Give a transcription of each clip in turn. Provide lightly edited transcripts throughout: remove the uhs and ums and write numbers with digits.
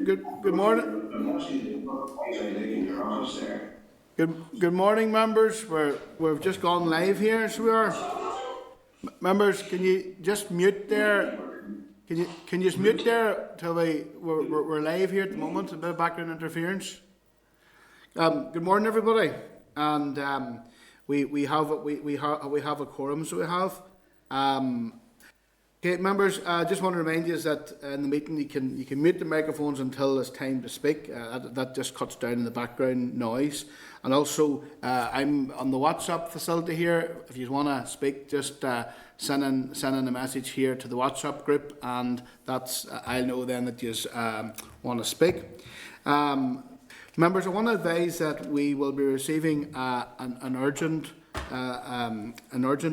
Good morning. Good morning, members. We've just gone live here, so we are. Members, can you just mute there? Can you just mute there till we're live here at the moment? A bit of background interference. Good morning, everybody, and we have a quorum, so we have. Okay, members, I just want to remind you that in the meeting you can mute the microphones until it's time to speak. That just cuts down on the background noise. And also, I'm on the WhatsApp facility here. If you want to speak, just send in a message here to the WhatsApp group, and I'll know then that you want to speak. Members, I want to advise that we will be receiving an urgent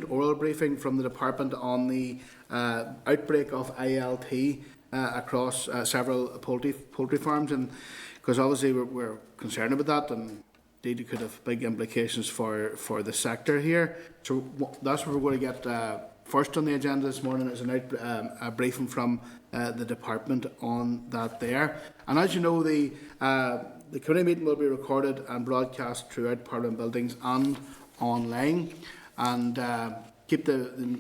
oral briefing from the department on the outbreak of ILT across several poultry farms, and because obviously we're concerned about that, and indeed it could have big implications for the sector here. So that's what we're going to get first on the agenda this morning, is a briefing from the department on that there. And as you know, the committee meeting will be recorded and broadcast throughout Parliament buildings and online, and keep the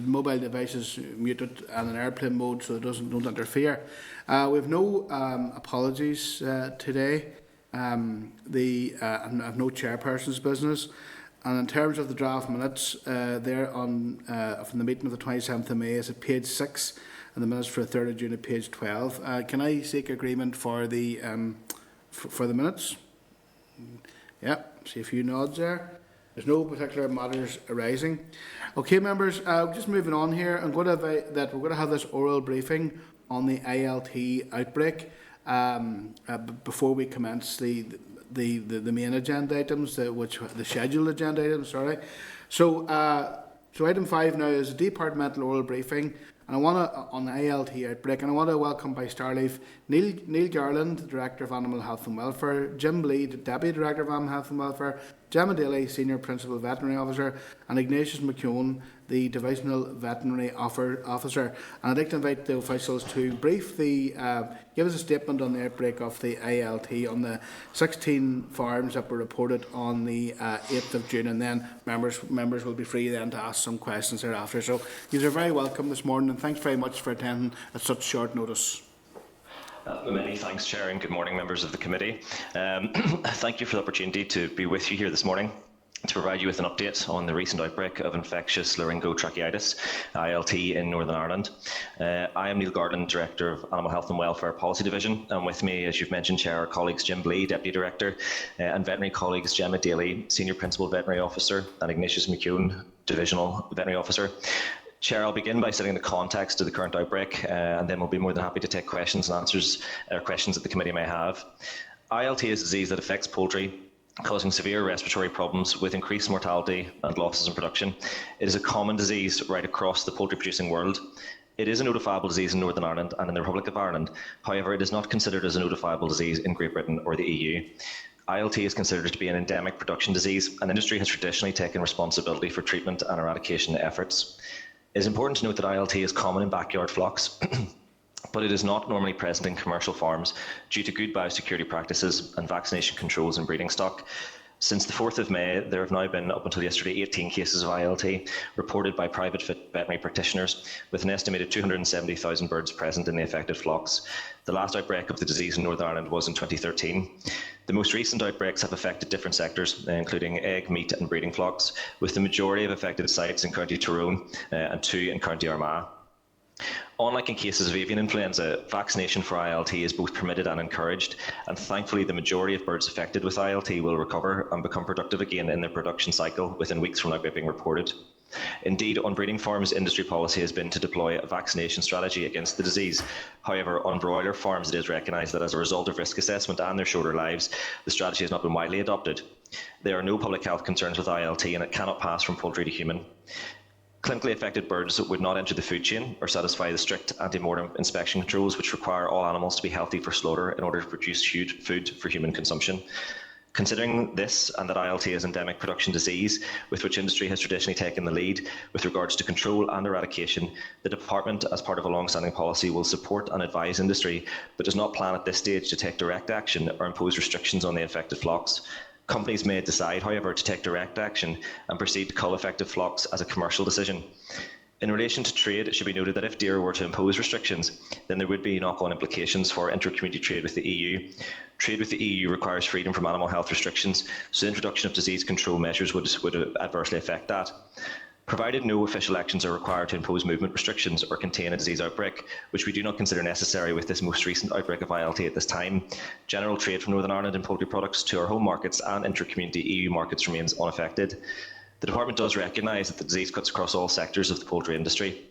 mobile devices muted and in airplane mode so it don't interfere. We have no apologies today. I have no chairperson's business. And in terms of the draft minutes, there from the meeting of the 27th of May is at page 6, and the minutes for the 3rd of June at page 12. Can I seek agreement for the minutes? Yeah, see a few nods there. There's no particular matters arising. Okay, members, just moving on here, we're going to have this oral briefing on the ILT outbreak before we commence the main agenda items, the scheduled agenda items. Sorry. So item 5 now is a departmental oral briefing, and I want to on the ILT outbreak, and I want to welcome by Starleaf Neil Garland, Director of Animal Health and Welfare, Jim Bleed, Deputy Director of Animal Health and Welfare, Gemma Daly, Senior Principal Veterinary Officer, and Ignatius McKeown, the Divisional Veterinary Officer. And I'd like to invite the officials to give us a statement on the outbreak of the ILT on the 16 farms that were reported on the 8th of June, and then members will be free then to ask some questions thereafter. So you are very welcome this morning, and thanks very much for attending at such short notice. Many thanks, Chair, and good morning, members of the committee. Thank you for the opportunity to be with you here this morning to provide you with an update on the recent outbreak of infectious laryngotracheitis, ILT, in Northern Ireland. I am Neil Garland, Director of Animal Health and Welfare Policy Division, and with me, as you've mentioned, Chair, are colleagues Jim Bleed, Deputy Director, and veterinary colleagues Gemma Daly, Senior Principal Veterinary Officer, and Ignatius McKeown, Divisional Veterinary Officer. Chair, I'll begin by setting the context of the current outbreak, and then we'll be more than happy to take questions and answers, questions that the committee may have. ILT is a disease that affects poultry, causing severe respiratory problems with increased mortality and losses in production. It is a common disease right across the poultry producing world. It is a notifiable disease in Northern Ireland and in the Republic of Ireland. However, it is not considered as a notifiable disease in Great Britain or the EU. ILT is considered to be an endemic production disease, and industry has traditionally taken responsibility for treatment and eradication efforts. It is important to note that ILT is common in backyard flocks, but it is not normally present in commercial farms due to good biosecurity practices and vaccination controls in breeding stock. Since the 4th of May, there have now been, up until yesterday, 18 cases of ILT reported by private veterinary practitioners, with an estimated 270,000 birds present in the affected flocks. The last outbreak of the disease in Northern Ireland was in 2013. The most recent outbreaks have affected different sectors, including egg, meat and breeding flocks, with the majority of affected sites in County Tyrone and 2 in County Armagh. Unlike in cases of avian influenza, vaccination for ILT is both permitted and encouraged, and thankfully the majority of birds affected with ILT will recover and become productive again in their production cycle within weeks from outbreak being reported. Indeed, on breeding farms, industry policy has been to deploy a vaccination strategy against the disease. However, on broiler farms, it is recognised that as a result of risk assessment and their shorter lives, the strategy has not been widely adopted. There are no public health concerns with ILT, and it cannot pass from poultry to human. Clinically affected birds would not enter the food chain or satisfy the strict ante-mortem inspection controls which require all animals to be healthy for slaughter in order to produce food for human consumption. Considering this and that ILT is endemic production disease with which industry has traditionally taken the lead with regards to control and eradication, the Department, as part of a long-standing policy, will support and advise industry, but does not plan at this stage to take direct action or impose restrictions on the affected flocks. Companies may decide, however, to take direct action and proceed to cull affected flocks as a commercial decision. In relation to trade, it should be noted that if DAERA were to impose restrictions, then there would be knock-on implications for inter-community trade with the EU. Trade with the EU requires freedom from animal health restrictions, so the introduction of disease control measures would adversely affect that. Provided no official actions are required to impose movement restrictions or contain a disease outbreak, which we do not consider necessary with this most recent outbreak of ILT at this time, general trade from Northern Ireland in poultry products to our home markets and inter-community EU markets remains unaffected. The Department does recognise that the disease cuts across all sectors of the poultry industry.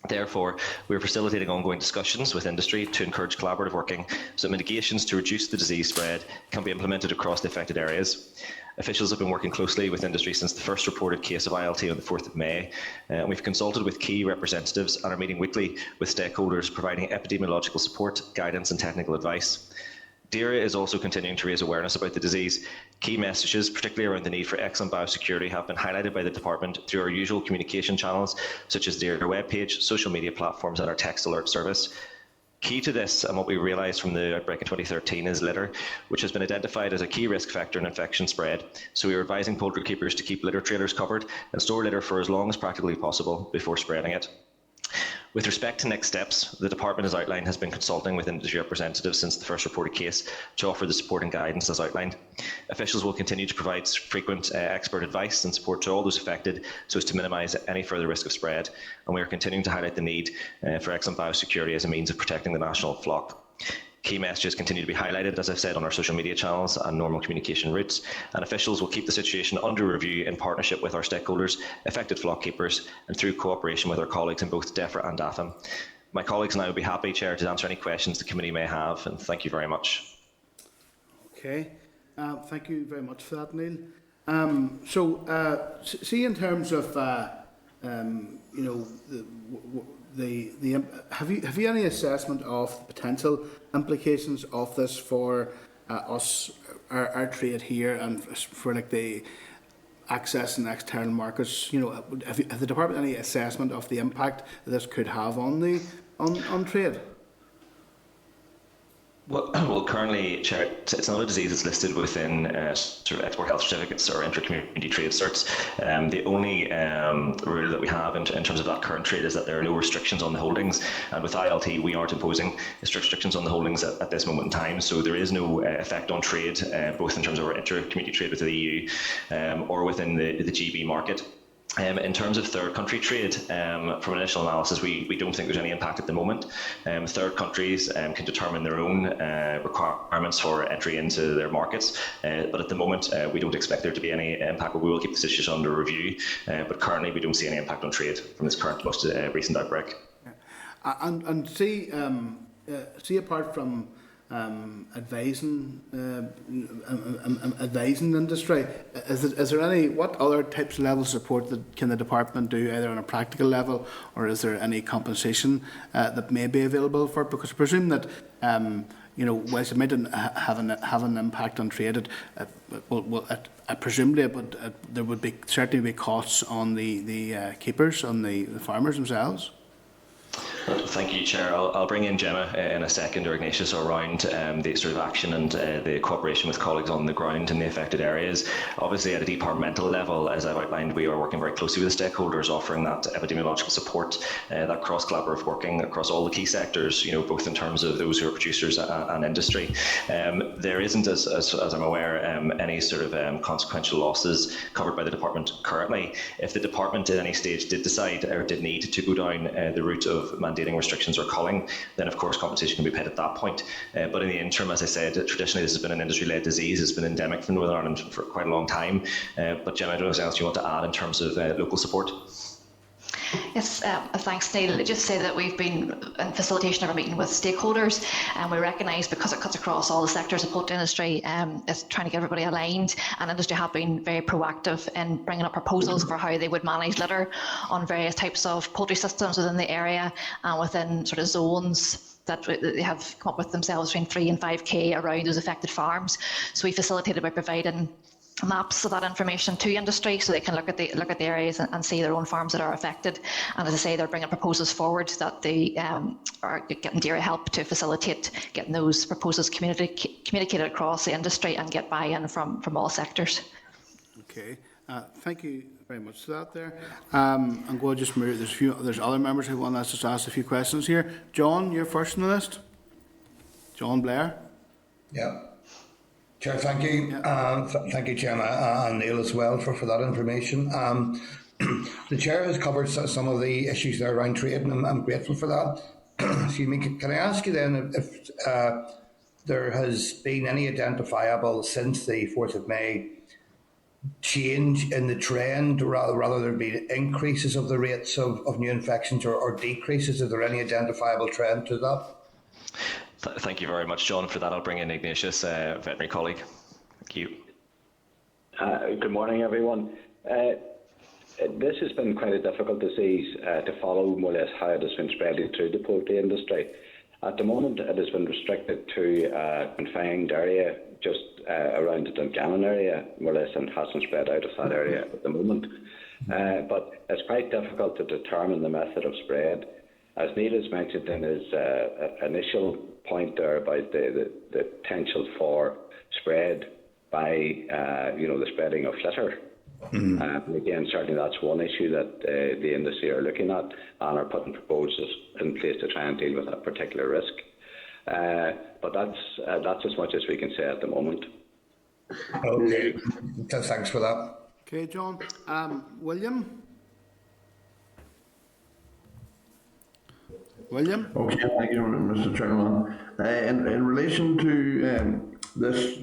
Therefore, we are facilitating ongoing discussions with industry to encourage collaborative working so that mitigations to reduce the disease spread can be implemented across the affected areas. Officials have been working closely with industry since the first reported case of ILT on the 4th of May. We've consulted with key representatives and are meeting weekly with stakeholders, providing epidemiological support, guidance and technical advice. DAERA is also continuing to raise awareness about the disease. Key messages, particularly around the need for excellent biosecurity, have been highlighted by the Department through our usual communication channels, such as DAERA webpage, social media platforms and our text alert service. Key to this, and what we realised from the outbreak in 2013, is litter, which has been identified as a key risk factor in infection spread. So we are advising poultry keepers to keep litter trailers covered and store litter for as long as practically possible before spreading it. With respect to next steps, the Department, as outlined, has been consulting with industry representatives since the first reported case to offer the support and guidance as outlined. Officials will continue to provide frequent expert advice and support to all those affected so as to minimise any further risk of spread, and we are continuing to highlight the need for excellent biosecurity as a means of protecting the national flock. Key messages continue to be highlighted, as I've said, on our social media channels and normal communication routes, and officials will keep the situation under review in partnership with our stakeholders, affected flock keepers, and through cooperation with our colleagues in both DEFRA and DAFM. My colleagues and I would be happy, Chair, to answer any questions the committee may have, and thank you very much. Okay, thank you very much for that, Neil. See, in terms of you know, have you any assessment of the potential implications of this for us, our trade here, and for like the access and external markets? You know, have the Department any assessment of the impact that this could have on the on trade? Well, currently, Chair, it's not a disease that's listed within sort of export health certificates or inter-community trade certs. The only rule that we have in terms of that current trade is that there are no restrictions on the holdings, and with ILT we aren't imposing restrictions on the holdings at this moment in time, so there is no effect on trade, both in terms of our inter-community trade with the EU or within the GB market. In terms of third country trade, from initial analysis, we don't think there's any impact at the moment. Third countries can determine their own requirements for entry into their markets, but at the moment we don't expect there to be any impact, but we will keep the situation under review. But currently we don't see any impact on trade from this current most recent outbreak. And see, apart from advising industry, is there any, what other types of level of support that can the Department do, either on a practical level, or is there any compensation that may be available for it? Because I presume that you know, whilst it might have an impact on trade, presumably there would be certainly be costs on the keepers, on the farmers themselves. Thank you, Chair. I'll bring in Gemma in a second, or Ignatius, around the sort of action and the cooperation with colleagues on the ground in the affected areas. Obviously, at a departmental level, as I've outlined, we are working very closely with the stakeholders, offering that epidemiological support, that cross-collaborative working across all the key sectors, you know, both in terms of those who are producers and industry. There isn't, as I'm aware, any sort of consequential losses covered by the Department currently. If the Department at any stage did decide or did need to go down the route of mandating restrictions or culling, then of course compensation can be paid at that point. But in the interim, as I said, traditionally this has been an industry-led disease. It's been endemic from Northern Ireland for quite a long time. But Gemma, I don't know if there's anything else you want to add in terms of local support? Yes, thanks, Neil. Just say that we've been in facilitation of a meeting with stakeholders, and we recognise, because it cuts across all the sectors of poultry industry, it's trying to get everybody aligned, and industry have been very proactive in bringing up proposals for how they would manage litter on various types of poultry systems within the area and within sort of zones that they have come up with themselves between 3 and 5k around those affected farms. So we facilitated by providing maps of that information to industry so they can look at the areas and see their own farms that are affected. And as I say, they're bringing proposals forward that they are getting DAERA help to facilitate getting those proposals communicated across the industry and get buy-in from all sectors. Okay, thank you very much for that there. I'm going to just move, there's other members who want to just ask a few questions here. John, you're first on the list. John Blair. Yeah. Chair, thank you. Yeah. Thank you, Chairman, and Neil as well for that information. The Chair has covered some of the issues there around trade, and I'm grateful for that. Excuse me. Can I ask you then if there has been any identifiable, since the 4th of May, change in the trend, rather there be increases of the rates of new infections or decreases? Is there any identifiable trend to that? Thank you very much, John, for that. I'll bring in Ignatius, veterinary colleague. Thank you. Good morning, everyone. This has been quite a difficult disease to follow more or less how it has been spreading through the poultry industry. At the moment, it has been restricted to confined area just around the Dungannon area, more or less, and hasn't spread out of that area at the moment. But it's quite difficult to determine the method of spread. As Neil has mentioned in his initial point there about the potential for spread by the spreading of litter. Again, certainly that's one issue that the industry are looking at and are putting proposals in place to try and deal with that particular risk. But that's as much as we can say at the moment. Okay, thanks for that. Okay, John. William? William? Okay, thank you, Mr. Chairman. In relation to this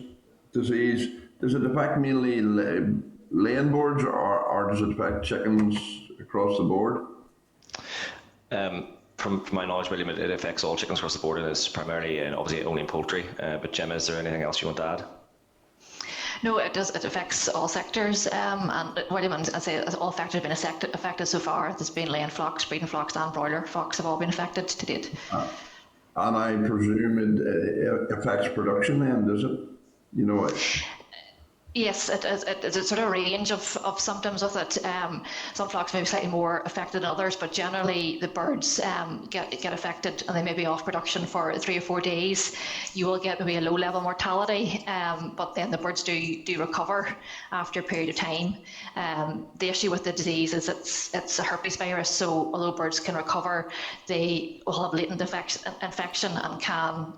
disease, does it affect mainly laying birds or does it affect chickens across the board? From my knowledge, William, it affects all chickens across the board and is primarily and obviously only in poultry. But Gemma, is there anything else you want to add? No, it does. It affects all sectors, and William, I say all sectors have been affected so far. There's been laying flocks, breeding flocks, and broiler flocks have all been affected to date. And I presume it affects production then, does it? You know, Yes, it's a sort of range of symptoms with it. Some flocks may be slightly more affected than others, but generally the birds get affected and they may be off production for 3 or 4 days. You will get maybe a low level mortality, but then the birds do recover after a period of time. The issue with the disease is it's a herpes virus, so although birds can recover, they will have latent infection and can,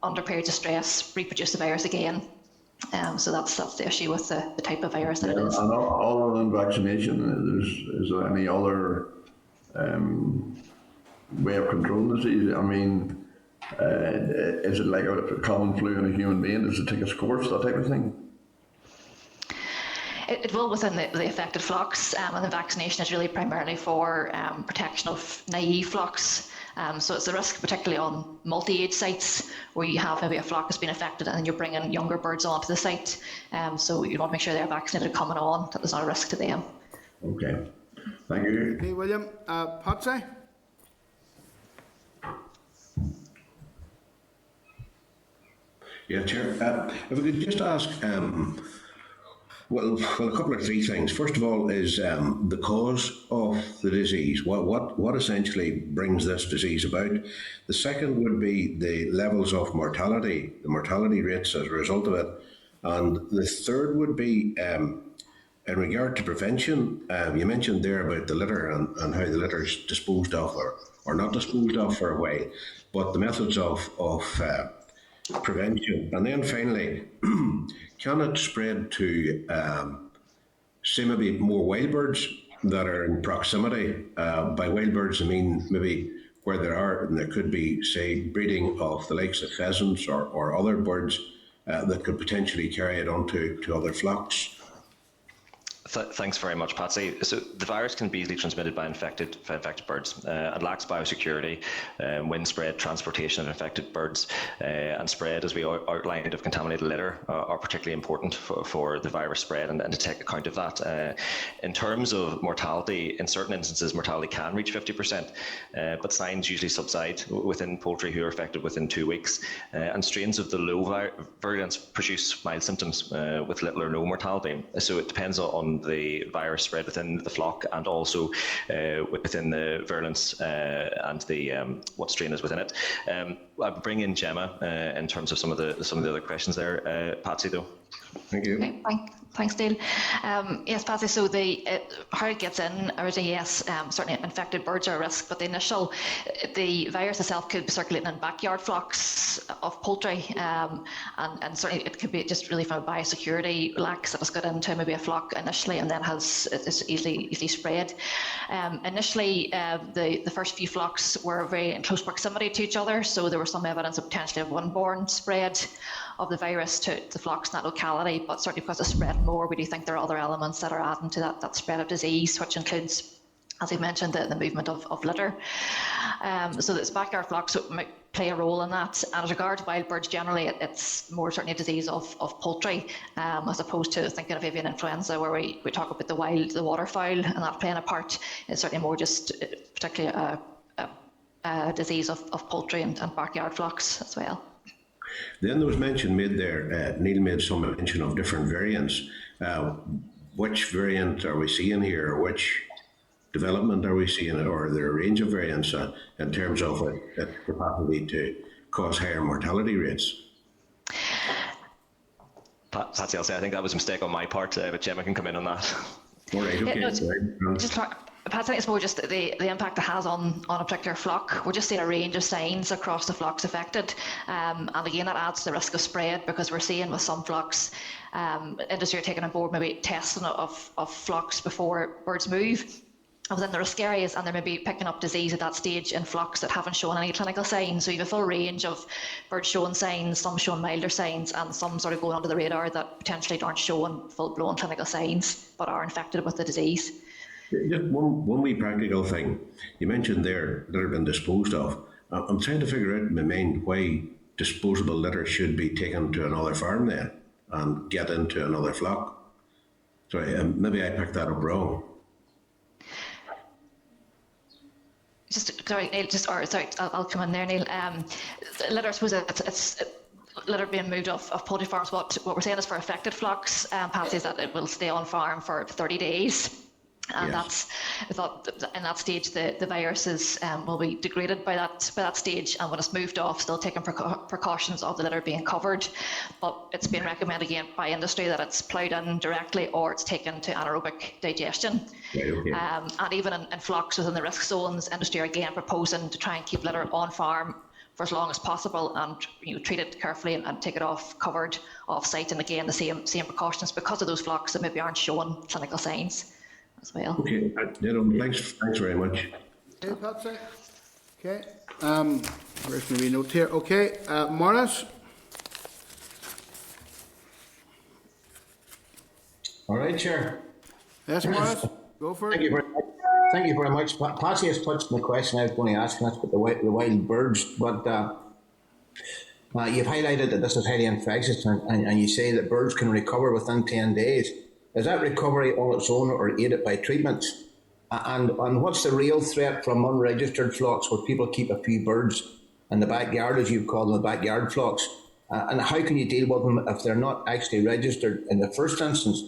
under periods of stress, reproduce the virus again. So that's the issue with the type of virus that it is. And other than vaccination, is there any other way of controlling the disease? I mean, is it like a common flu in a human being? Does it take its course, that type of thing? It will within the affected flocks, and the vaccination is really primarily for protection of naive flocks. So it's a risk particularly on multi-age sites where you have maybe a flock that's been affected and you're bringing younger birds onto the site. So you want to make sure they're vaccinated coming on, that there's not a risk to them. Okay, thank you. Okay, William. Patsy? Yeah, Chair. If we could just ask, well, a couple of three things. First of all, is the cause of the disease. What essentially brings this disease about? The second would be the levels of mortality, the mortality rates as a result of it. And the third would be in regard to prevention. You mentioned there about the litter and how the litter is disposed of or not disposed of for a while, but the methods of prevention. And then finally, can it spread to, say, maybe more wild birds that are in proximity? By wild birds, I mean maybe where there could be, say, breeding of the likes of pheasants or other birds that could potentially carry it on to other flocks. Thanks very much, Patsy. So the virus can be easily transmitted by infected birds and lacks biosecurity, wind spread, transportation of infected birds, and spread, as we outlined, of contaminated litter are particularly important for the virus spread and to take account of that. In terms of mortality, in certain instances, mortality can reach 50%, but signs usually subside within poultry who are affected within 2 weeks. And strains of the low virulence produce mild symptoms with little or no mortality. So it depends on the virus spread within the flock and also within the virulence and the what strain is within it. I'll bring in Gemma in terms of some of the other questions there. Patsy, though. Thank you. Okay, thanks, Dale. Yes, Patsy, so how it gets in, originally, yes, certainly infected birds are a risk, but the virus itself could be circulating in backyard flocks of poultry, and certainly it could be just really from a biosecurity lax that has got into maybe a flock initially and then it's easily spread. Initially, the first few flocks were very in close proximity to each other, so there was some evidence of potentially of one-borne spread of the virus to the flocks in that locality, but certainly because it's spread more, we do think there are other elements that are adding to that spread of disease, which includes, as we mentioned, the movement of litter. So this backyard flocks might play a role in that. And as regards wild birds generally, it's more certainly a disease of poultry, as opposed to thinking of avian influenza, where we talk about the waterfowl and that playing a part. It's certainly more just particularly a disease of poultry and backyard flocks as well. Then there was mention made there, Neil made some mention of different variants. Which variant are we seeing here? Which development are we seeing, or are there a range of variants in terms of its capacity to cause higher mortality rates? Patsy, I'll say I think that was a mistake on my part, but Gemma can come in on that. All right, okay. Patsy, it's more just the impact it has on a particular flock. We're just seeing a range of signs across the flocks affected. And again, that adds to the risk of spread, because we're seeing with some flocks, industry are taking on board maybe testing of flocks before birds move within the risk areas, and they may be picking up disease at that stage in flocks that haven't shown any clinical signs. So you have a full range of birds showing signs, some showing milder signs, and some sort of going under the radar that potentially aren't showing full-blown clinical signs but are infected with the disease. Just one wee practical thing. You mentioned there that have been disposed of. I'm trying to figure out in my mind why disposable litter should be taken to another farm then and get into another flock. Sorry, maybe I picked that up wrong. I'll come in there, Neil. Litter, I suppose it's litter being moved off poultry farms. What we're saying is for affected flocks, Patsy, is that it will stay on farm for 30 days. And yes. I thought in that stage the viruses will be degraded by that stage, and when it's moved off, still taking precautions of the litter being covered. But it's been recommended again by industry that it's ploughed in directly or it's taken to anaerobic digestion. Right, okay. And even in flocks within the risk zones, industry are again proposing to try and keep litter on farm for as long as possible, and treat it carefully and take it off covered off site. And again, the same precautions because of those flocks that maybe aren't showing clinical signs as well. Okay, thanks very much. Okay, Patsy. Okay, where's my note here? Okay, Morris. All right, Chair. Yes, Morris, go for it. Thank you very much. Patsy has touched on the question I was going to ask, and that's about the wild birds. But you've highlighted that this is highly infectious, and you say that birds can recover within 10 days. Is that recovery on its own or aided by treatments? And what's the real threat from unregistered flocks where people keep a few birds in the backyard, as you call them, the backyard flocks? And how can you deal with them if they're not actually registered in the first instance?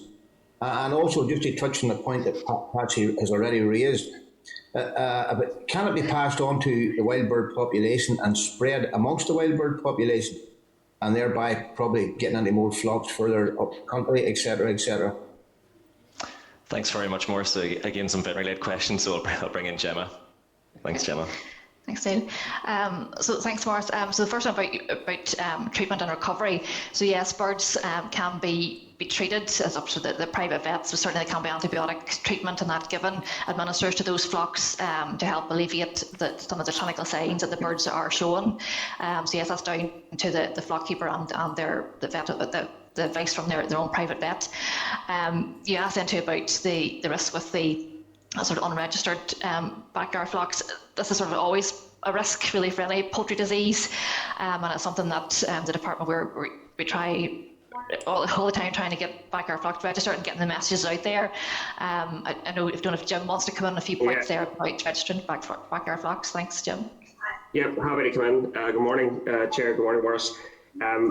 And also, just to touch on the point that Patsy has already raised, can it be passed on to the wild bird population and spread amongst the wild bird population, and thereby probably getting into more flocks further up country, etc., etc.? Thanks very much, Morris. So again, some veterinary-led questions, so I'll bring in Gemma. Thanks, Gemma. Thanks, Neil. So thanks, Morris. So the first one about treatment and recovery. So yes, birds can be treated as up to the private vets. So certainly there can be antibiotic treatment and that given, administered to those flocks to help alleviate some of the clinical signs that the birds are showing. So yes, that's down to the flock keeper and the vet, the advice from their own private vet. You asked then too about the risk with the sort of unregistered backyard flocks. This is sort of always a risk really for any poultry disease, and it's something that the department we try all the time trying to get backyard flocks registered and getting the messages out there. I know don't know if Jim wants to come in a few points there about registering backyard flocks. Thanks, Jim. Yeah, happy to come in. Good morning, Chair. Good morning, Morris.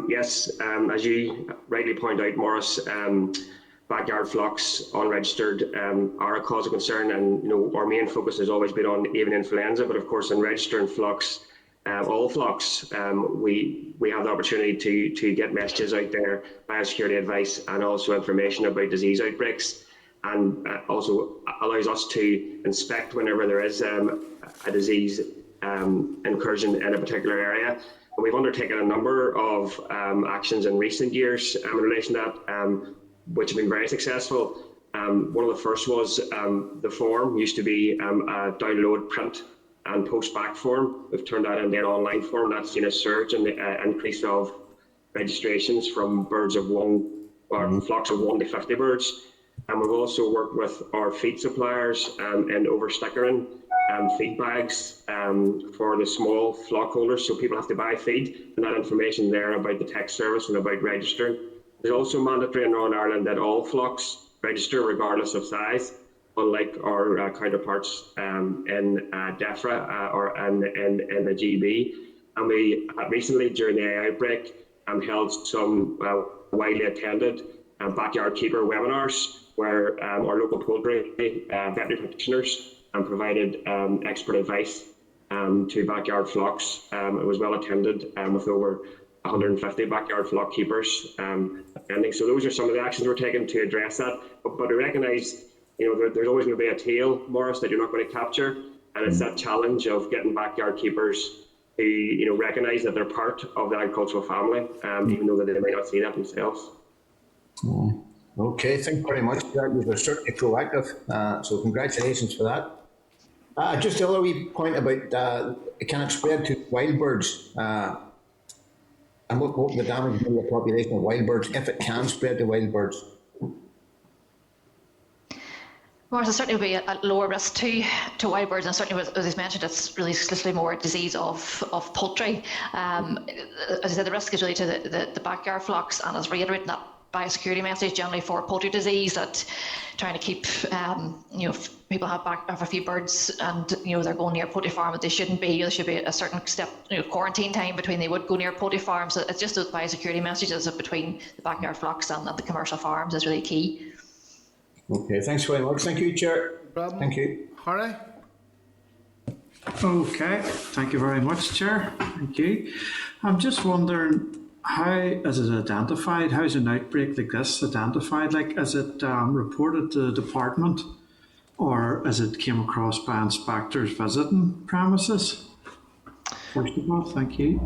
Yes, as you rightly point out, Morris, backyard flocks unregistered are a cause of concern, and our main focus has always been on avian influenza. But of course, in registering flocks, all flocks, we have the opportunity to get messages out there, biosecurity advice, and also information about disease outbreaks, and also allows us to inspect whenever there is a disease incursion in a particular area. And we've undertaken a number of actions in recent years in relation to that, which have been very successful. One of the first was the form used to be a download, print and post back form. We've turned that into an online form. That's seen a surge in the increase of registrations from birds of one, or flocks of 1 to 50 birds. And we've also worked with our feed suppliers in over-stickering feed bags for the small flock holders, so people have to buy feed, and that information there about the text service and about registering. It's also mandatory in Northern Ireland that all flocks register regardless of size, unlike our counterparts in DEFRA or in the GB. And we recently, during the AI outbreak, held some widely attended backyard keeper webinars where our local poultry veterinary practitioners provided expert advice to backyard flocks. It was well attended with over 150 backyard flock keepers attending. So those are some of the actions we're taking to address that. But we recognise, there's always going to be a tail, Morris, that you're not going to capture, and it's that challenge of getting backyard keepers who, recognise that they're part of the agricultural family, even though that they may not see that themselves. Okay, thank you very much for that. You were certainly proactive, so congratulations for that. Just the other wee point about can it spread to wild birds, and what the damage to the population of wild birds if it can spread to wild birds? Well, there certainly will be a lower risk to wild birds, and certainly, as I mentioned, it's really exclusively more disease of poultry. As I said, the risk is really to the backyard flocks, and as reiterating that biosecurity message generally for poultry disease, that trying to keep if people have a few birds and they're going near a poultry farm that they shouldn't be, there should be a certain step quarantine time between they would go near poultry farms. So it's just those biosecurity messages between the backyard flocks and the commercial farms is really key. Okay, thanks very much. Thank you, Chair. No problem. Thank you. Harry? Okay, thank you very much, Chair. Thank you. I'm just wondering, how is it identified? How is an outbreak like this identified? Like, is it reported to the department, or is it came across by inspectors visiting premises? First of all, thank you.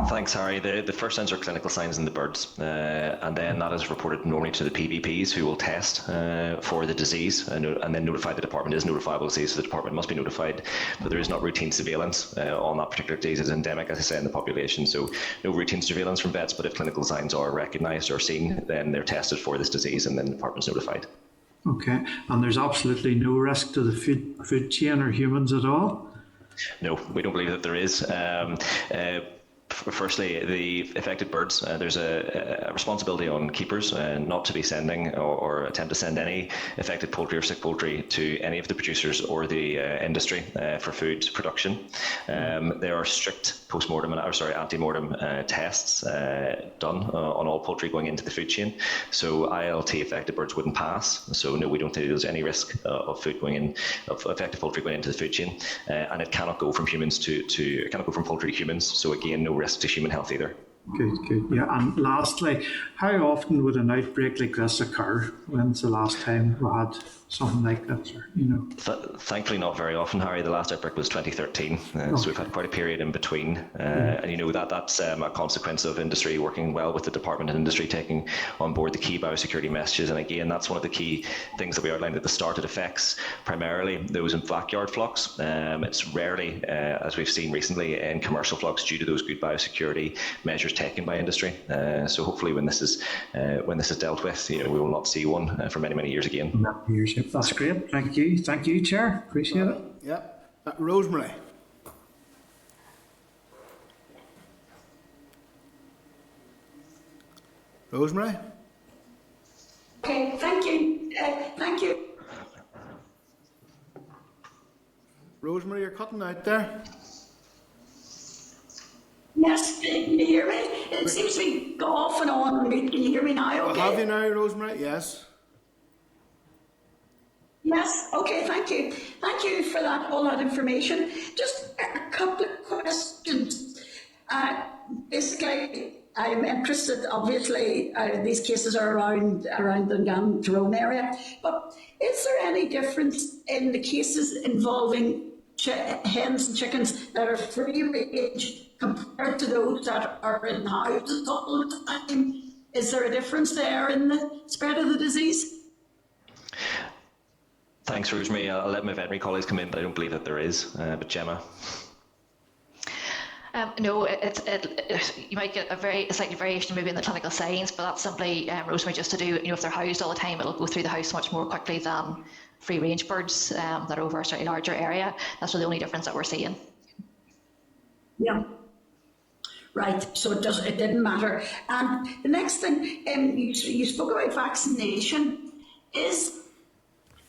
Thanks, Harry. The first signs are clinical signs in the birds, and then that is reported normally to the PVPs, who will test for the disease and then notify the department. It is notifiable disease, so the department must be notified, but there is not routine surveillance on that particular disease. It's endemic, as I say, in the population, so no routine surveillance from vets, but if clinical signs are recognised or seen, then they're tested for this disease and then the department's notified. Okay, and there's absolutely no risk to the food chain or humans at all? No, we don't believe that there is. Firstly, the affected birds, there's a responsibility on keepers not to be sending or attempt to send any affected poultry or sick poultry to any of the producers or the industry for food production. There are strict anti-mortem tests done on all poultry going into the food chain. So ILT affected birds wouldn't pass. So no, we don't think there's any risk of affected poultry going into the food chain, and it cannot go from humans it cannot go from poultry to humans. So again, no risk to human health either. Good. Yeah, and lastly, how often would an outbreak like this occur? When's the last time we had something like that, or, you know. Thankfully, not very often, Harry. The last outbreak was 2013, so we've had quite a period in between. And you know that's a consequence of industry working well with the department and industry taking on board the key biosecurity messages. And again, that's one of the key things that we outlined at the start. It affects primarily those in backyard flocks. It's rarely, as we've seen recently, in commercial flocks due to those good biosecurity measures taken by industry. So hopefully, when this is dealt with, we will not see one for many years again. That's great. Thank you, Chair. Appreciate it. Yeah. Rosemary. Rosemary? Okay, thank you. Thank you. Rosemary, you're cutting out there. Yes, can you hear me? It seems to be off and on. Can you hear me now? Okay. Have you now, Rosemary? Yes. Yes, okay, thank you. Thank you for all that information. Just a couple of questions. Basically, I'm interested, obviously, these cases are around the Dungan Tyrone area, but is there any difference in the cases involving hens and chickens that are free range compared to those that are in houses all the time? Is there a difference there in the spread of the disease? Thanks, Rosemary. I'll let my veterinary colleagues come in, but I don't believe that there is. But Gemma? No, you might get a slight variation maybe in the clinical signs, but that's simply, Rosemary, just to do, if they're housed all the time, it'll go through the house much more quickly than free range birds that are over a slightly larger area. That's really the only difference that we're seeing. Yeah. Right, so it didn't matter. And the next thing, you spoke about vaccination.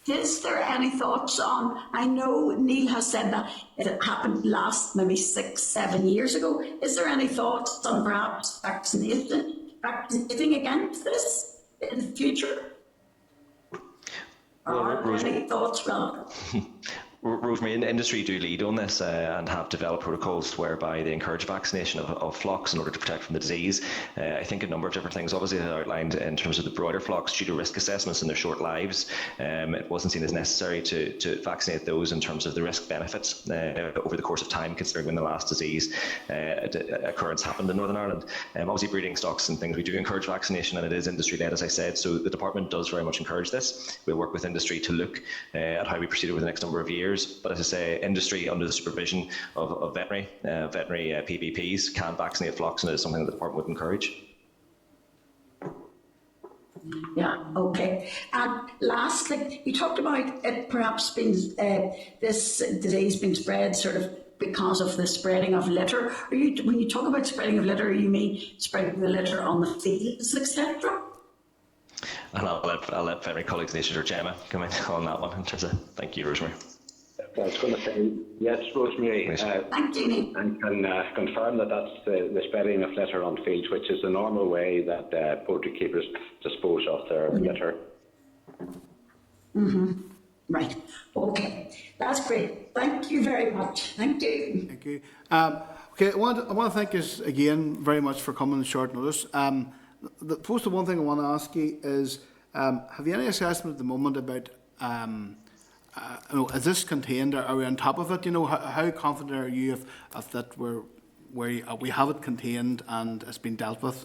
Is there any thoughts on, I know Neil has said that it happened last maybe 6-7 years ago. Is there any thoughts on perhaps vaccinating against this in the future? Any thoughts, Rob? Rosemary, industry do lead on this and have developed protocols whereby they encourage vaccination of flocks in order to protect from the disease. I think a number of different things obviously are outlined in terms of the broiler flocks due to risk assessments and their short lives. It wasn't seen as necessary to vaccinate those in terms of the risk benefits over the course of time, considering when the last disease occurrence happened in Northern Ireland. Obviously breeding stocks and things, we do encourage vaccination, and it is industry led, as I said, so the department does very much encourage this. We'll work with industry to look at how we proceed over the next number of years. But as I say, industry under the supervision of veterinary PVPs can vaccinate flocks, and it is something that the department would encourage. Yeah, okay. And lastly, you talked about it perhaps being this disease being spread sort of because of the spreading of litter. When you talk about spreading of litter, you mean spreading the litter on the fields, etc.? And I'll let veterinary colleagues, Nisha or Gemma, come in on that one in terms of. Thank you, Rosemary. I was going to say, yes, Rosemary, thank you. and can confirm that that's the spreading of litter on fields, which is the normal way that poultry keepers dispose of their litter. Mm-hmm. Right. Okay. That's great. Thank you very much. Thank you. Thank you. Okay, I want to thank you again very much for coming on short notice. The one thing I want to ask you is, have you any assessment at the moment about is this contained? Are we on top of it? How confident are you of that we have it contained and it's been dealt with?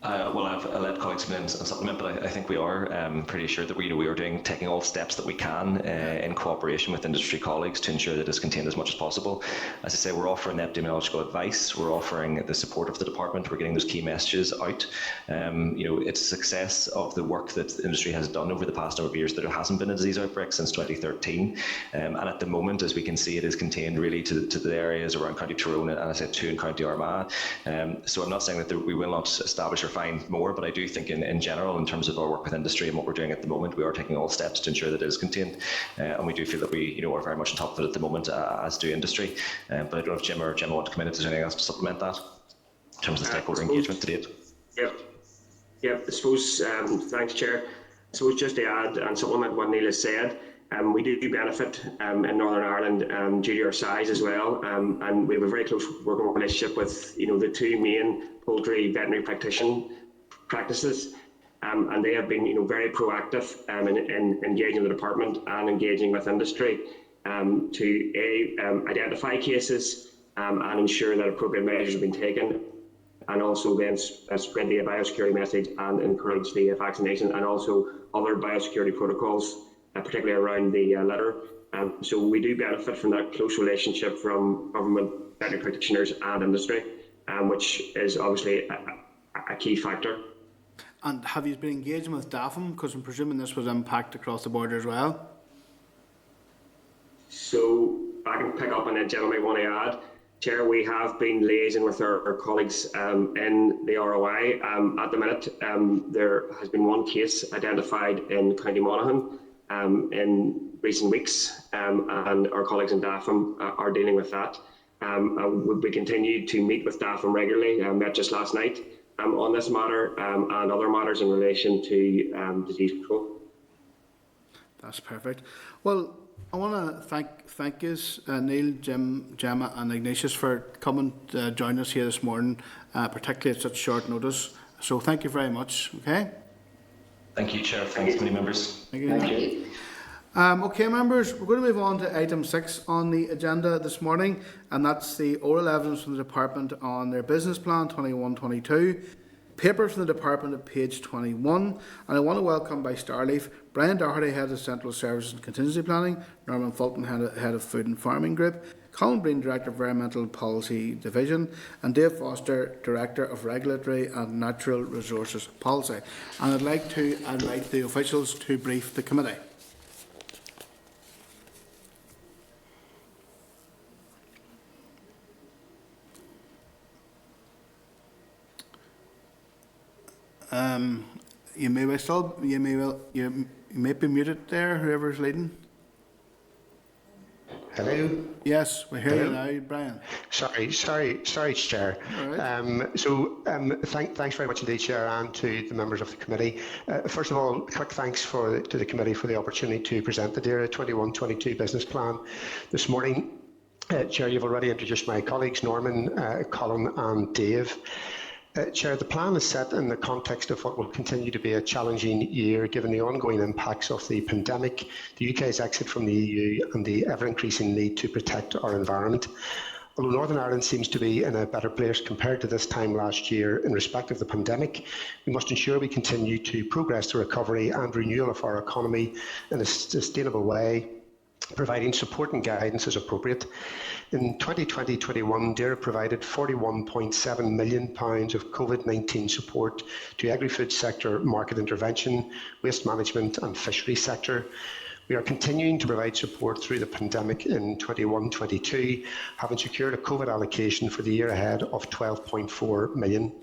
Well, I'll let colleagues come in and supplement, but I think we are pretty sure that we are taking all steps that we can in cooperation with industry colleagues to ensure that it's contained as much as possible. As I say, we're offering epidemiological advice, we're offering the support of the department, we're getting those key messages out. It's a success of the work that the industry has done over the past number of years that there hasn't been a disease outbreak since 2013. And at the moment, as we can see, it is contained really to the areas around County Tyrone and, as I said, 2 in County Armagh. So I'm not saying that we will not establish or find more, but I do think in general, in terms of our work with industry and what we're doing at the moment, we are taking all steps to ensure that it is contained, and we do feel that we are very much on top of it at the moment, as do industry. But I don't know if Jim or Gemma want to come in if there's anything else to supplement that in terms of stakeholder engagement to date. Yep. I suppose, thanks, Chair. I suppose just to add and supplement what Neil has said, we do benefit in Northern Ireland due to our size as well, and we have a very close working relationship with the 2 main poultry veterinary practices, and they have been very proactive in engaging the department and engaging with industry to identify cases and ensure that appropriate measures have been taken, and also then spread the biosecurity message and encourage the vaccination and also other biosecurity protocols, particularly around the litter. So we do benefit from that close relationship from government, veterinary practitioners and industry, which is obviously a key factor. And have you been engaging with DAFM? Because I'm presuming this would impact across the border as well. So I can pick up on that, gentlemen, I want to add. Chair, we have been liaising with our colleagues in the ROI. At the minute, there has been one case identified in County Monaghan in recent weeks, and our colleagues in DAFM are dealing with that. We continue to meet with DAFM regularly, met just last night, on this matter and other matters in relation to disease control. That's perfect. Well, I want to thank you, Neil, Jim, Gemma and Ignatius, for coming to join us here this morning, particularly at such short notice. So thank you very much. Okay. Thank you, Chair. Thanks, many members. Thank you. Okay, members, we're going to move on to item 6 on the agenda this morning, and that's the oral evidence from the Department on their business plan 21-22. Paper from the Department at page 21, and I want to welcome by Starleaf Brian Doherty, Head of Central Services and Contingency Planning, Norman Fulton, Head of Food and Farming Group, Colin Breen, Director of Environmental Policy Division, and Dave Foster, Director of Regulatory and Natural Resources Policy. And I'd like to invite the officials to brief the committee. You may be muted there, whoever's leading. Hello. Yes, we hear you now, Brian. Sorry, Chair. Right. Thanks very much indeed, Chair, and to the members of the committee. First of all, quick thanks to the committee for the opportunity to present the DAERA 21-22 business plan this morning. Chair, you've already introduced my colleagues, Norman, Colin and Dave. Chair, the plan is set in the context of what will continue to be a challenging year given the ongoing impacts of the pandemic, the UK's exit from the EU and the ever-increasing need to protect our environment. Although Northern Ireland seems to be in a better place compared to this time last year in respect of the pandemic, we must ensure we continue to progress the recovery and renewal of our economy in a sustainable way, providing support and guidance as appropriate. In 2020-21, DAERA provided £41.7 million of COVID-19 support to agri-food sector market intervention, waste management and fisheries sector. We are continuing to provide support through the pandemic in 21-22, having secured a COVID allocation for the year ahead of £12.4 million.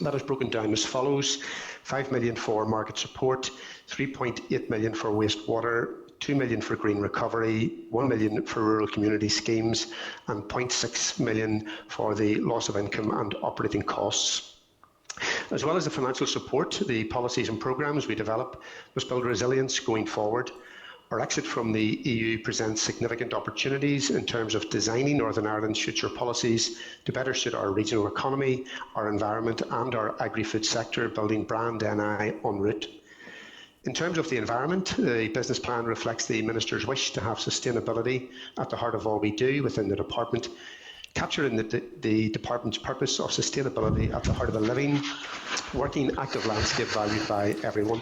That is broken down as follows: £5 million for market support, £3.8 million for wastewater, £2 million for green recovery, £1 million for rural community schemes, and £0.6 million for the loss of income and operating costs. As well as the financial support, the policies and programmes we develop must build resilience going forward. Our exit from the EU presents significant opportunities in terms of designing Northern Ireland's future policies to better suit our regional economy, our environment and our agri-food sector, building brand NI en route. In terms of the environment, the business plan reflects the Minister's wish to have sustainability at the heart of all we do within the department, capturing the department's purpose of sustainability at the heart of a living, working, active landscape valued by everyone.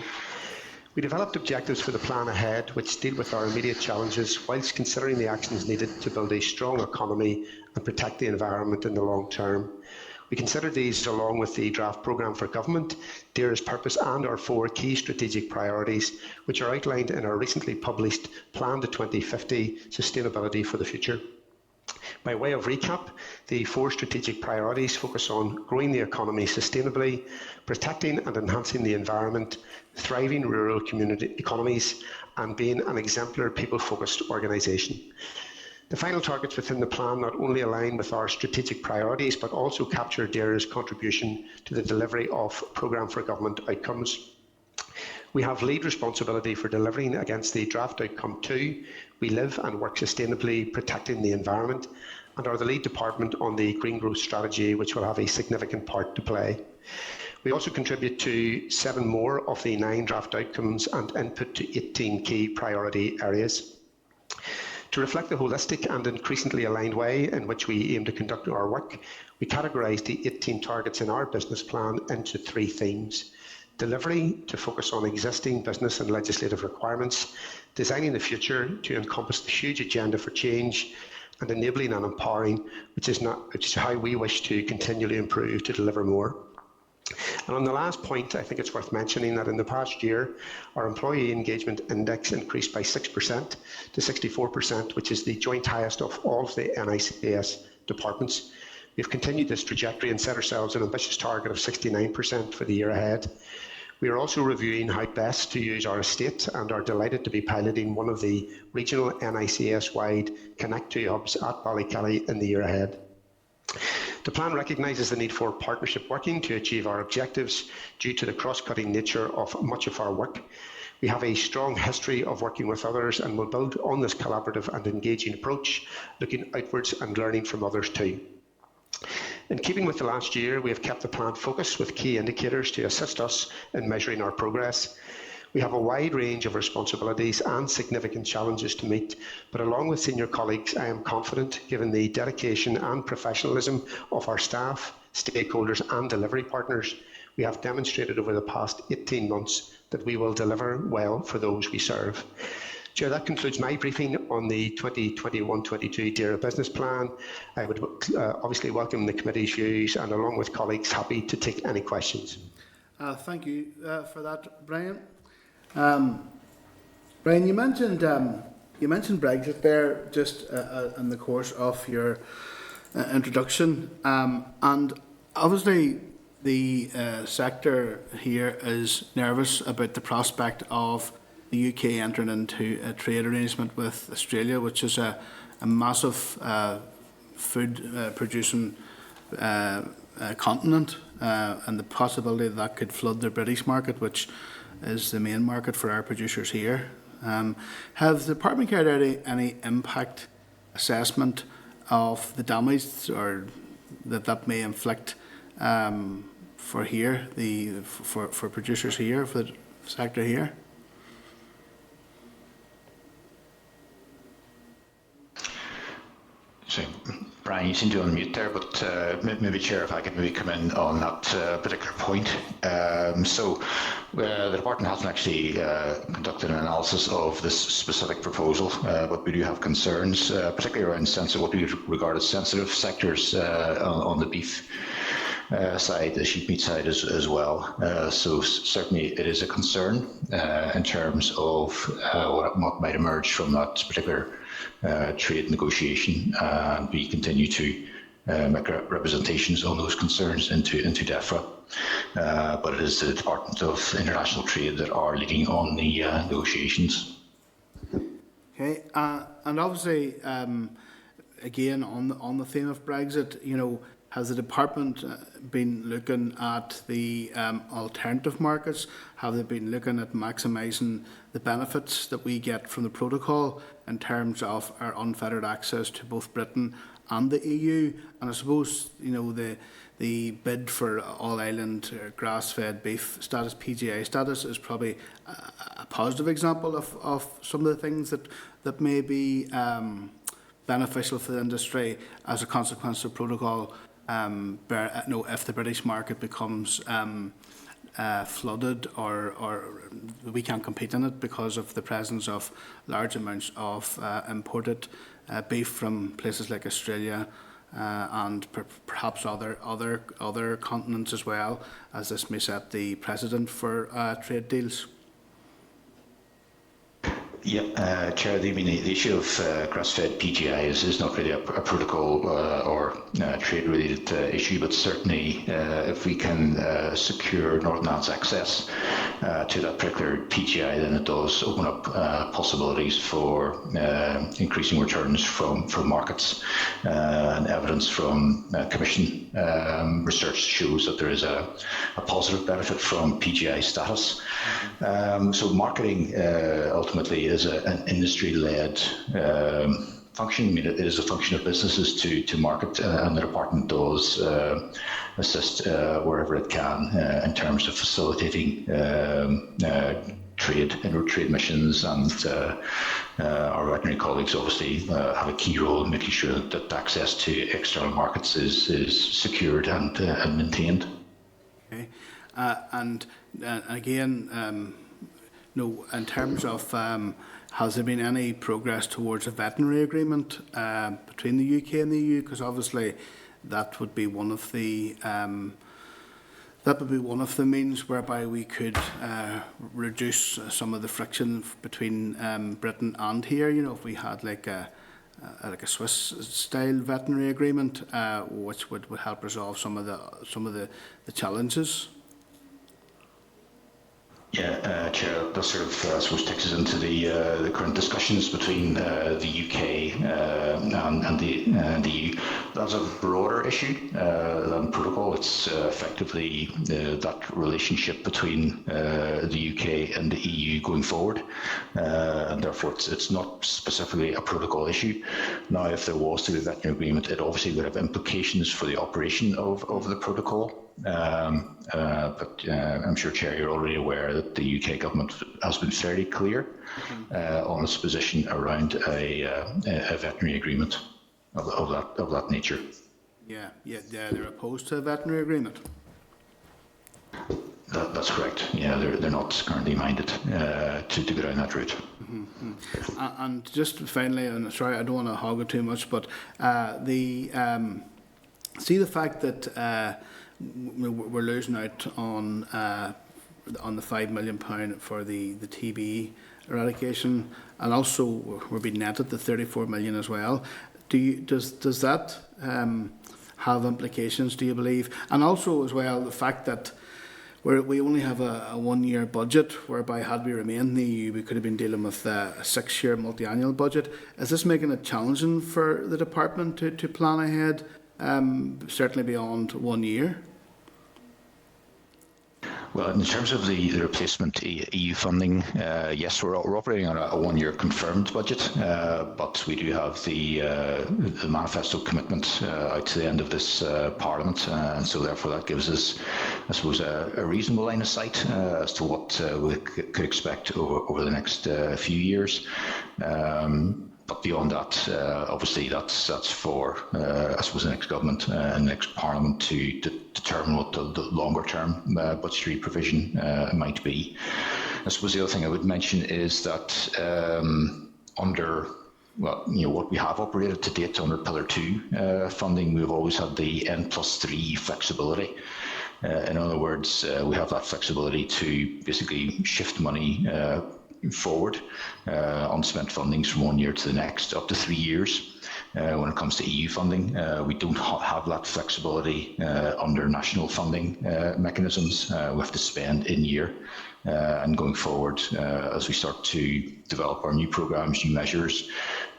We developed objectives for the plan ahead which deal with our immediate challenges whilst considering the actions needed to build a strong economy and protect the environment in the long term. We consider these along with the draft programme for government, DAERA's purpose and our 4 key strategic priorities, which are outlined in our recently published Plan to 2050 Sustainability for the Future. By way of recap, the 4 strategic priorities focus on growing the economy sustainably, protecting and enhancing the environment, thriving rural community economies, and being an exemplar people-focused organisation. The final targets within the plan not only align with our strategic priorities, but also capture DAERA's contribution to the delivery of Programme for Government outcomes. We have lead responsibility for delivering against the draft outcome 2, we live and work sustainably, protecting the environment, and are the lead department on the Green Growth Strategy, which will have a significant part to play. We also contribute to 7 more of the 9 draft outcomes and input to 18 key priority areas. To reflect the holistic and increasingly aligned way in which we aim to conduct our work, we categorise the 18 targets in our business plan into 3 themes. Delivery, to focus on existing business and legislative requirements, designing the future to encompass the huge agenda for change, and enabling and empowering, which is how we wish to continually improve to deliver more. And on the last point, I think it's worth mentioning that in the past year, our employee engagement index increased by 6% to 64%, which is the joint highest of all of the NICS departments. We've continued this trajectory and set ourselves an ambitious target of 69% for the year ahead. We are also reviewing how best to use our estate and are delighted to be piloting one of the regional NICS-wide Connect 2 hubs at Ballykelly in the year ahead. The plan recognises the need for partnership working to achieve our objectives due to the cross-cutting nature of much of our work. We have a strong history of working with others and will build on this collaborative and engaging approach, looking outwards and learning from others too. In keeping with the last year, we have kept the plan focused with key indicators to assist us in measuring our progress. We have a wide range of responsibilities and significant challenges to meet, but along with senior colleagues, I am confident, given the dedication and professionalism of our staff, stakeholders and delivery partners, we have demonstrated over the past 18 months that we will deliver well for those we serve. Chair, that concludes my briefing on the 2021-22 DAERA business plan. I would obviously welcome the committee's views and, along with colleagues, happy to take any questions. Thank you for that, Brian. Brian, you mentioned Brexit there just in the course of your introduction, and obviously the sector here is nervous about the prospect of the UK entering into a trade arrangement with Australia, which is a massive food producing continent, and the possibility that could flood the British market, which is the main market for our producers here. Have the department carried out any impact assessment of the damage or that may inflict for here, for producers here, for the sector here? So, Brian, you seem to unmute there, but maybe, Chair, if I could maybe come in on that particular point. The department hasn't actually conducted an analysis of this specific proposal, but we do have concerns, particularly around what we regard as sensitive sectors on the beef side, the sheep meat side as well. So certainly it is a concern in terms of what might emerge from that particular trade negotiation, and we continue to make representations on those concerns into DEFRA. But it is the Department of International Trade that are leading on the negotiations. Okay, and obviously, again on the theme of Brexit, has the department been looking at the alternative markets? Have they been looking at maximising the benefits that we get from the protocol in terms of our unfettered access to both Britain and the EU? And I suppose the bid for all-island grass-fed beef status, PGI status, is probably a positive example of some of the things that may be beneficial for the industry as a consequence of protocol. If the British market becomes flooded or we can't compete in it because of the presence of large amounts of imported beef from places like Australia and perhaps other continents as well, as this may set the precedent for trade deals. Yeah, Chair, the issue of grass-fed PGI is not really a protocol or trade-related issue, but certainly if we can secure Northern Ireland's access to that particular PGI, then it does open up possibilities for increasing returns from markets. And evidence from Commission research shows that there is a positive benefit from PGI status. So marketing ultimately is an industry-led function. I mean, it is a function of businesses to market, and the department does assist wherever it can in terms of facilitating trade missions, and our veterinary colleagues obviously have a key role in making sure that access to external markets is secured and maintained. Okay, and again, no, in terms of has there been any progress towards a veterinary agreement between the UK and the EU? Because obviously that would be one of the means whereby we could reduce some of the friction between Britain and here. You know, if we had like a Swiss-style veterinary agreement, which would help resolve some of the challenges. Yeah, Chair, that sort of, I suppose, takes us into the current discussions between the UK and the EU. That's a broader issue than protocol. It's effectively that relationship between the UK and the EU going forward, and therefore it's not specifically a protocol issue. Now, if there was to be a veterinary agreement, it obviously would have implications for the operation of the protocol. But I'm sure, Chair, you're already aware that the UK government has been fairly clear on its position around a veterinary agreement of that nature. Yeah, they're opposed to a veterinary agreement. That's correct. Yeah, they're not currently minded to go down that route. And just finally, and sorry, I don't want to hog it too much, but see the fact that we're losing out on the £5 million for the TB eradication, and also we're being netted the 34 million as well. Does that have implications, do you believe? And also as well the fact that we only have a 1-year budget, whereby had we remained in the EU we could have been dealing with a 6-year multi-annual budget. Is this making it challenging for the department to plan ahead, certainly beyond 1 year? Well, in terms of the replacement EU funding, yes, we're operating on a 1-year confirmed budget, but we do have the manifesto commitment out to the end of this Parliament, and so therefore that gives us, I suppose, a reasonable line of sight as to what we could expect over the next few years. But beyond that, obviously, that's for, I suppose, the next government and next Parliament to determine what the longer-term budgetary provision might be. I suppose the other thing I would mention is that under what we have operated to date under Pillar 2 funding, we've always had the N+3 flexibility. In other words, we have that flexibility to basically shift money forward on spent fundings from 1 year to the next, up to 3 years. When it comes to EU funding, we don't have that flexibility under national funding mechanisms. We have to spend in year. And going forward, as we start to develop our new programmes, new measures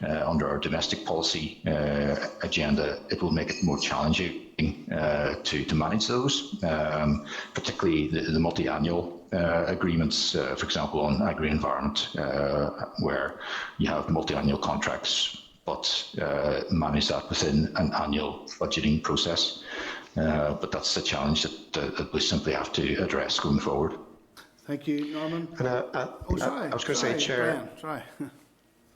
under our domestic policy agenda, it will make it more challenging to manage those, particularly the multi-annual agreements, for example, on agri-environment, where you have multi-annual contracts, but manage that within an annual budgeting process. But that's the challenge that we simply have to address going forward. Thank you, Norman. And, sorry. I was going to say, Chair. Brian,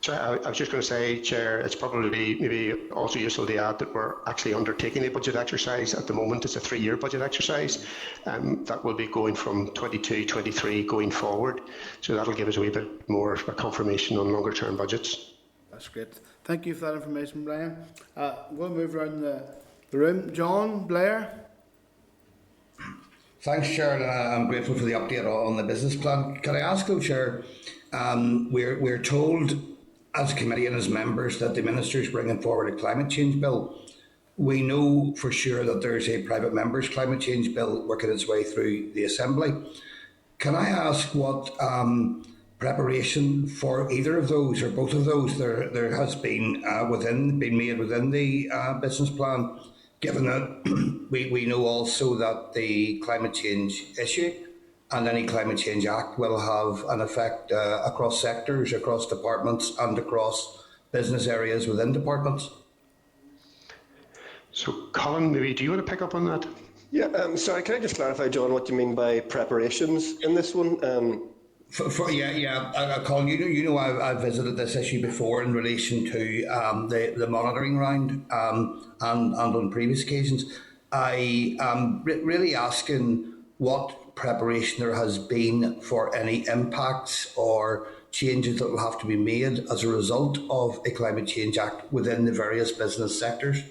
sorry. I was just going to say, Chair, it's probably maybe also useful to add that we're actually undertaking a budget exercise at the moment. It's a 3-year budget exercise that will be going from 22-23 going forward. So that'll give us a wee bit more confirmation on longer term budgets. That's great. Thank you for that information, Brian. We'll move around the room. John, Blair. Thanks, Chair. I'm grateful for the update on the business plan. Can I ask, though, Chair, we're told as a committee and as members that the Minister is bringing forward a climate change bill. We know for sure that there's a private member's climate change bill working its way through the Assembly. Can I ask what preparation for either of those or both of those there has been made within the business plan, given that we know also that the climate change issue and any climate change act will have an effect across sectors, across departments and across business areas within departments. So, Colin, maybe do you want to pick up on that? Yeah, sorry, can I just clarify, John, what you mean by preparations in this one? Colin, you know I've visited this issue before in relation to the monitoring round and on previous occasions. I am really asking what preparation there has been for any impacts or changes that will have to be made as a result of a Climate Change Act within the various business sectors.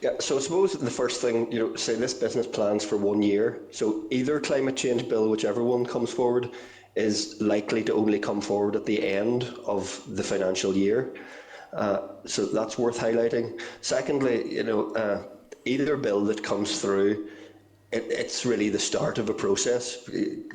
Yeah, so I suppose the first thing, say this business plans for 1 year. So either climate change bill, whichever one comes forward, is likely to only come forward at the end of the financial year. So that's worth highlighting. Secondly, either bill that comes through, it's really the start of a process.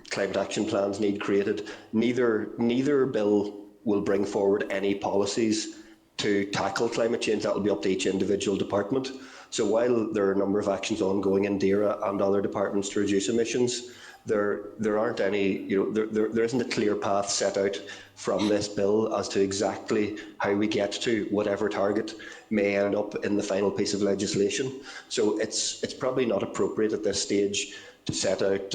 Climate action plans need created. Neither bill will bring forward any policies to tackle climate change. That will be up to each individual department. So while there are a number of actions ongoing in DAERA and other departments to reduce emissions, there aren't any, there isn't a clear path set out from this bill as to exactly how we get to whatever target may end up in the final piece of legislation. So it's probably not appropriate at this stage to set out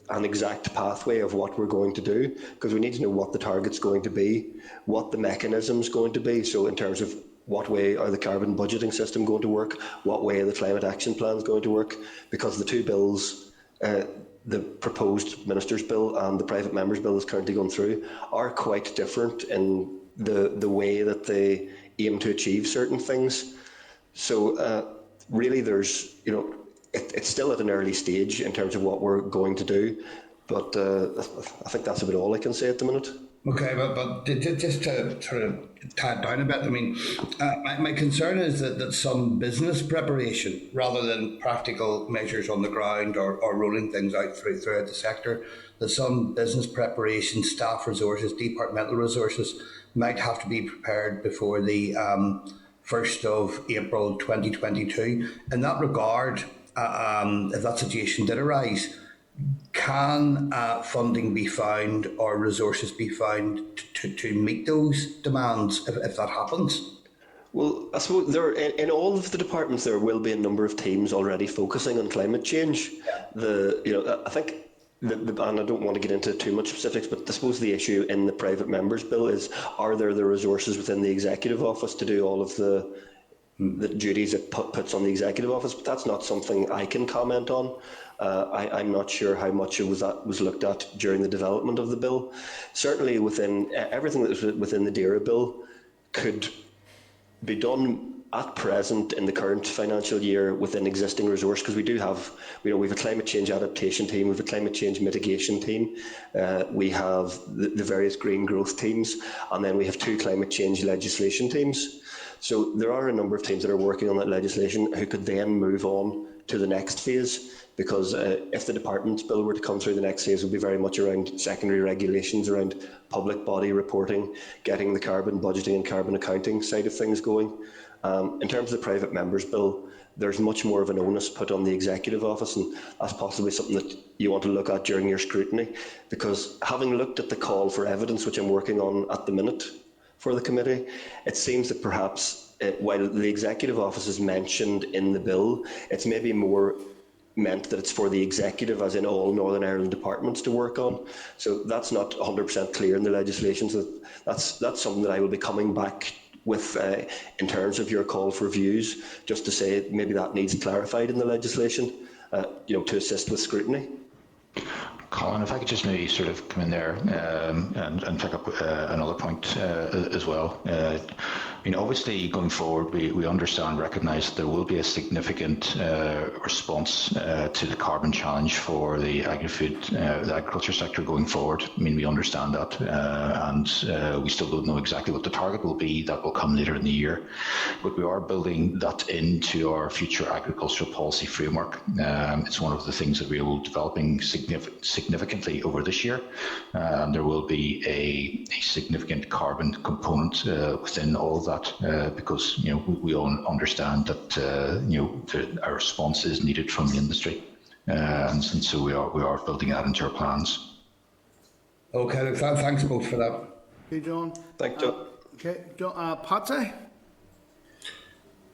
an exact pathway of what we're going to do, because we need to know what the target's going to be, what the mechanism's going to be. So in terms of what way are the carbon budgeting system going to work, what way are the climate action plans going to work, because the two bills, the proposed Minister's Bill and the private member's bill is currently going through, are quite different in the way that they aim to achieve certain things. So really there's, it's still at an early stage in terms of what we're going to do, but I think that's about all I can say at the minute. Okay, but just to sort of tie it down a bit, I mean, my concern is that some business preparation, rather than practical measures on the ground or rolling things out throughout the sector, that some business preparation, staff resources, departmental resources might have to be prepared before the 1st of April 2022. In that regard, if that situation did arise, can funding be found or resources be found to meet those demands if that happens? Well, I suppose in all of the departments there will be a number of teams already focusing on climate change. Yeah. I think, and I don't want to get into too much specifics, but I suppose the issue in the private members bill is, are there the resources within the executive office to do all of the duties it puts on the executive office? But that's not something I can comment on. I'm not sure how much that was looked at during the development of the bill. Certainly within everything that was within the DAERA bill could be done at present in the current financial year within existing resource, because we do have, we have a climate change adaptation team, we have a climate change mitigation team, we have the various green growth teams, and then we have 2 climate change legislation teams. So there are a number of teams that are working on that legislation who could then move on to the next phase, because if the department's bill were to come through, the next phase would be very much around secondary regulations, around public body reporting, getting the carbon budgeting and carbon accounting side of things going. In terms of the private members bill, there's much more of an onus put on the executive office, and that's possibly something that you want to look at during your scrutiny, because having looked at the call for evidence, which I'm working on at the minute for the committee, it seems that perhaps while the executive office is mentioned in the bill, it's maybe more meant that it's for the executive, as in all Northern Ireland departments, to work on. So that's not 100% clear in the legislation. So that's something that I will be coming back with in terms of your call for views, just to say maybe that needs clarified in the legislation, to assist with scrutiny. Colin, if I could just maybe sort of come in there and pick up another point as well. Obviously going forward, we understand, recognise that there will be a significant response to the carbon challenge for the agri-food, the agriculture sector going forward. We understand that, and we still don't know exactly what the target will be. That will come later in the year, but we are building that into our future agricultural policy framework. It's one of the things that we will be developing significantly over this year. There will be a significant carbon component within all of that, because we all understand that a response is needed from the industry, and so we are building that into our plans. Okay, thanks both for that. Hey, John. Thank you. Okay, Patsy?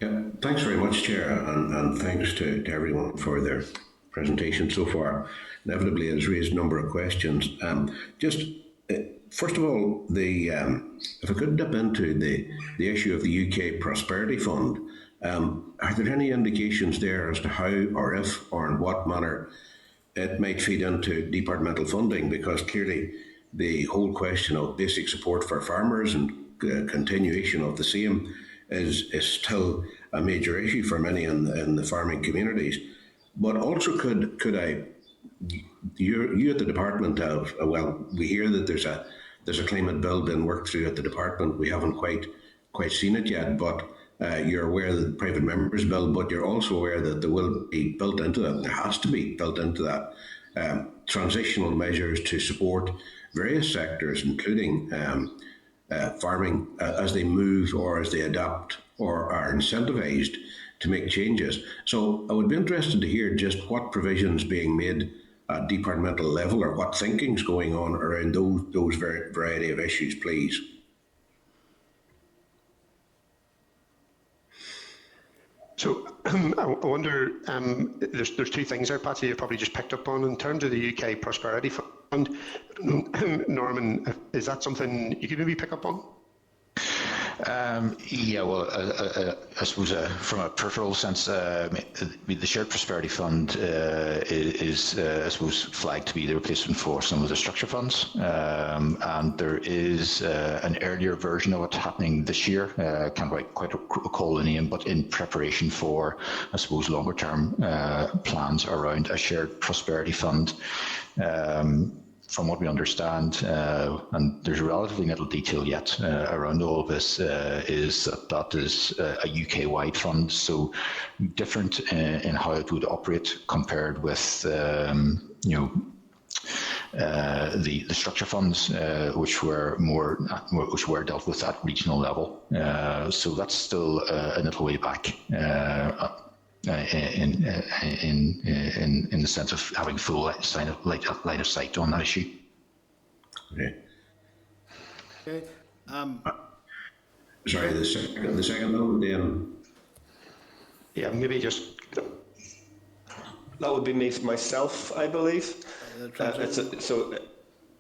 Yeah, thanks very much, Chair, and thanks to everyone for their presentation so far. Inevitably, it has raised a number of questions. First of all, if I could dip into the issue of the UK Prosperity Fund, are there any indications there as to how, or if, or in what manner it might feed into departmental funding? Because clearly the whole question of basic support for farmers and continuation of the same is still a major issue for many in the farming communities. But also, could I, you at the department have, we hear that there's a climate bill being worked through at the department. We haven't quite seen it yet, but you're aware of the private members bill, but you're also aware that there will be built into that, there has to be built into that, transitional measures to support various sectors, including farming, as they move or as they adapt or are incentivised to make changes. So I would be interested to hear just what provisions being made at departmental level, or what thinking's going on around those variety of issues, please. So I wonder, there's two things there, Patsy, you've probably just picked up on. In terms of the UK Prosperity Fund, Norman, is that something you could maybe pick up on? Yeah, well, I suppose from a peripheral sense, the Shared Prosperity Fund is, I suppose, flagged to be the replacement for some of the structure funds. And there is an earlier version of it happening this year. Can't quite recall the name, but in preparation for, I suppose, longer term plans around a Shared Prosperity Fund. From what we understand, and there's relatively little detail yet around all of this, is that is a UK-wide fund, so different in how it would operate compared with the structure funds, which were dealt with at regional level. So that's still a little way back. In the sense of having full line of sight on that issue. Okay. Okay. Sorry, the second though, Dan. Yeah, maybe just. That would be myself, I believe. So,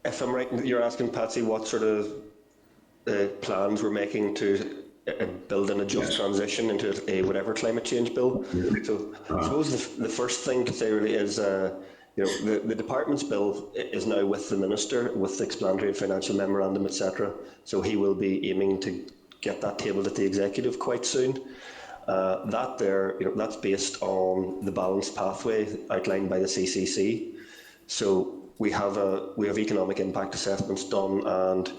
if I'm right, you're asking Patsy what sort of plans we're making to build in a just transition into a whatever climate change bill. So I suppose the first thing to say really is, the department's bill is now with the minister, with the explanatory and financial memorandum, etc. So he will be aiming to get that tabled at the executive quite soon. That's based on the balanced pathway outlined by the CCC. So we have economic impact assessments done, and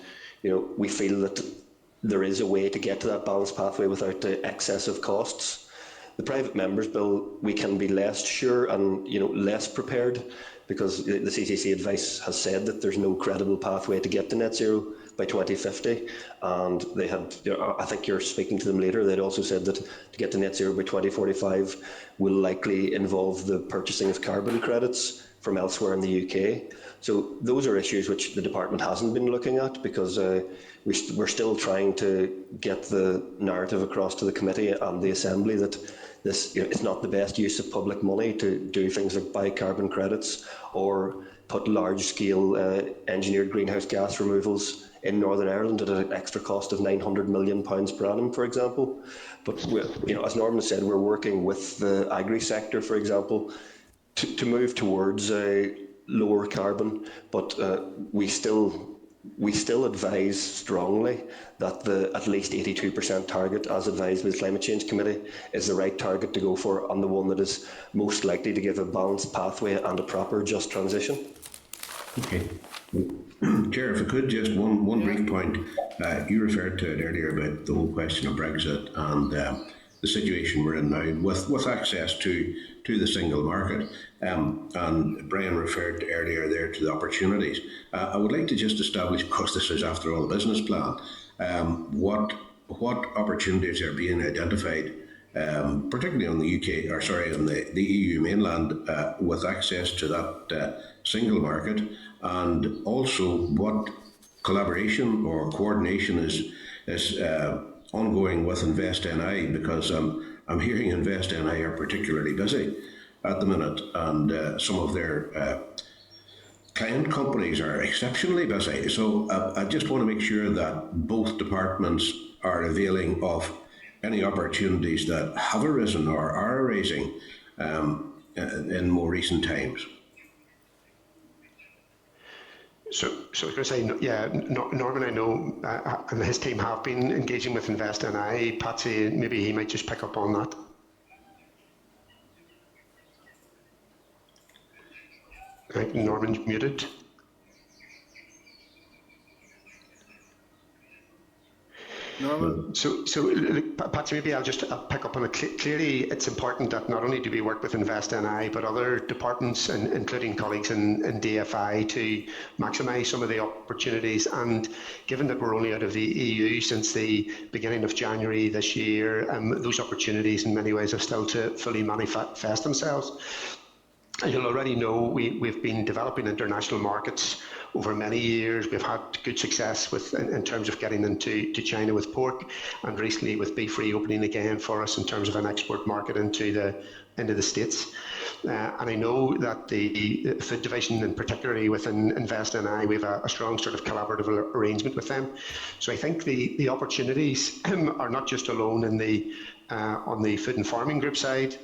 we feel that there is a way to get to that balanced pathway without the excessive costs. The private members bill, we can be less sure and less prepared, because the CCC advice has said that there's no credible pathway to get to net zero by 2050, and they had, I think you're speaking to them later, they'd also said that to get to net zero by 2045 will likely involve the purchasing of carbon credits from elsewhere in the UK. So those are issues which the department hasn't been looking at, because we're still trying to get the narrative across to the committee and the assembly that this it's not the best use of public money to do things like buy carbon credits or put large-scale engineered greenhouse gas removals in Northern Ireland at an extra cost of £900 million per annum, for example. But as Norman said, we're working with the agri sector, for example, to move towards a lower carbon, but we still advise strongly that the at least 82% target, as advised by the Climate Change Committee, is the right target to go for, and the one that is most likely to give a balanced pathway and a proper just transition. Okay. Chair, if I could, just one brief point. You referred to it earlier about the whole question of Brexit and the situation we're in now with access to the single market. And Brian referred earlier there to the opportunities. I would like to just establish, because this is after all a business plan, what opportunities are being identified, particularly on the UK, or sorry, on the EU mainland, with access to that single market, and also what collaboration or coordination is ongoing with InvestNI, because I'm hearing InvestNI are particularly busy at the minute, and some of their client companies are exceptionally busy. So I just want to make sure that both departments are availing of any opportunities that have arisen or are arising in more recent times. So I was going to say, yeah, Norman, I know, and his team have been engaging with InvestNI. Patsy, maybe he might just pick up on that. I think Norman's muted. Norman? So Patsy, maybe I'll just pick up on it. Clearly, it's important that not only do we work with InvestNI, but other departments, including colleagues in DFI, to maximise some of the opportunities. And given that we're only out of the EU since the beginning of January this year, those opportunities in many ways have still to fully manifest themselves. As you'll already know, we've been developing international markets over many years. We've had good success in terms of getting into China with pork, and recently with beef reopening again for us in terms of an export market into the States. And I know that the food division, and particularly within InvestNI, we have a strong sort of collaborative arrangement with them. So I think the opportunities are not just alone in on the food and farming group side.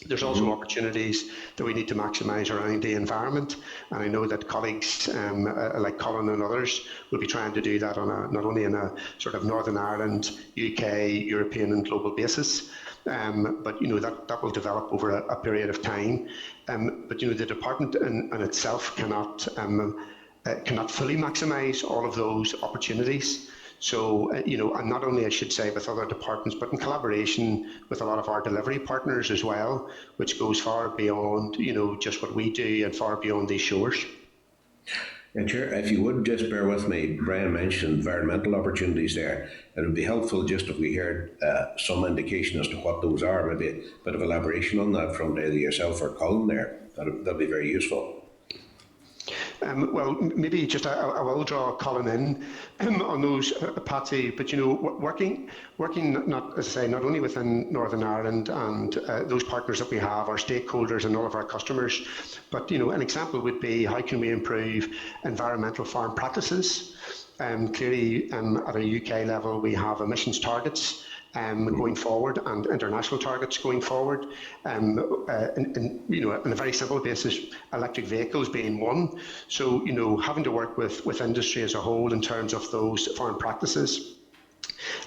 There's also opportunities that we need to maximise around the environment, and I know that colleagues like Colin and others will be trying to do that on not only in a sort of Northern Ireland, UK, European and global basis, but that will develop over a period of time. But the department in itself cannot fully maximise all of those opportunities. So, and not only, I should say, with other departments, but in collaboration with a lot of our delivery partners as well, which goes far beyond, just what we do and far beyond these shores. And Chair, if you would just bear with me, Brian mentioned environmental opportunities there. It would be helpful just if we heard some indication as to what those are, maybe a bit of elaboration on that from either yourself or Colin there. That'd be very useful. Well, maybe just I will draw Colin in on those, Patsy. But working not, as I say, not only within Northern Ireland and those partners that we have, our stakeholders and all of our customers, but an example would be how can we improve environmental farm practices. Clearly, at a UK level, we have emissions targets going forward and international targets going forward. On a very simple basis, electric vehicles being one. So, having to work with industry as a whole in terms of those farm practices.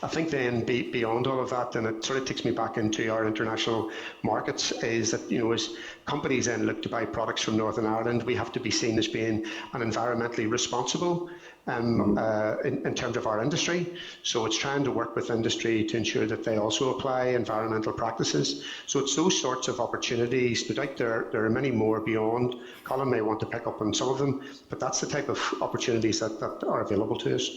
I think then beyond all of that, then it sort of takes me back into our international markets, is that, as companies then look to buy products from Northern Ireland, we have to be seen as being an environmentally responsible in terms of our industry. So it's trying to work with industry to ensure that they also apply environmental practices. So it's those sorts of opportunities. No doubt there are many more beyond. Colin may want to pick up on some of them, but that's the type of opportunities that are available to us.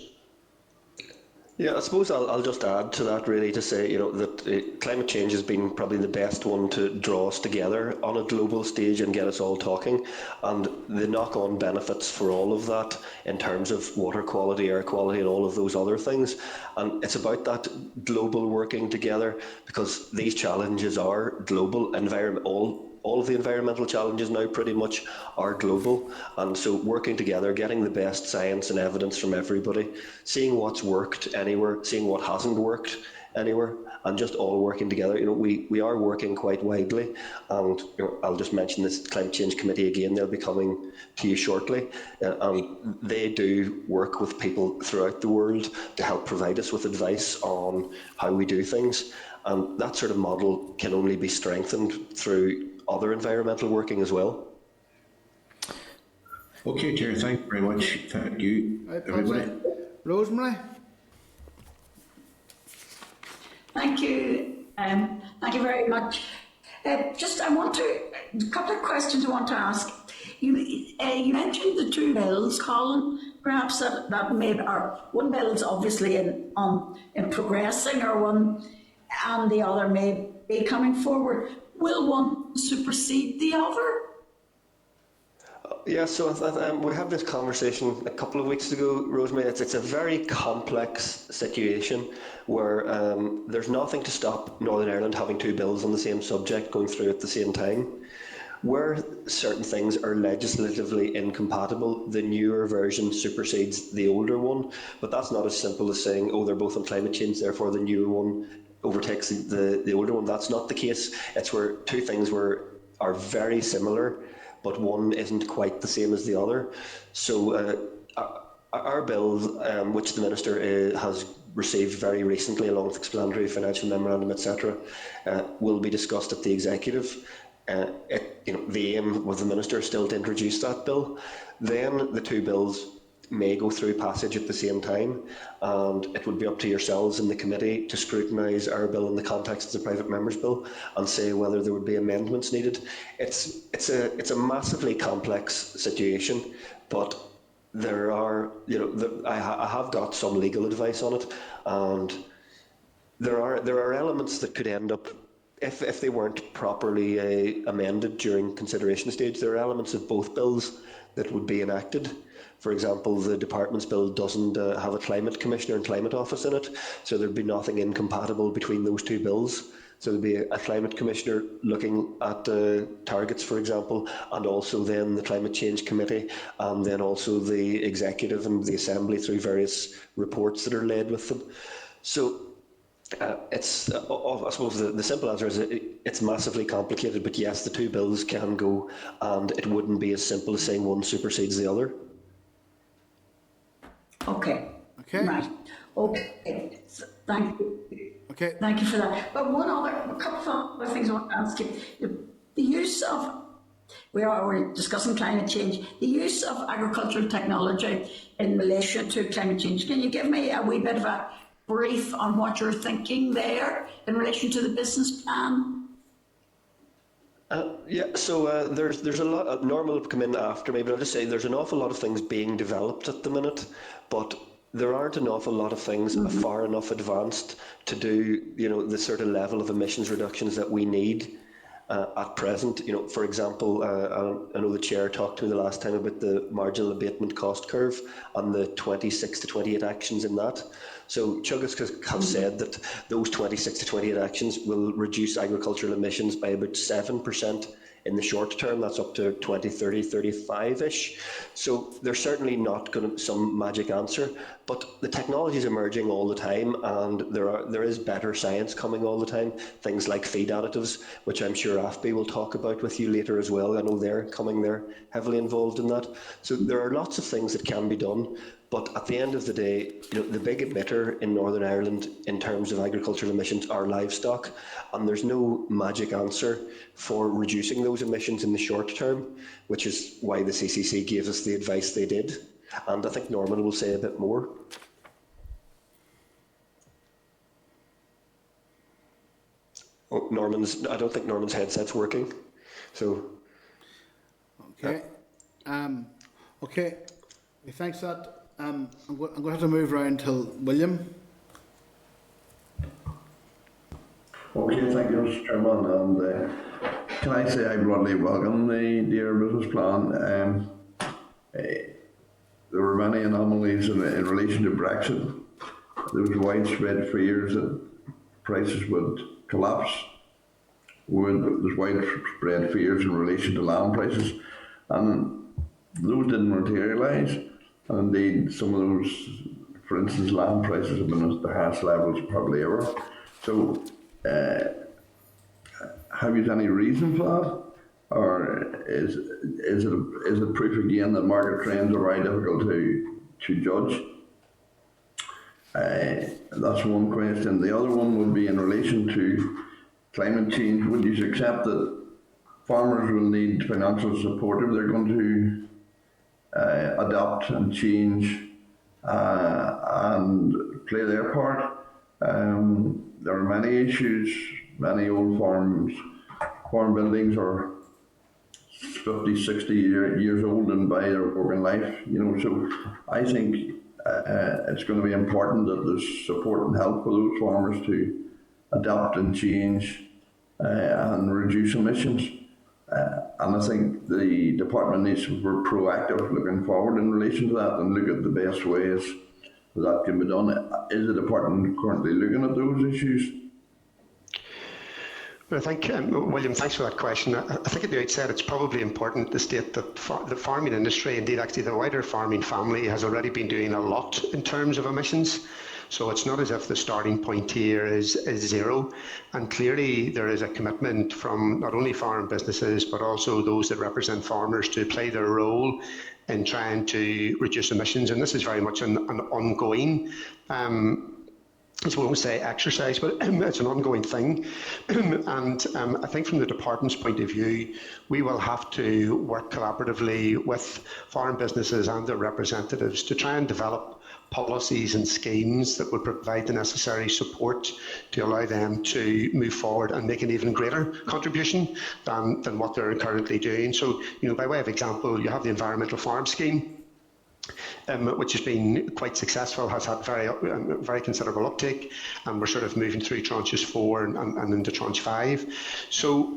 Yeah, I suppose I'll just add to that, really, to say that climate change has been probably the best one to draw us together on a global stage and get us all talking, and the knock-on benefits for all of that in terms of water quality, air quality and all of those other things. And it's about that global working together, because these challenges are global. All of the environmental challenges now pretty much are global, and so working together, getting the best science and evidence from everybody, seeing what's worked anywhere, seeing what hasn't worked anywhere, and just all working together. We are working quite widely, and I'll just mention this Climate Change Committee again. They'll be coming to you shortly, and they do work with people throughout the world to help provide us with advice on how we do things, and that sort of model can only be strengthened through other environmental working as well. Okay, Chair, thank you very much. Thank you, everybody. Rosemary? Thank you. Thank you very much. A couple of questions I want to ask. You mentioned the two bills, Colin, perhaps that made, or one bill is obviously in progressing, or one, and the other may be coming forward. Will one supersede the other? Yeah, so we had this conversation a couple of weeks ago, Rosemary. It's a very complex situation where there's nothing to stop Northern Ireland having two bills on the same subject going through at the same time. Where certain things are legislatively incompatible, the newer version supersedes the older one, but that's not as simple as saying, oh, they're both on climate change, therefore the newer one overtakes the older one. That's not the case. It's where two things are very similar, but one isn't quite the same as the other. So our bill, which the Minister has received very recently along with explanatory financial memorandum, etc., will be discussed at the Executive. The aim with the Minister is still to introduce that bill. Then the two bills may go through passage at the same time, and it would be up to yourselves in the committee to scrutinise our bill in the context of the private member's bill and say whether there would be amendments needed. It's a massively complex situation, but there are, I have got some legal advice on it, and there are elements that could end up, if they weren't properly amended during consideration stage, there are elements of both bills that would be enacted. For example, the department's bill doesn't have a climate commissioner and climate office in it, so there'd be nothing incompatible between those two bills. So there'd be a climate commissioner looking at targets, for example, and also then the climate change committee, and then also the executive and the assembly through various reports that are led with them. So I suppose the simple answer is it's massively complicated, but yes, the two bills can go, and it wouldn't be as simple as saying one supersedes the other. Okay. Right. Okay. Thank you. Okay. Thank you for that. But a couple of other things I want to ask you. The use of, we're discussing climate change, the use of agricultural technology in relation to climate change. Can you give me a wee bit of a brief on what you're thinking there in relation to the business plan? So there's a lot. Norman will come in after me, but I'll just say there's an awful lot of things being developed at the minute, but there aren't an awful lot of things far enough advanced to do, the sort of level of emissions reductions that we need at present. For example, I know the chair talked to me the last time about the marginal abatement cost curve and the 26 to 28 actions in that. So Chuggis have said that those 26 to 28 actions will reduce agricultural emissions by about 7% in the short term. That's up to 2030, 35-ish. So there's certainly not going to be some magic answer, but the technology is emerging all the time, and there is better science coming all the time. Things like feed additives, which I'm sure AFBI will talk about with you later as well. I know they're heavily involved in that. So there are lots of things that can be done. But at the end of the day, the big emitter in Northern Ireland in terms of agricultural emissions are livestock, and there's no magic answer for reducing those emissions in the short term, which is why the CCC gave us the advice they did. And I think Norman will say a bit more. Oh, I don't think Norman's headset's working. So. Okay. Okay. Thanks for that. I'm going to have to move around till William. Okay, thank you, Mr. Chairman. And can I say I broadly welcome the Dear Business Plan. There were many anomalies in relation to Brexit. There was widespread fears that prices would collapse. There's widespread fears in relation to land prices, and those didn't materialise. And indeed, some of those, for instance, land prices have been at the highest levels probably ever. So, have you any reason for that? Or is it proof again that market trends are very difficult to judge? That's one question. The other one would be in relation to climate change. Would you accept that farmers will need financial support if they're going to adapt and change and play their part? There are many issues. Many old farm buildings are 50, 60 years old and by their working life, so I think it's going to be important that there's support and help for those farmers to adapt and change and reduce emissions. And I think the department needs to be proactive looking forward in relation to that and look at the best ways that can be done. Is the department currently looking at those issues? Well, I think, William, thanks for that question. I think at the outset it's probably important to state that the farming industry, indeed actually the wider farming family, has already been doing a lot in terms of emissions. So it's not as if the starting point here is zero. And clearly there is a commitment from not only farm businesses, but also those that represent farmers to play their role in trying to reduce emissions. And this is very much an ongoing I won't say exercise, but it's an ongoing thing. And I think from the department's point of view, we will have to work collaboratively with farm businesses and their representatives to try and develop policies and schemes that would provide the necessary support to allow them to move forward and make an even greater contribution than what they're currently doing. So, by way of example, you have the Environmental Farm Scheme, which has been quite successful, has had very considerable uptake, and we're sort of moving through tranches 4 and into tranche 5. So,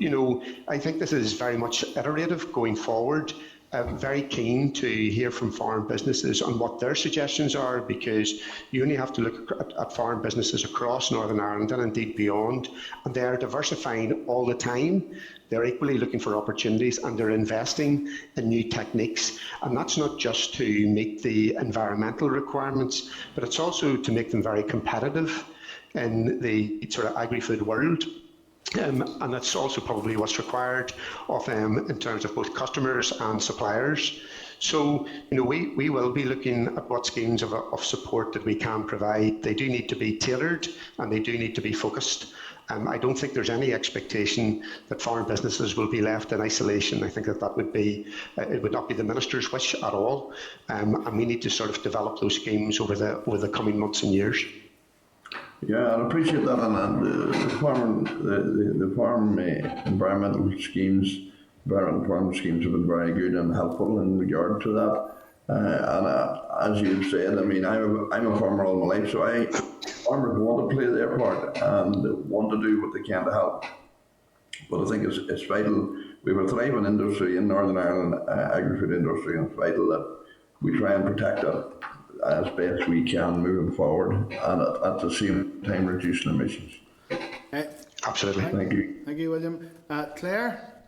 I think this is very much iterative going forward. Very keen to hear from farm businesses on what their suggestions are, because you only have to look at farm businesses across Northern Ireland and indeed beyond, and they are diversifying all the time. They're equally looking for opportunities, and they're investing in new techniques. And that's not just to meet the environmental requirements, but it's also to make them very competitive in the sort of agri-food world. And that's also probably what's required of them in terms of both customers and suppliers. So, we will be looking at what schemes of support that we can provide. They do need to be tailored and they do need to be focused. I don't think there's any expectation that farm businesses will be left in isolation. I think that would be, it would not be the Minister's wish at all. And we need to sort of develop those schemes over the coming months and years. Yeah, I appreciate that, and the farm environmental farm schemes have been very good and helpful in regard to that. And as you've said, I mean, I'm a farmer all my life, so farmers want to play their part and want to do what they can to help. But I think it's vital. We have a thriving industry in Northern Ireland, agri-food industry, and it's vital that we try and protect it as best we can moving forward, and at the same time reducing emissions. Absolutely. Thank you. Thank you, William. Claire?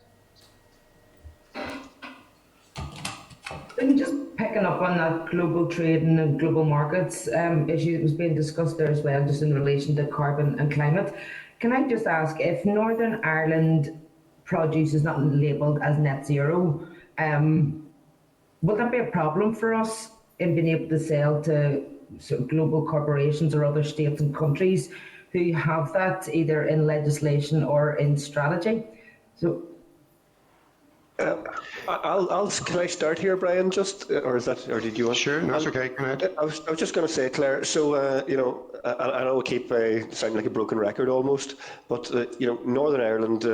And just picking up on that global trade and global markets issue that was being discussed there as well, just in relation to carbon and climate. Can I just ask, if Northern Ireland produce is not labelled as net zero, will that be a problem for us in being able to sell to sort of global corporations or other states and countries who have that either in legislation or in strategy? So, can I start here, Brian? Or did you want? Sure, no, that's okay. Go ahead. I was just going to say, Claire. So I know I keep sounding like a broken record almost, but Northern Ireland,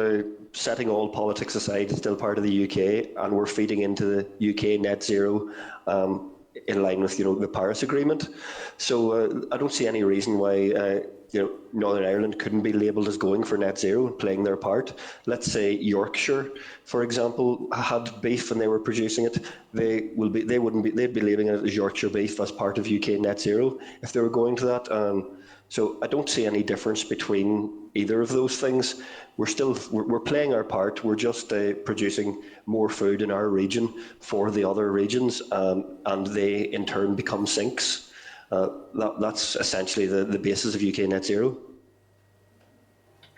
setting all politics aside, is still part of the UK, and we're feeding into the UK net zero. In line with the Paris Agreement, so I don't see any reason why Northern Ireland couldn't be labelled as going for net zero and playing their part. Let's say Yorkshire, for example, had beef and they were producing it. They'd be labelling it as Yorkshire beef as part of UK net zero if they were going to that. So I don't see any difference between either of those things. We're playing our part. We're just producing more food in our region for the other regions, and they in turn become sinks. That's essentially the basis of UK net zero.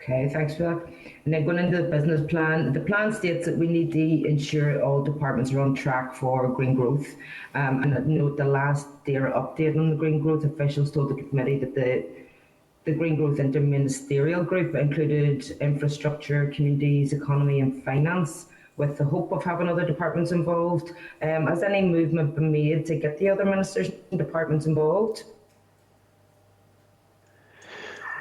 okay, thanks for that. And then going into the business plan, the plan states that we need to ensure all departments are on track for green growth. And I note the last DAERA update on the green growth, officials told the committee that the Green Growth Interministerial Group included infrastructure, communities, economy and finance, with the hope of having other departments involved. Has any movement been made to get the other ministers and departments involved?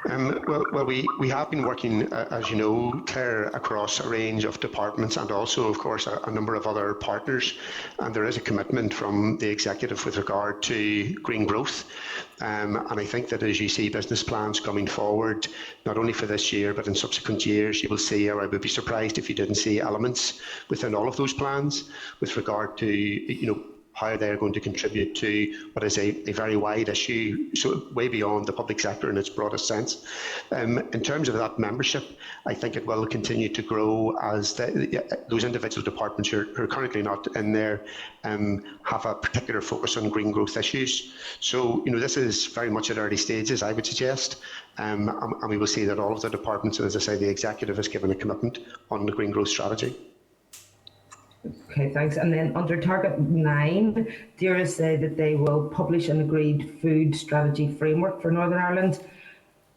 Well, we have been working, as you know, Claire, across a range of departments and also, of course, a number of other partners. And there is a commitment from the executive with regard to green growth. And I think that as you see business plans coming forward, not only for this year, but in subsequent years, you will see, or I would be surprised if you didn't see elements within all of those plans with regard to, how they're going to contribute to what is a very wide issue, so way beyond the public sector in its broadest sense. In terms of that membership, I think it will continue to grow as those individual departments who are currently not in there have a particular focus on green growth issues. So, this is very much at early stages, I would suggest, and we will see that all of the departments, and as I say, the executive has given a commitment on the green growth strategy. Okay, thanks. And then under target 9, DAERA say that they will publish an agreed food strategy framework for Northern Ireland.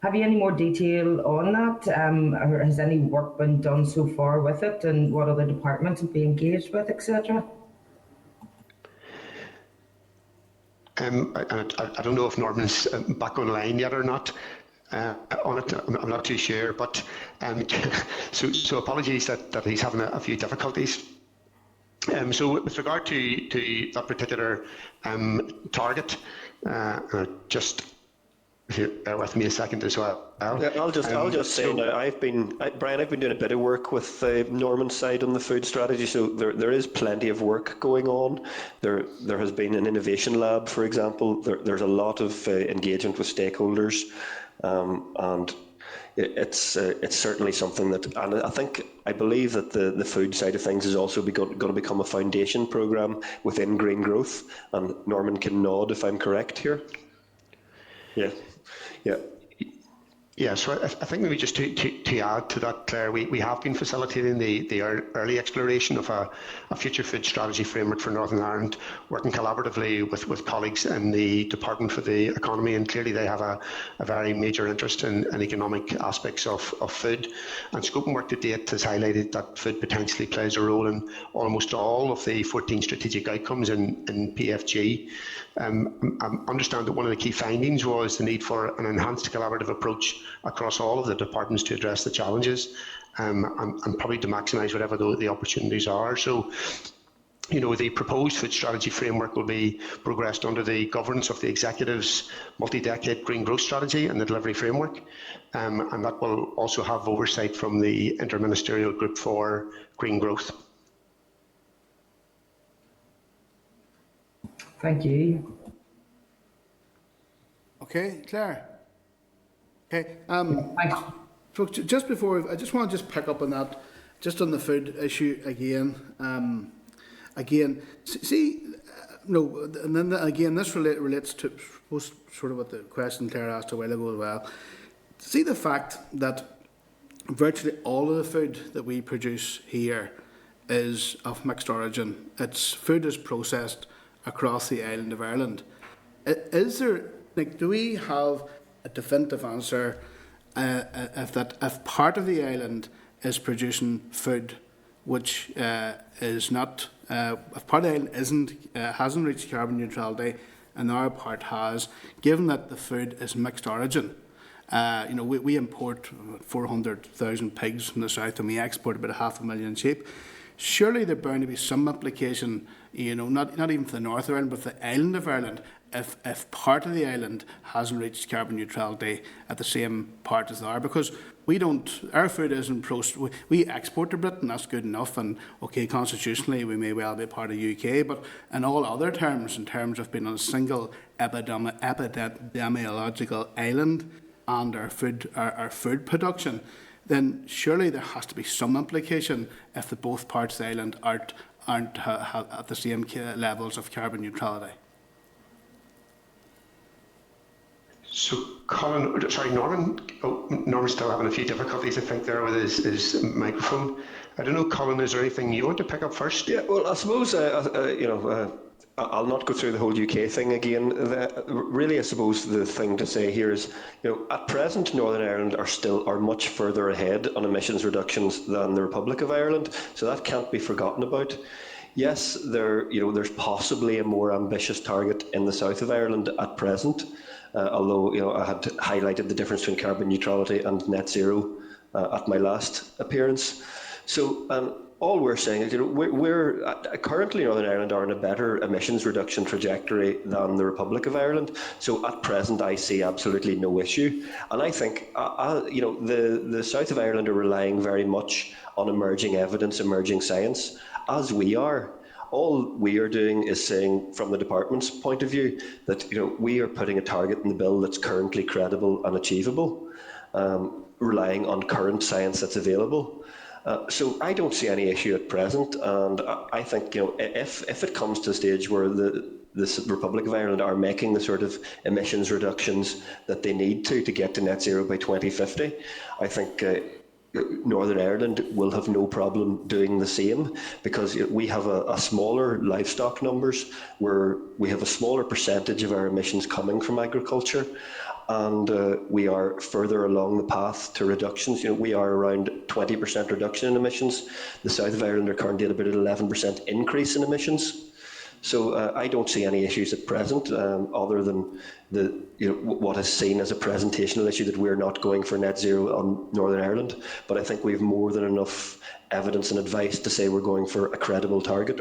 Have you any more detail on that? Or has any work been done so far with it, and what other departments will be engaged with, etc.? I don't know if Norman's back online yet or not. On it, I'm not too sure, but so apologies that he's having a few difficulties. So with regard to that particular target, just if you bear with me a second as well. Yeah, I'll just say now, Brian, I've been doing a bit of work with Norman's side on the food strategy, so there is plenty of work going on. There has been an innovation lab, for example. There's a lot of engagement with stakeholders, and it's certainly something that, and I believe that the food side of things is also going to become a foundation programme within green growth, and Norman can nod if I'm correct here. Yeah, so I think maybe just to add to that, Claire, we have been facilitating the early exploration of a future food strategy framework for Northern Ireland, working collaboratively with colleagues in the Department for the Economy, and clearly they have a very major interest in economic aspects of food. And scoping work to date has highlighted that food potentially plays a role in almost all of the 14 strategic outcomes in PFG. I understand that one of the key findings was the need for an enhanced collaborative approach across all of the departments to address the challenges and probably to maximise whatever the opportunities are. So, the proposed food strategy framework will be progressed under the governance of the Executive's multi-decade green growth strategy and the delivery framework, and that will also have oversight from the Interministerial Group for Green Growth. Thank you. Okay, Claire. Okay. So just before, I just want to pick up on that, just on the food issue again. And then again, this relates to sort of what the question Claire asked a while ago as well. See the fact that virtually all of the food that we produce here is of mixed origin. Food is processed across the island of Ireland. Is there, do we have a definitive answer if part of the island is producing food which is not, if part of the island hasn't reached carbon neutrality and our part has, given that the food is mixed origin? We import 400,000 pigs from the south and we export about 500,000 sheep. Surely there's bound to be some implication, not even for the north of Ireland, but for the island of Ireland, if part of the island hasn't reached carbon neutrality at the same part as ours, because our food isn't processed. We export to Britain, that's good enough, and okay, constitutionally we may well be part of the UK, but in all other terms, in terms of being on a single epidemiological island and our food production, then surely there has to be some implication if both parts of the island aren't at the same levels of carbon neutrality. So, Norman. Norman's still having a few difficulties, I think, there with his microphone. I don't know, Colin, is there anything you want to pick up first? Yeah, well, I suppose, I'll not go through the whole UK thing again. Really, I suppose the thing to say here is, at present, Northern Ireland are much further ahead on emissions reductions than the Republic of Ireland, so that can't be forgotten about. Yes, there's possibly a more ambitious target in the south of Ireland at present, although I had highlighted the difference between carbon neutrality and net zero at my last appearance. So all we're saying is, we're currently Northern Ireland are in a better emissions reduction trajectory than the Republic of Ireland. So at present, I see absolutely no issue. And I think, the South of Ireland are relying very much on emerging evidence, emerging science, as we are. All we are doing is saying, from the department's point of view, that we are putting a target in the bill that's currently credible and achievable, relying on current science that's available. So I don't see any issue at present, and I think if it comes to a stage where the Republic of Ireland are making the sort of emissions reductions that they need to get to net zero by 2050, I think Northern Ireland will have no problem doing the same, because we have a smaller livestock numbers, where we have a smaller percentage of our emissions coming from agriculture, and we are further along the path to reductions. We are around 20% reduction in emissions. The South of Ireland are currently at about an 11% increase in emissions. So I don't see any issues at present, other than what is seen as a presentational issue, that we're not going for net zero on Northern Ireland. But I think we have more than enough evidence and advice to say we're going for a credible target,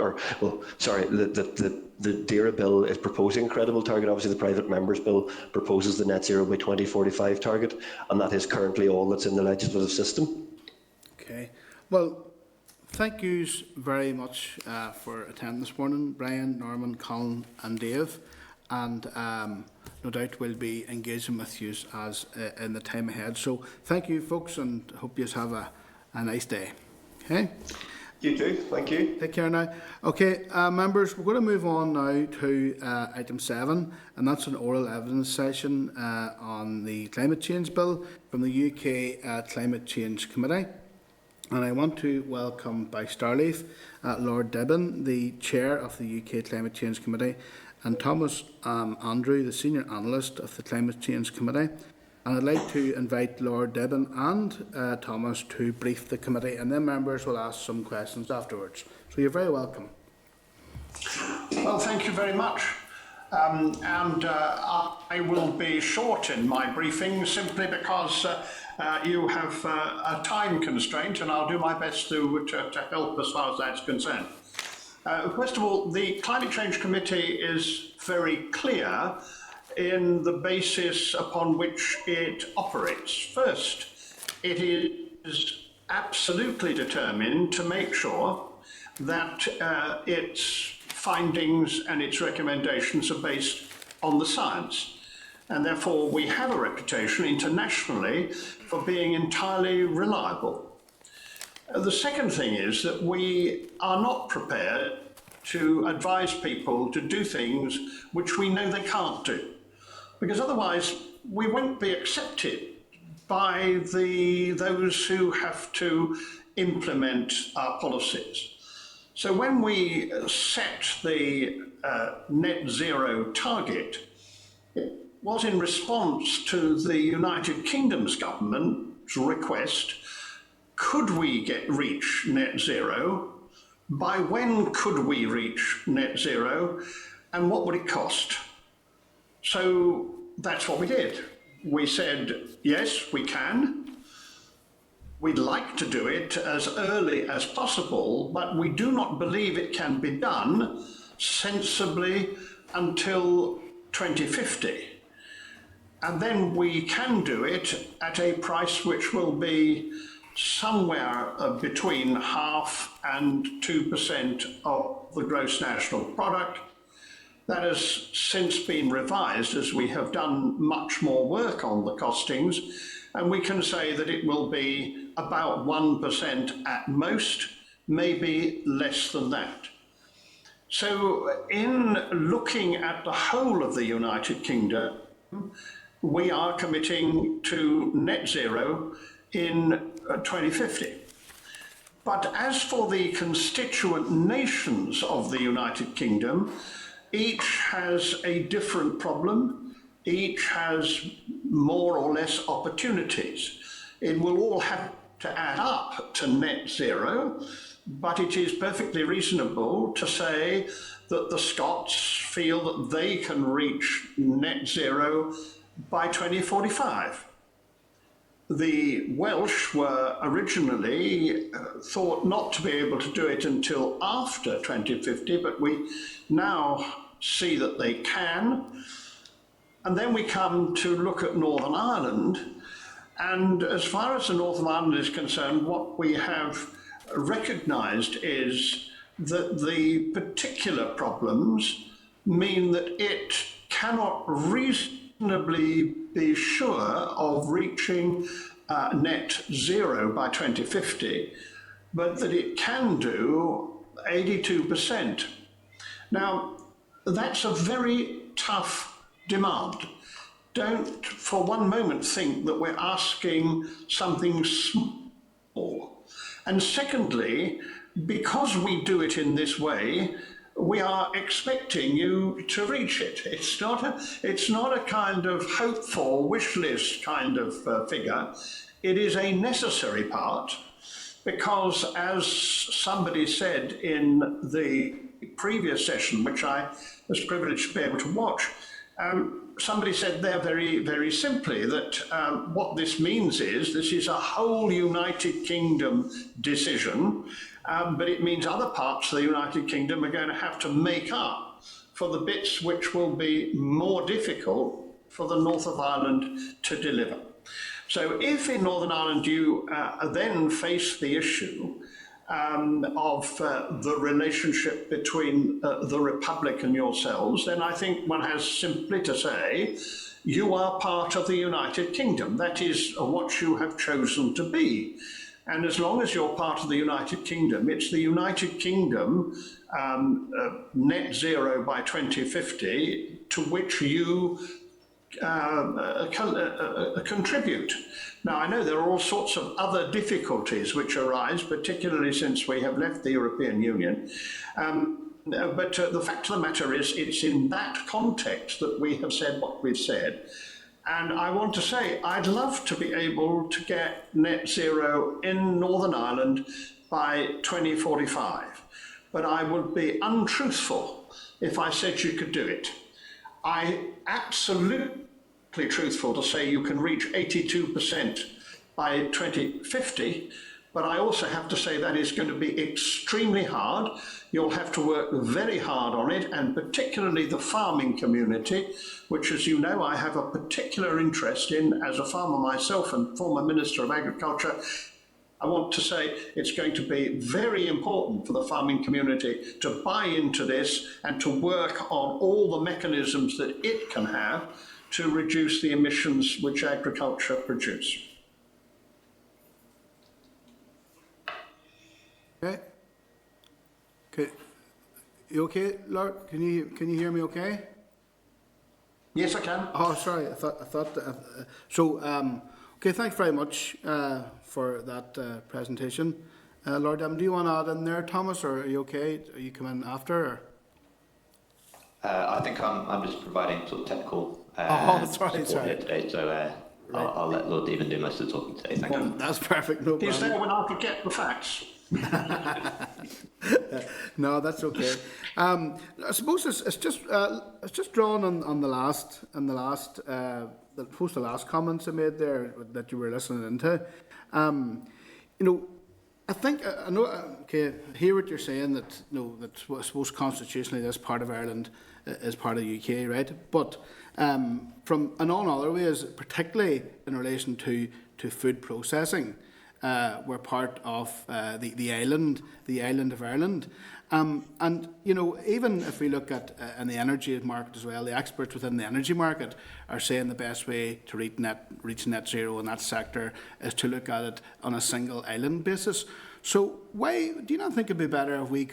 the DAERA bill is proposing a credible target. Obviously, the private members bill proposes the net zero by 2045 target, and that is currently all that's in the legislative system. Okay. Well, thank you very much for attending this morning, Brian, Norman, Colin and Dave, and no doubt we'll be engaging with you as in the time ahead. So thank you, folks, and hope you have a nice day. Okay. You too. Thank you. Take care now. Okay, members, we're going to move on now to item 7, and that's an oral evidence session on the climate change bill from the UK Climate Change Committee. And I want to welcome by Starleaf Lord Dibben, the chair of the UK Climate Change Committee, and Thomas Andrew, the senior analyst of the Climate Change Committee. And I'd like to invite Lord Dibben and Thomas to brief the committee, and then members will ask some questions afterwards. So you're very welcome. Well, thank you very much. I will be short in my briefing, simply because you have a time constraint, and I'll do my best to help as far as that's concerned. First of all, the Climate Change Committee is very clear in the basis upon which it operates. First, it is absolutely determined to make sure that its findings and its recommendations are based on the science. And therefore, we have a reputation internationally for being entirely reliable. The second thing is that we are not prepared to advise people to do things which we know they can't do, because otherwise we won't be accepted by those who have to implement our policies. So when we set the net zero target, it was in response to the United Kingdom's government's request: could we reach net zero? By when could we reach net zero? And what would it cost? So that's what we did. We said, yes, we can. We'd like to do it as early as possible, but we do not believe it can be done sensibly until 2050. And then we can do it at a price which will be somewhere between 0.5% and 2% of the gross national product. That has since been revised as we have done much more work on the costings, and we can say that it will be about 1% at most, maybe less than that. So in looking at the whole of the United Kingdom, we are committing to net zero in 2050. But as for the constituent nations of the United Kingdom, each has a different problem, each has more or less opportunities. It will all have to add up to net zero, but it is perfectly reasonable to say that the Scots feel that they can reach net zero by 2045. The Welsh were originally thought not to be able to do it until after 2050, but we now see that they can. And then we come to look at Northern Ireland. And as far as the Northern Ireland is concerned, what we have recognised is that the particular problems mean that it cannot reasonably be sure of reaching net zero by 2050, but that it can do 82%. Now, that's a very tough demand. Don't for one moment think that we're asking something small. And secondly, because we do it in this way, we are expecting you to reach it. It's not a kind of hopeful wish list kind of figure. It is a necessary part, because as somebody said in the previous session, which I was privileged to be able to watch, somebody said there very, very simply that what this means is this is a whole United Kingdom decision, but it means other parts of the United Kingdom are going to have to make up for the bits which will be more difficult for the North of Ireland to deliver. So if in Northern Ireland you then face the issue of the relationship between the Republic and yourselves, then I think one has simply to say, you are part of the United Kingdom. That is what you have chosen to be. And as long as you're part of the United Kingdom, it's the United Kingdom net zero by 2050 to which you contribute. Now, I know there are all sorts of other difficulties which arise, particularly since we have left the European Union. But the fact of the matter is, it's in that context that we have said what we've said. And I want to say, I'd love to be able to get net zero in Northern Ireland by 2045. But I would be untruthful if I said you could do it. I absolutely truthful to say you can reach 82% by 2050, but I also have to say that is going to be extremely hard. You'll have to work very hard on it, and particularly the farming community, which, as you know, I have a particular interest in as a farmer myself and former Minister of Agriculture. I want to say it's going to be very important for the farming community to buy into this and to work on all the mechanisms that it can have to reduce the emissions which agriculture produce. Okay. Okay. You okay, Lord? Can you hear me okay? Yes, I can. Oh, sorry. I thought. Okay. Thanks very much for that presentation, Lord. Do you want to add in there, Thomas, or are you okay? Are you coming after? Or? I think I'm just providing sort of technical support here today, so right. I'll let Lord Stephen do most of the talking today. Thank you. That's perfect. No problem. He's there when I forget the facts. No, that's okay. I suppose it's just drawn on the last comments I made there that you were listening into. I think I know. Okay, I hear what you're saying, that that I suppose constitutionally this part of Ireland is part of the UK, right? But from in all other ways, particularly in relation to food processing, we're part of the island of Ireland. And even if we look at in the energy market as well, the experts within the energy market are saying the best way to reach net zero in that sector is to look at it on a single island basis. So why do you not think it'd be better if we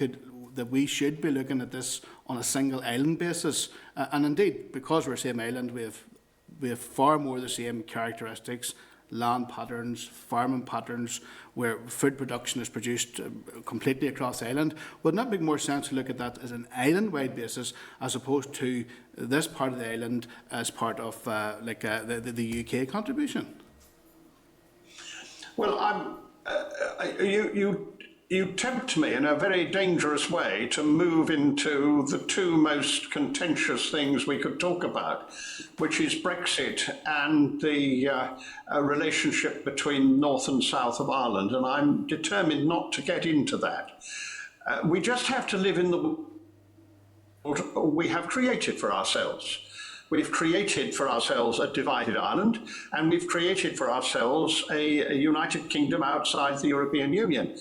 should be looking at this on a single island basis? And indeed, because we're the same island, we have far more the same characteristics. Land patterns, farming patterns, where food production is produced completely across the island. Wouldn't that make more sense to look at that as an island-wide basis as opposed to this part of the island as part of the UK contribution? Well, you you tempt me in a very dangerous way to move into the two most contentious things we could talk about, which is Brexit and the relationship between North and South of Ireland, and I'm determined not to get into that. We just have to live in the world we have created for ourselves. We've created for ourselves a divided Ireland, and we've created for ourselves a United Kingdom outside the European Union.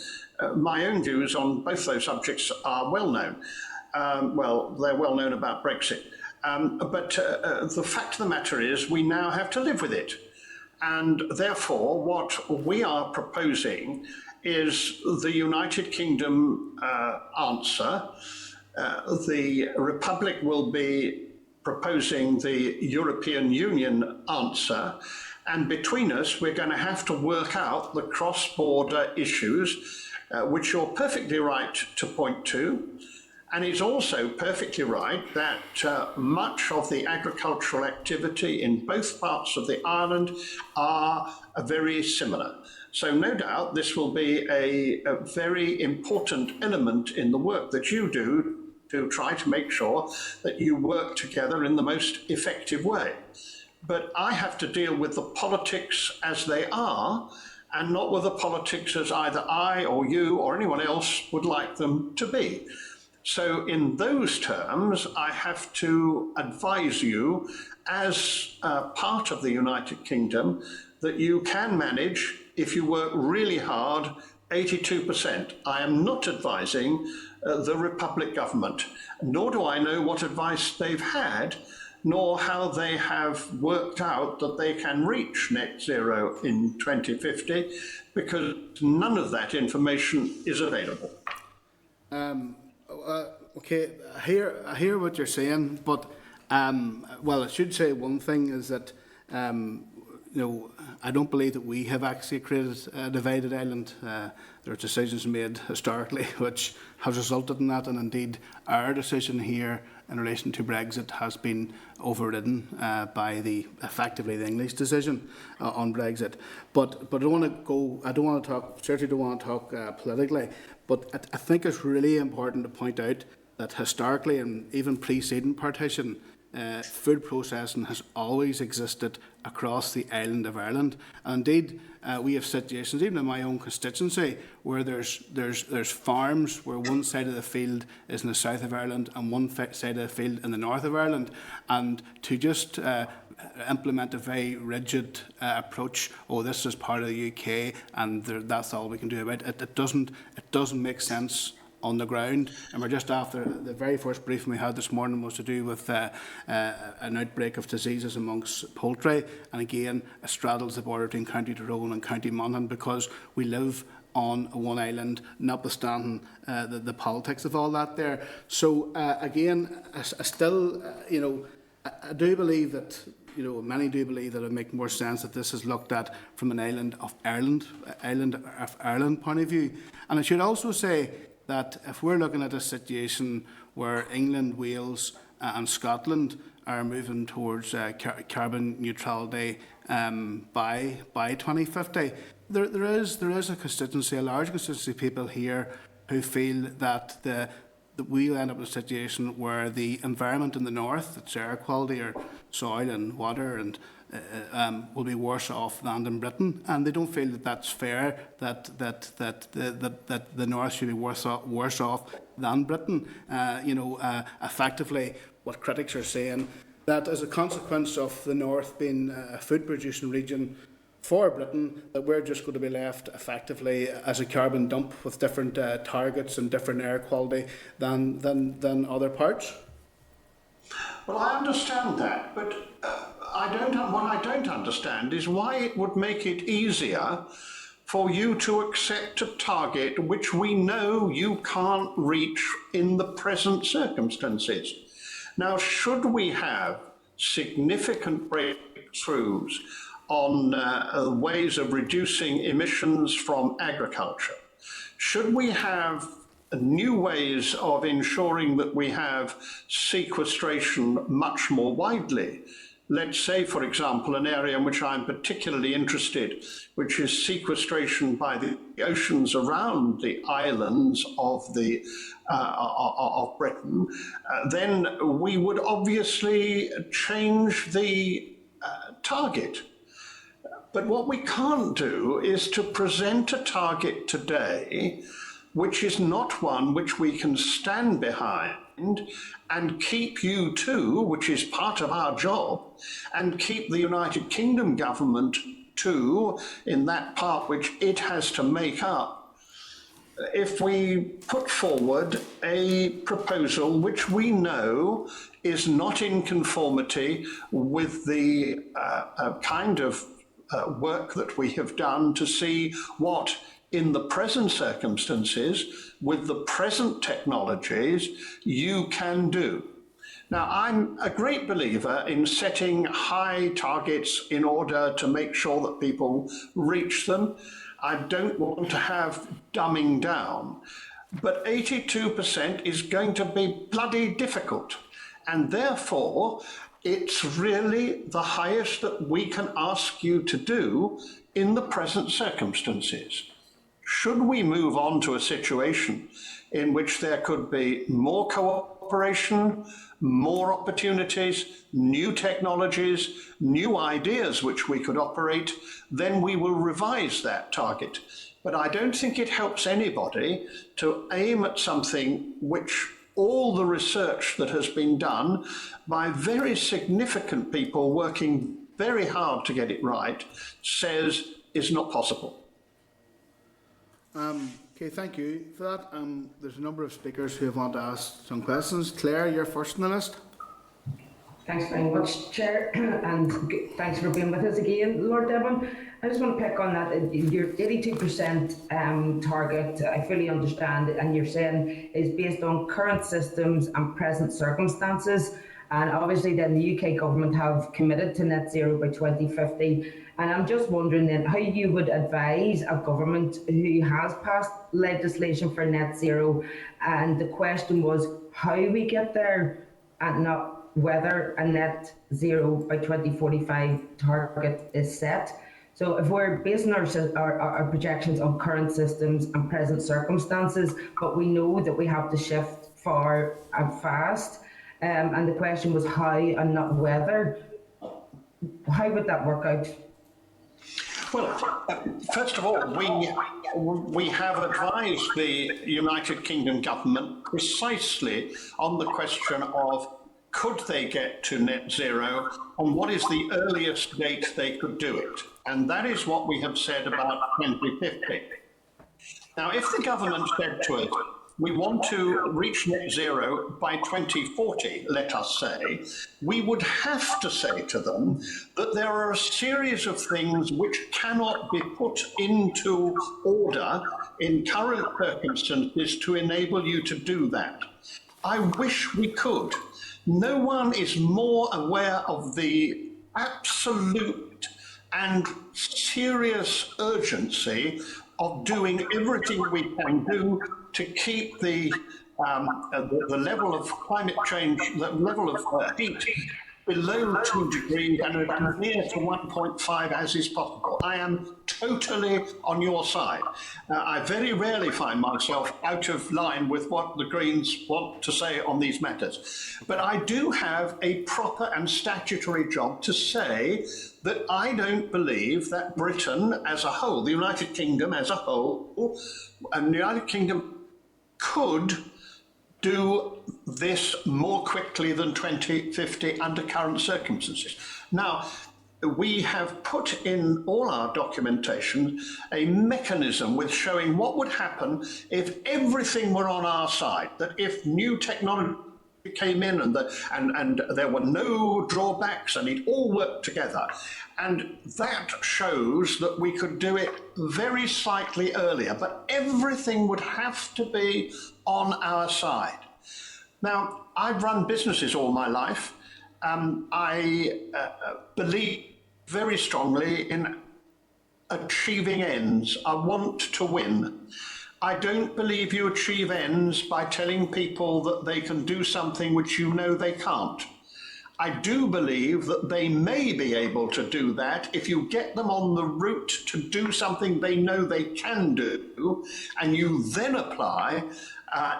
My own views on both those subjects are well known. They're well known about Brexit. But the fact of the matter is we now have to live with it. And therefore, what we are proposing is the United Kingdom answer. The Republic will be proposing the European Union answer, and between us we're going to have to work out the cross-border issues, which you're perfectly right to point to. And it's also perfectly right that much of the agricultural activity in both parts of the island are very similar. So no doubt this will be a very important element in the work that you do to try to make sure that you work together in the most effective way. But I have to deal with the politics as they are, and not with the politics as either I or you or anyone else would like them to be. So in those terms, I have to advise you as part of the United Kingdom that you can manage, if you work really hard, 82%. I am not advising the Republic government, nor do I know what advice they've had, nor how they have worked out that they can reach net zero in 2050, because none of that information is available. Okay, I hear what you're saying, but I should say one thing is that I don't believe that we have actually created a divided island. There are decisions made historically which has resulted in that, and indeed our decision here in relation to Brexit has been overridden by effectively the English decision on Brexit. But I don't want to go. I don't want to talk. Certainly don't want to talk politically. But I think it's really important to point out that historically and even preceding partition, food processing has always existed across the island of Ireland. And indeed, we have situations, even in my own constituency, where there's farms where one side of the field is in the south of Ireland and one side of the field in the north of Ireland. And to just implement a very rigid approach, this is part of the UK and that's all we can do about it, it doesn't make sense on the ground. And we're just after the very first briefing we had this morning was to do with an outbreak of diseases amongst poultry, and again it straddles the border between County Tyrone and County Monaghan because we live on one island, notwithstanding the politics of all that there. So again, I still, I do believe that, many do believe that it would make more sense that this is looked at from an island of Ireland point of view. And I should also say that if we're looking at a situation where England, Wales and Scotland are moving towards carbon neutrality by 2050, there is a constituency, a large constituency of people here who feel that we'll end up in a situation where the environment in the north, its air quality or soil and water and will be worse off than in Britain, and they don't feel that that's fair. That the north should be worse off than Britain. Effectively, what critics are saying that as a consequence of the north being a food-producing region for Britain, that we're just going to be left effectively as a carbon dump with different targets and different air quality than other parts. Well, I understand that, but what I don't understand is why it would make it easier for you to accept a target which we know you can't reach in the present circumstances. Now, should we have significant breakthroughs on ways of reducing emissions from agriculture, should we have new ways of ensuring that we have sequestration much more widely, let's say, for example, an area in which I'm particularly interested, which is sequestration by the oceans around the islands of of Britain, then we would obviously change the target. But what we can't do is to present a target today which is not one which we can stand behind and keep U2, which is part of our job, and keep the United Kingdom government too in that part which it has to make up. If we put forward a proposal which we know is not in conformity with the kind of work that we have done to see what, in the present circumstances, with the present technologies, you can do. Now, I'm a great believer in setting high targets in order to make sure that people reach them. I don't want to have dumbing down, but 82% is going to be bloody difficult. And therefore, it's really the highest that we can ask you to do in the present circumstances. Should we move on to a situation in which there could be more cooperation, more opportunities, new technologies, new ideas which we could operate, then we will revise that target. But I don't think it helps anybody to aim at something which all the research that has been done by very significant people working very hard to get it right says is not possible. Okay, thank you for that. There's a number of speakers who want to ask some questions. Claire, you're first on the list. Thanks very much, Chair, and thanks for being with us again, Lord Devon. I just want to pick on that. Your 82% target, I fully understand, and you're saying is based on current systems and present circumstances. And obviously then the UK government have committed to net zero by 2050. And I'm just wondering then how you would advise a government who has passed legislation for net zero. And the question was how we get there and not whether a net zero by 2045 target is set. So if we're basing our projections on current systems and present circumstances, but we know that we have to shift far and fast, and the question was how and not whether, how would that work out? Well, first of all, we have advised the United Kingdom government precisely on the question of could they get to net zero and what is the earliest date they could do it. And that is what we have said about 2050. Now, if the government said to us, we want to reach net zero by 2040, let us say, we would have to say to them that there are a series of things which cannot be put into order in current circumstances to enable you to do that. I wish we could. No one is more aware of the absolute and serious urgency of doing everything we can do to keep the level of climate change, the level of heat below 2 degrees and as near to 1.5 as is possible. I am totally on your side. I very rarely find myself out of line with what the Greens want to say on these matters. But I do have a proper and statutory job to say that I don't believe that Britain as a whole, the United Kingdom as a whole, and the United Kingdom could do this more quickly than 2050 under current circumstances. Now, we have put in all our documentation a mechanism with showing what would happen if everything were on our side, that if new technology came in and there were no drawbacks and it all worked together. And that shows that we could do it very slightly earlier, but everything would have to be on our side. Now, I've run businesses all my life. I believe very strongly in achieving ends. I want to win. I don't believe you achieve ends by telling people that they can do something which you know they can't. I do believe that they may be able to do that if you get them on the route to do something they know they can do, and you then apply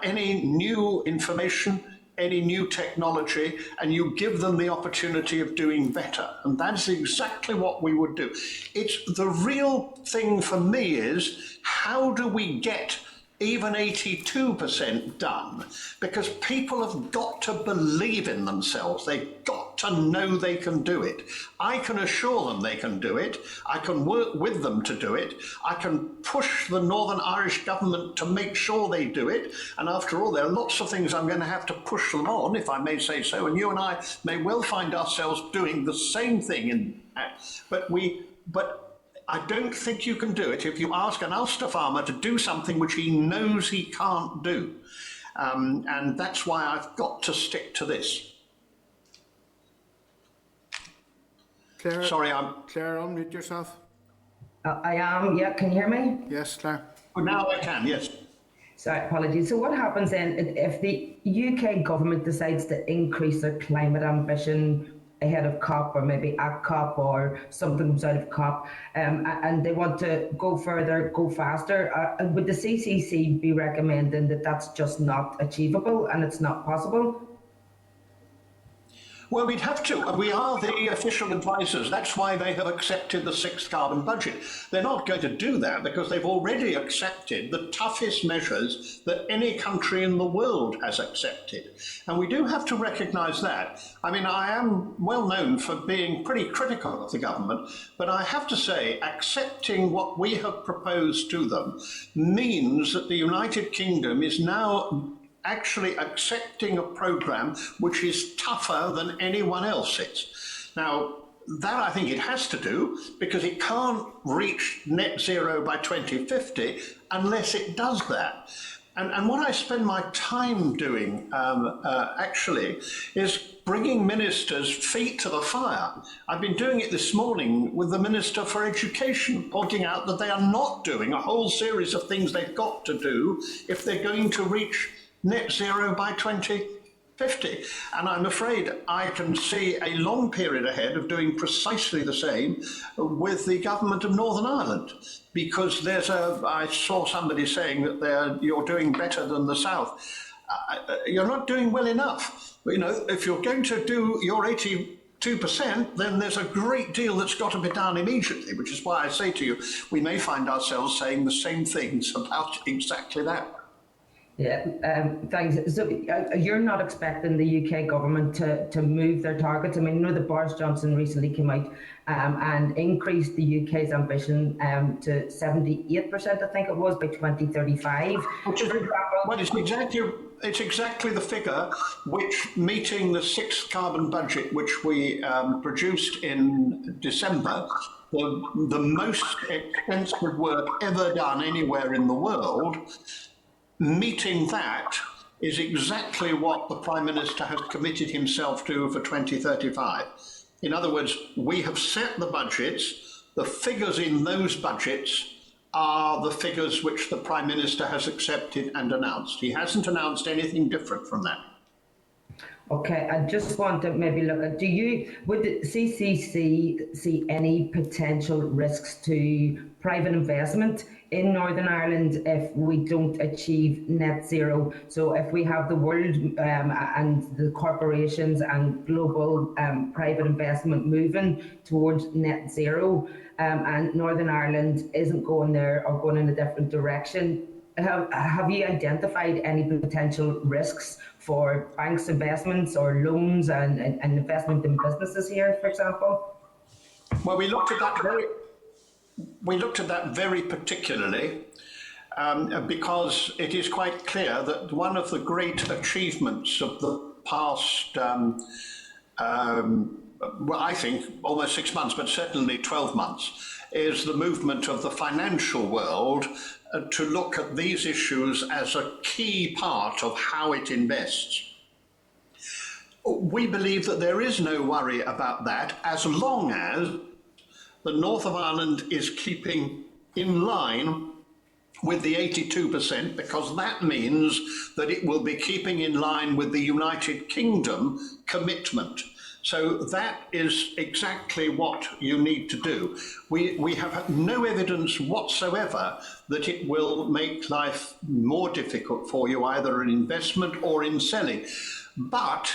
any new information, any new technology, and you give them the opportunity of doing better. And that's exactly what we would do. It's the real thing for me is, how do we get even 82% done? Because people have got to believe in themselves. They've got to know they can do it. I can assure them they can do it. I can work with them to do it. I can push the Northern Irish government to make sure they do it. And after all, there are lots of things I'm going to have to push them on, if I may say so. And you and I may well find ourselves doing the same thing. But I don't think you can do it if you ask an Ulster farmer to do something which he knows he can't do. And that's why I've got to stick to this. Claire, sorry, Claire, unmute yourself. I am, yeah, can you hear me? Yes, Claire. Well, now I can, yes. Sorry, apologies. So what happens then if the UK government decides to increase their climate ambition ahead of COP, or maybe at COP, or something comes out of COP, and they want to go further, go faster? Would the CCC be recommending that that's just not achievable and it's not possible? Well, we'd have to. We are the official advisors. That's why they have accepted the sixth carbon budget. They're not going to do that because they've already accepted the toughest measures that any country in the world has accepted. And we do have to recognise that. I mean, I am well known for being pretty critical of the government, but I have to say, accepting what we have proposed to them means that the United Kingdom is now actually accepting a programme which is tougher than anyone else's. Now, that I think it has to do, because it can't reach net zero by 2050 unless it does that. And what I spend my time doing, actually, is bringing ministers' feet to the fire. I've been doing it this morning with the Minister for Education, pointing out that they are not doing a whole series of things they've got to do if they're going to reach net zero by 2050. And I'm afraid I can see a long period ahead of doing precisely the same with the government of Northern Ireland, because I saw somebody saying that you're doing better than the South. You're not doing well enough. You know, if you're going to do your 82%, then there's a great deal that's got to be done immediately, which is why I say to you, we may find ourselves saying the same things about exactly that. Yeah, thanks. So you're not expecting the UK government to move their targets? I mean, you know that Boris Johnson recently came out and increased the UK's ambition to 78%, I think it was, by 2035. Which is, well, it's exactly the figure which, meeting the sixth carbon budget, which we produced in December, the most expensive work ever done anywhere in the world, meeting that is exactly what the Prime Minister has committed himself to for 2035. In other words, we have set the budgets. The figures in those budgets are the figures which the Prime Minister has accepted and announced. He hasn't announced anything different from that. Okay, I just want to maybe look at, would the CCC see any potential risks to private investment in Northern Ireland if we don't achieve net zero? So if we have the world and the corporations and global private investment moving towards net zero, and Northern Ireland isn't going there or going in a different direction, have you identified any potential risks for banks' investments or loans and investment in businesses here, for example? Well, we looked at that very particularly because it is quite clear that one of the great achievements of the past, well, I think almost 6 months, but certainly 12 months, is the movement of the financial world to look at these issues as a key part of how it invests. We believe that there is no worry about that as long as the North of Ireland is keeping in line with the 82%, because that means that it will be keeping in line with the United Kingdom commitment. So that is exactly what you need to do. We have no evidence whatsoever that it will make life more difficult for you, either in investment or in selling. But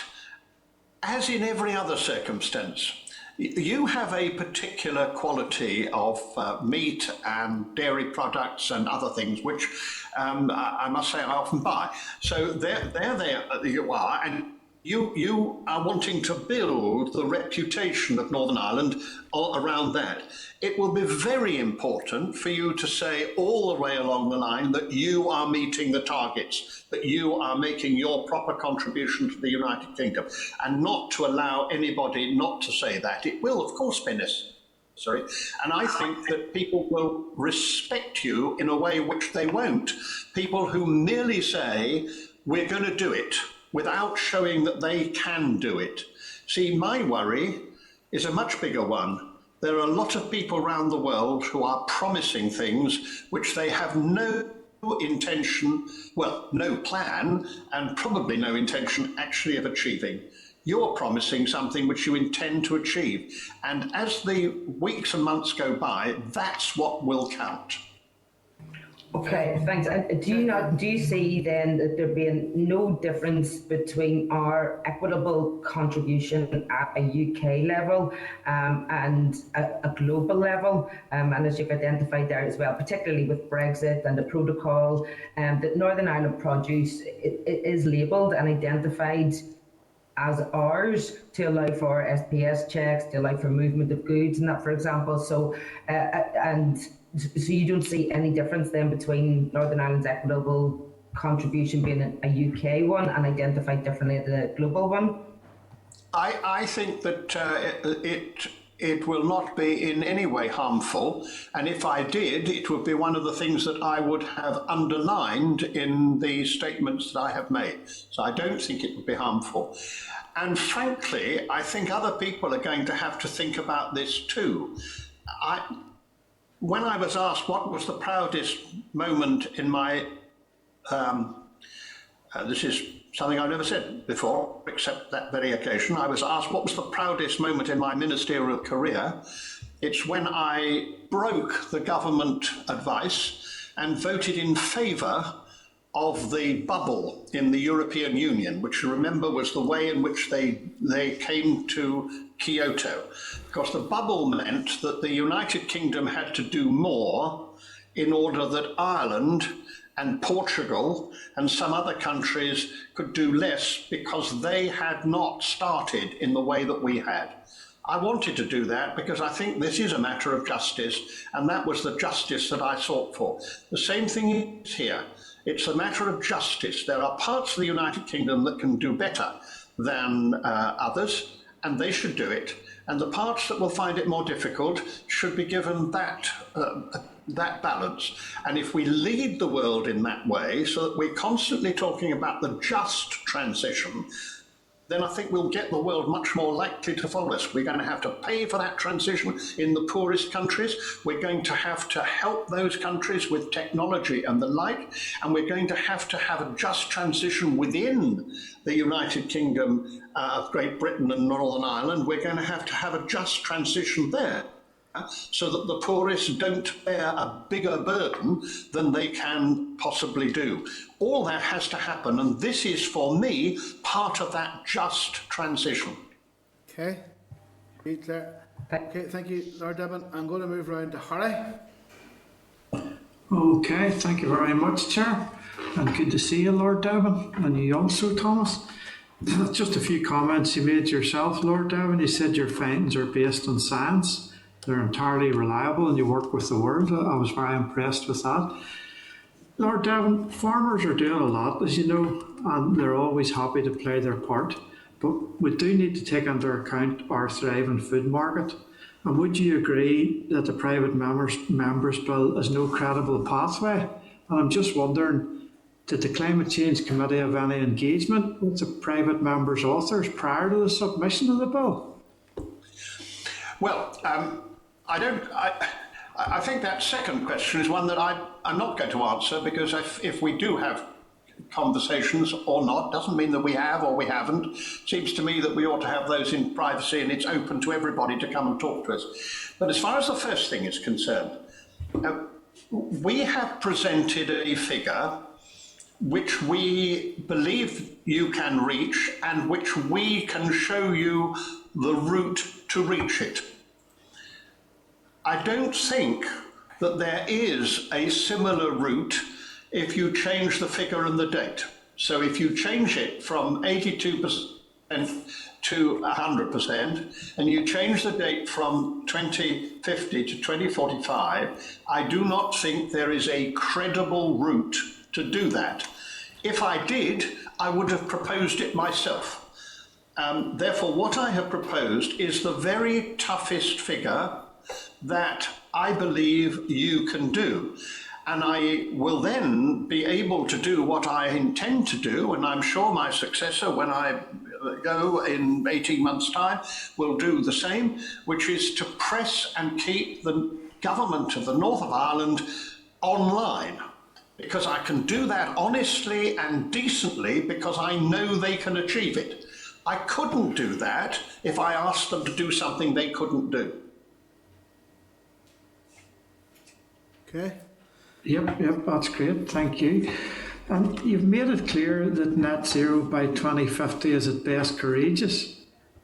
as in every other circumstance, you have a particular quality of meat and dairy products and other things, which I must say I often buy. So there you are, and you are wanting to build the reputation of Northern Ireland around that. It will be very important for you to say all the way along the line that you are meeting the targets, that you are making your proper contribution to the United Kingdom, and not to allow anybody not to say that. It will, of course, be necessary. And I think that people will respect you in a way which they won't. People who merely say, we're going to do it, without showing that they can do it. See, my worry is a much bigger one. There are a lot of people around the world who are promising things which they have no intention, well, no plan, and probably no intention actually of achieving. You're promising something which you intend to achieve. And as the weeks and months go by, that's what will count. Okay, thanks. And do you see then that there being no difference between our equitable contribution at a UK level and a global level? And as you've identified there as well, particularly with Brexit and the protocol, that Northern Ireland produce is labelled and identified as ours to allow for SPS checks, to allow for movement of goods and that, for example. So, So you don't see any difference then between Northern Ireland's equitable contribution being a UK one and identified differently as a global one? I think that it will not be in any way harmful, and if I did, it would be one of the things that I would have underlined in the statements that I have made. So I don't think it would be harmful. And frankly, I think other people are going to have to think about this too. When I was asked what was the proudest moment in my, this is something I've never said before, except that very occasion, I was asked what was the proudest moment in my ministerial career. It's when I broke the government advice and voted in favour of the bubble in the European Union, which you remember was the way in which they came to Kyoto. Because the bubble meant that the United Kingdom had to do more in order that Ireland and Portugal and some other countries could do less because they had not started in the way that we had. I wanted to do that because I think this is a matter of justice, and that was the justice that I sought for. The same thing is here. It's a matter of justice. There are parts of the United Kingdom that can do better than others, and they should do it. And the parts that will find it more difficult should be given that balance. And if we lead the world in that way, so that we're constantly talking about the just transition, then I think we'll get the world much more likely to follow us. We're going to have to pay for that transition in the poorest countries. We're going to have to help those countries with technology and the like. And we're going to have a just transition within the United Kingdom of Great Britain and Northern Ireland. We're going to have a just transition there, so that the poorest don't bear a bigger burden than they can possibly do. All that has to happen, and this is, for me, part of that just transition. Okay. Okay, thank you, Lord Devon. I'm going to move round to Harry. Okay, thank you very much, Chair. And good to see you, Lord Devon, and you also, Thomas. Just a few comments you made yourself, Lord Devon. You said your findings are based on science. They're entirely reliable and you work with the world. I was very impressed with that. Lord Devon, farmers are doing a lot, as you know, and they're always happy to play their part. But we do need to take into account our thriving food market. And would you agree that the private members bill is no credible pathway? And I'm just wondering, did the Climate Change Committee have any engagement with the private members' authors prior to the submission of the bill? Well, I think that second question is one that I'm not going to answer, because if we do have conversations or not. Doesn't mean that we have or we haven't. Seems to me that we ought to have those in privacy, and it's open to everybody to come and talk to us. But as far as the first thing is concerned, we have presented a figure which we believe you can reach and which we can show you the route to reach it. I don't think that there is a similar route if you change the figure and the date. So if you change it from 82% to 100%, and you change the date from 2050 to 2045, I do not think there is a credible route to do that. If I did, I would have proposed it myself. Therefore, what I have proposed is the very toughest figure that I believe you can do. And I will then be able to do what I intend to do, and I'm sure my successor, when I go in 18 months' time, will do the same, which is to press and keep the government of the North of Ireland online. Because I can do that honestly and decently because I know they can achieve it. I couldn't do that if I asked them to do something they couldn't do. Okay. Yep, that's great, thank you. And you've made it clear that net zero by 2050 is at best courageous.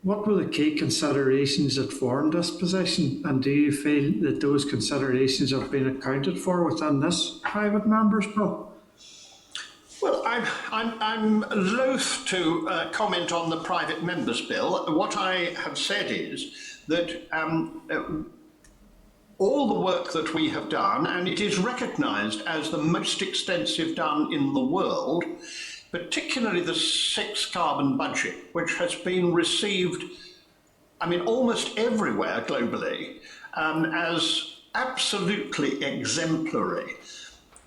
What were the key considerations that formed this position, and do you feel that those considerations have been accounted for within this private member's bill? Well, I'm loath to comment on the private member's bill. What I have said is that all the work that we have done, and it is recognised as the most extensive done in the world, particularly the 6 carbon budget, which has been received, almost everywhere globally, as absolutely exemplary.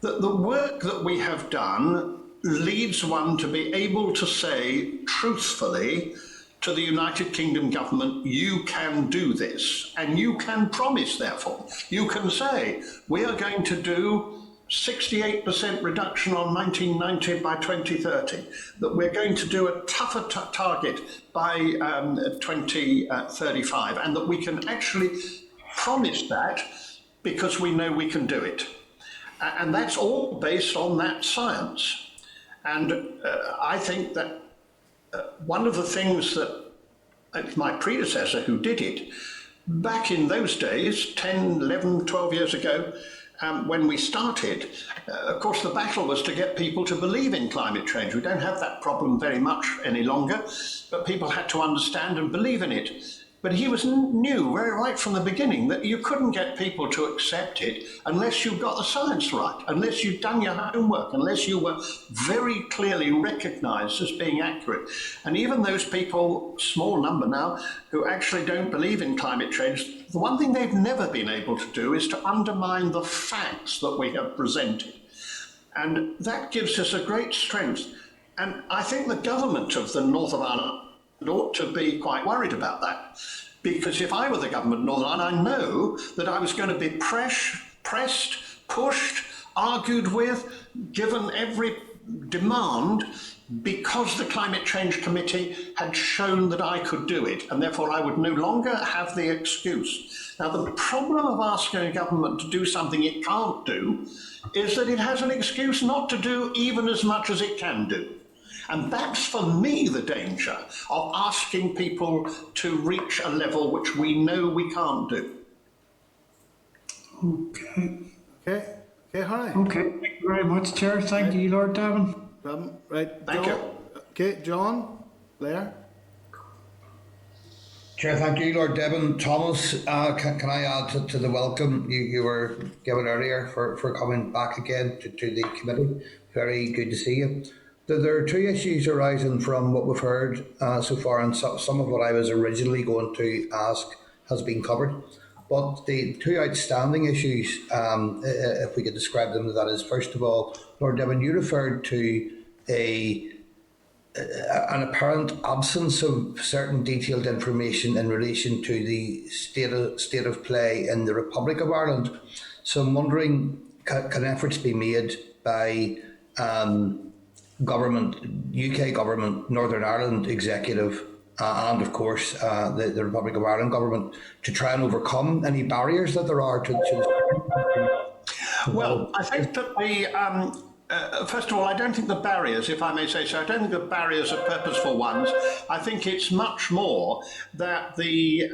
The work that we have done leads one to be able to say truthfully to the United Kingdom government, you can do this, and you can promise, therefore. You can say, we are going to do 68% reduction on 1990 by 2030, that we're going to do a tougher target by 2035, and that we can actually promise that because we know we can do it. And that's all based on that science. And I think that one of the things that my predecessor who did it, back in those days, 10, 11, 12 years ago, when we started, of course, the battle was to get people to believe in climate change. We don't have that problem very much any longer, but people had to understand and believe in it. But he knew very right from the beginning that you couldn't get people to accept it unless you got the science right, unless you'd done your homework, unless you were very clearly recognised as being accurate. And even those people, small number now, who actually don't believe in climate change, the one thing they've never been able to do is to undermine the facts that we have presented. And that gives us a great strength. And I think the government of the North of Ireland ought to be quite worried about that, because if I were the government of Northern Ireland, I know that I was going to be pressed, pushed, argued with, given every demand, because the Climate Change Committee had shown that I could do it, and therefore I would no longer have the excuse. Now, the problem of asking a government to do something it can't do is that it has an excuse not to do even as much as it can do. And that's, for me, the danger of asking people to reach a level which we know we can't do. Okay, hi. Okay, thank you very much, Chair. Thank you, Lord Devon. Right, thank you. Okay, John, Blair. Chair, thank you, Lord Devon. Thomas, can I add to the welcome you were given earlier for coming back again to the committee? Very good to see you. There are 2 issues arising from what we've heard so far, and some of what I was originally going to ask has been covered. But the 2 outstanding issues, if we could describe them, that is, first of all, Lord Devon, you referred to an apparent absence of certain detailed information in relation to the state of play in the Republic of Ireland. So I'm wondering, can efforts be made by government, UK government, Northern Ireland executive, and of course the Republic of Ireland government to try and overcome any barriers that there are to Well, I think that first of all, I don't think the barriers, if I may say so, I don't think the barriers are purposeful ones. I think it's much more that the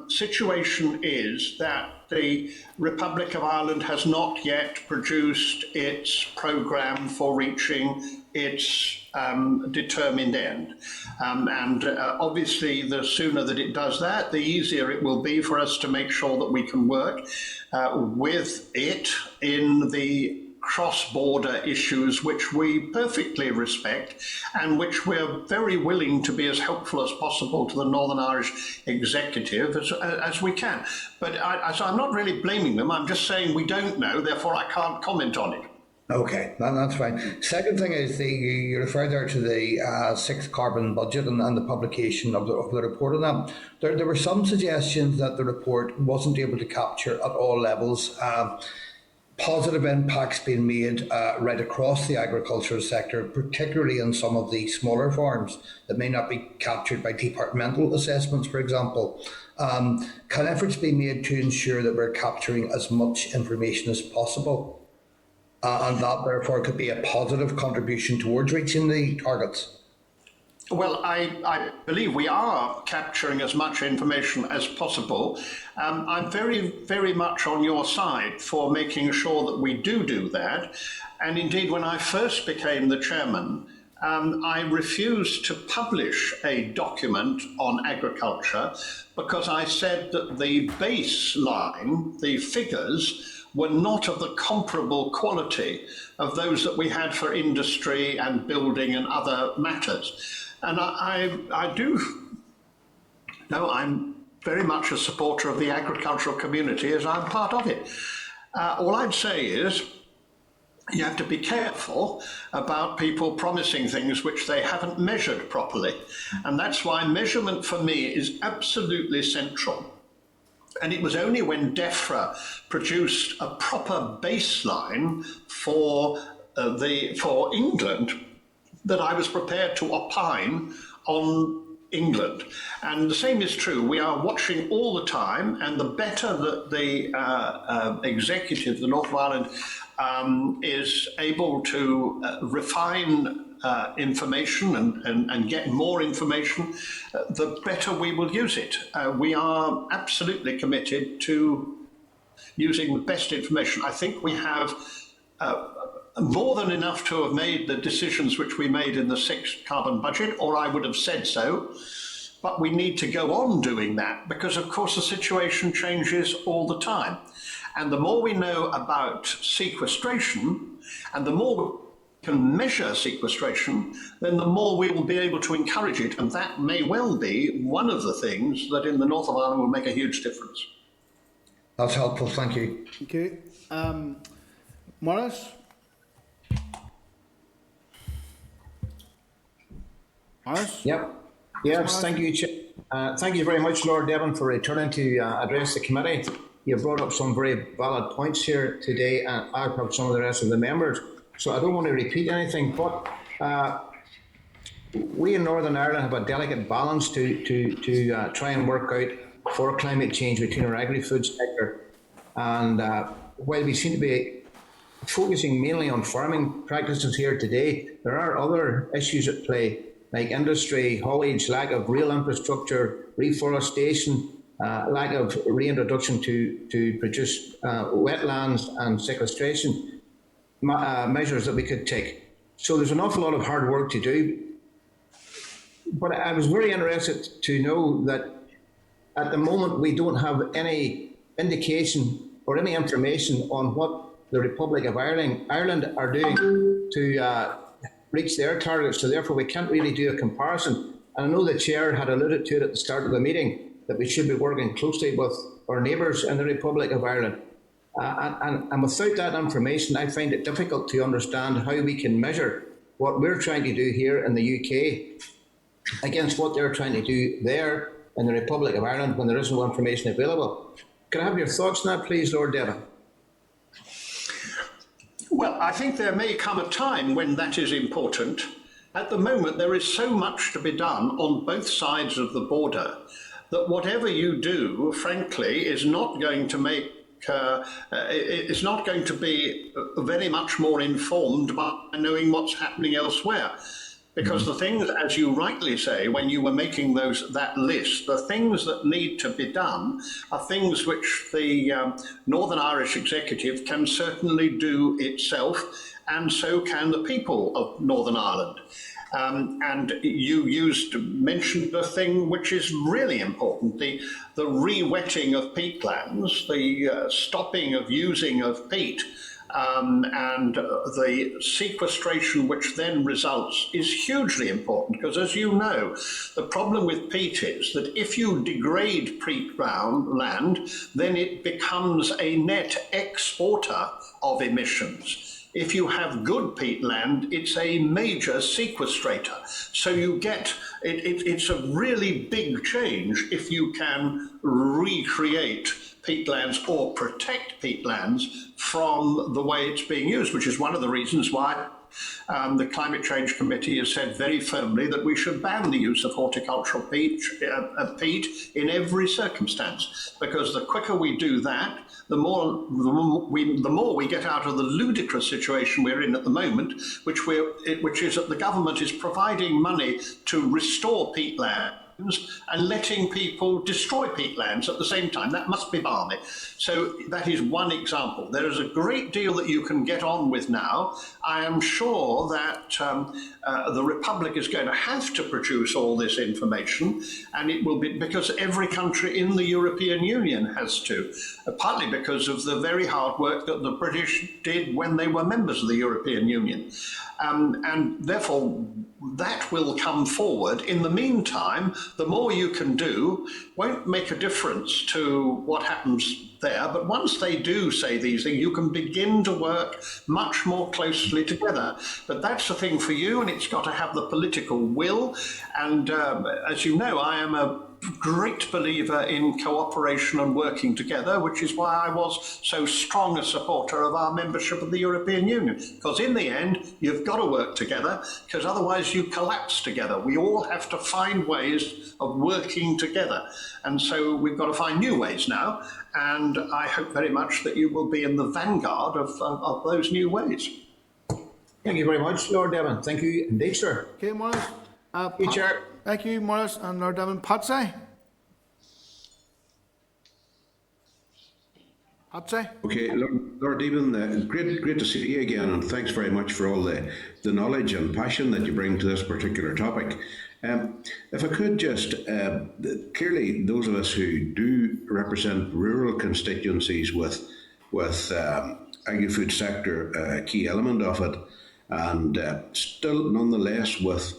situation is that the Republic of Ireland has not yet produced its programme for reaching its determined end. Obviously, the sooner that it does that, the easier it will be for us to make sure that we can work with it in the cross-border issues which we perfectly respect and which we're very willing to be as helpful as possible to the Northern Irish executive as we can. But so I'm not really blaming them, I'm just saying we don't know, therefore I can't comment on it. Okay, that's fine. Second thing is you referred there to the sixth carbon budget and the publication of the report on that. There were some suggestions that the report wasn't able to capture at all levels positive impacts being made right across the agricultural sector, particularly in some of the smaller farms that may not be captured by departmental assessments, for example. Can efforts be made to ensure that we're capturing as much information as possible? And that therefore could be a positive contribution towards reaching the targets? Well, I believe we are capturing as much information as possible. I'm very, very much on your side for making sure that we do that. And indeed, when I first became the chairman, I refused to publish a document on agriculture because I said that the baseline, the figures, were not of the comparable quality of those that we had for industry and building and other matters. And I do know I'm very much a supporter of the agricultural community as I'm part of it. All I'd say is you have to be careful about people promising things which they haven't measured properly. And that's why measurement for me is absolutely central. And it was only when DEFRA produced a proper baseline for England that I was prepared to opine on England. And the same is true. We are watching all the time, and the better that the executive, the North of Ireland, is able to refine information and get more information, the better we will use it. We are absolutely committed to using the best information. I think we have more than enough to have made the decisions which we made in the sixth carbon budget, or I would have said so. But we need to go on doing that because, of course, the situation changes all the time. And the more we know about sequestration and the more we can measure sequestration, then the more we will be able to encourage it. And that may well be one of the things that in the north of Ireland will make a huge difference. That's helpful. Thank you. Thank you. Maurice? Maurice? Yep. Yes, thank you. Thank you very much, Lord Devon, for returning to address the committee. You brought up some very valid points here today, and I've heard some of the rest of the members. So I don't want to repeat anything, but we in Northern Ireland have a delicate balance to try and work out for climate change between our agri-food sector. And while we seem to be focusing mainly on farming practices here today, there are other issues at play, like industry, haulage, lack of real infrastructure, reforestation, lack of reintroduction to produce wetlands and sequestration measures that we could take. So there's an awful lot of hard work to do. But I was very interested to know that at the moment we don't have any indication or any information on what the Republic of Ireland are doing to reach their targets. So therefore we can't really do a comparison. And I know the chair had alluded to it at the start of the meeting that we should be working closely with our neighbours in the Republic of Ireland. And without that information, I find it difficult to understand how we can measure what we're trying to do here in the UK against what they're trying to do there in the Republic of Ireland when there is no information available. Can I have your thoughts on that, please, Lord Devon? Well, I think there may come a time when that is important. At the moment, there is so much to be done on both sides of the border that whatever you do, frankly, is not going to make is not going to be very much more informed by knowing what's happening elsewhere. Because the things, as you rightly say, when you were making that list, the things that need to be done are things which the Northern Irish Executive can certainly do itself, and so can the people of Northern Ireland. And you mentioned a thing which is really important, the re-wetting of peatlands, the stopping of using of peat, and the sequestration which then results is hugely important, because as you know, the problem with peat is that if you degrade peat land, then it becomes a net exporter of emissions. If you have good peatland, it's a major sequestrator. So you get, it's a really big change if you can recreate peatlands or protect peatlands from the way it's being used, which is one of the reasons why the Climate Change Committee has said very firmly that we should ban the use of horticultural peat in every circumstance, because the quicker we do that, the more we get out of the ludicrous situation we're in at the moment, which is that the government is providing money to restore peatland and letting people destroy peatlands at the same time. That must be balmy. So that is one example. There is a great deal that you can get on with now. I am sure that the Republic is going to have to produce all this information, and it will be because every country in the European Union has to, partly because of the very hard work that the British did when they were members of the European Union. And therefore, that will come forward. In the meantime, the more you can do won't make a difference to what happens there, but once they do say these things, you can begin to work much more closely together. But that's the thing for you, and it's got to have the political will. And as you know, I am a great believer in cooperation and working together, which is why I was so strong a supporter of our membership of the European Union. Because in the end, you've got to work together, because otherwise you collapse together. We all have to find ways of working together. And so we've got to find new ways now. And I hope very much that you will be in the vanguard of those new ways. Thank you very much, Lord Devon. Thank you indeed, sir. Okay, Morris. Chair. Thank you, Morris and Lord Devon. Patsy? Patsy? Okay, Lord Devon, great to see you again, and thanks very much for all the knowledge and passion that you bring to this particular topic. If I could just, clearly those of us who do represent rural constituencies with agri-food sector a key element of it, and still nonetheless with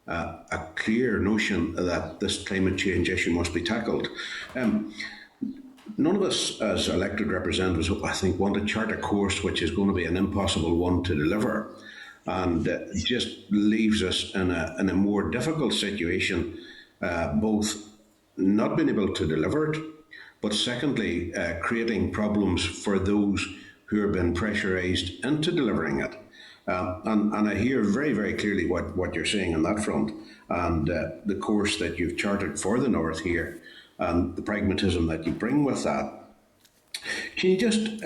a clear notion that this climate change issue must be tackled. None of us as elected representatives, I think, want to chart a course which is going to be an impossible one to deliver, and just leaves us in a more difficult situation, both not being able to deliver it, but secondly, creating problems for those who have been pressurised into delivering it. And I hear very, very clearly what you're saying on that front, and the course that you've charted for the North here, and the pragmatism that you bring with that. Can you just,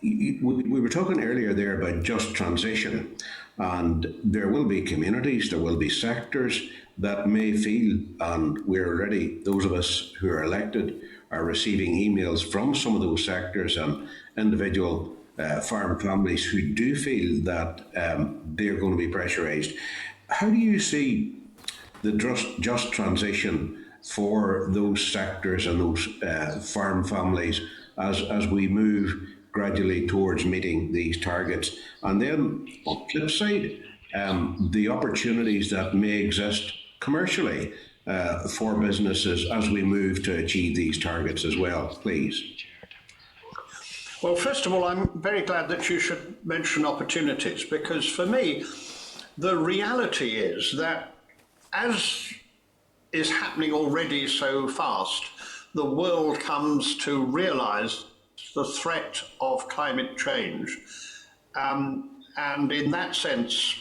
we were talking earlier there about just transition, and there will be communities, there will be sectors that may feel, and we're already, those of us who are elected, are receiving emails from some of those sectors and individual farm families who do feel that they're going to be pressurised. How do you see the just transition for those sectors and those farm families as we move gradually towards meeting these targets? And then on the flip side, the opportunities that may exist commercially for businesses as we move to achieve these targets as well, please. Well, first of all, I'm very glad that you should mention opportunities, because for me, the reality is that, as is happening already so fast, the world comes to realise the threat of climate change. And in that sense,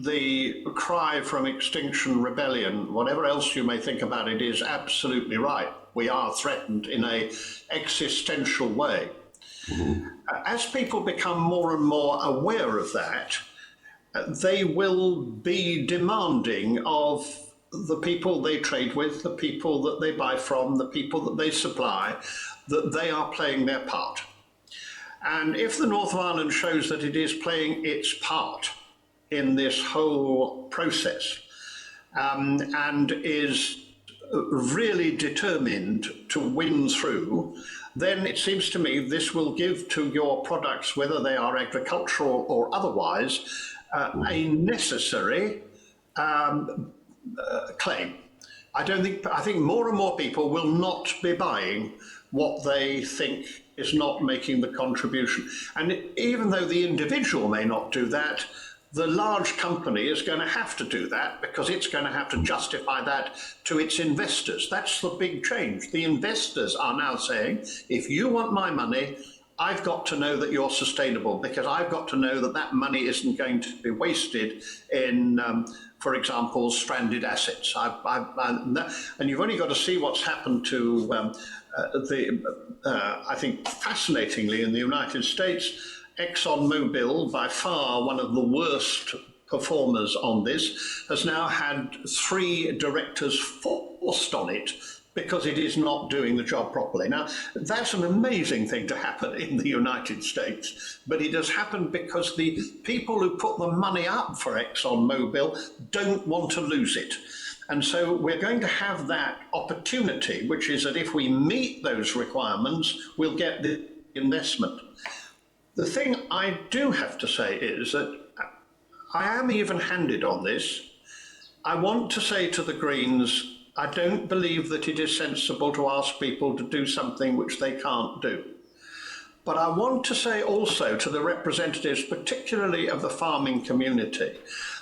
the cry from Extinction Rebellion, whatever else you may think about it, is absolutely right. We are threatened in an existential way. As people become more and more aware of that, they will be demanding of the people they trade with, the people that they buy from, the people that they supply, that they are playing their part. And if the North of Ireland shows that it is playing its part in this whole process, and is really determined to win through, then it seems to me this will give to your products, whether they are agricultural or otherwise, a necessary claim. I think more and more people will not be buying what they think is not making the contribution. And even though the individual may not do that, the large company is going to have to do that, because it's going to have to justify that to its investors. That's the big change. The investors are now saying, if you want my money, I've got to know that you're sustainable, because I've got to know that that money isn't going to be wasted in, for example, stranded assets. And you've only got to see what's happened to I think fascinatingly in the United States. ExxonMobil, by far one of the worst performers on this, has now had 3 directors forced on it because it is not doing the job properly. Now, that's an amazing thing to happen in the United States, but it has happened because the people who put the money up for ExxonMobil don't want to lose it. And so we're going to have that opportunity, which is that if we meet those requirements, we'll get the investment. The thing I do have to say is that I am even-handed on this. I want to say to the Greens, I don't believe that it is sensible to ask people to do something which they can't do. But I want to say also to the representatives, particularly of the farming community,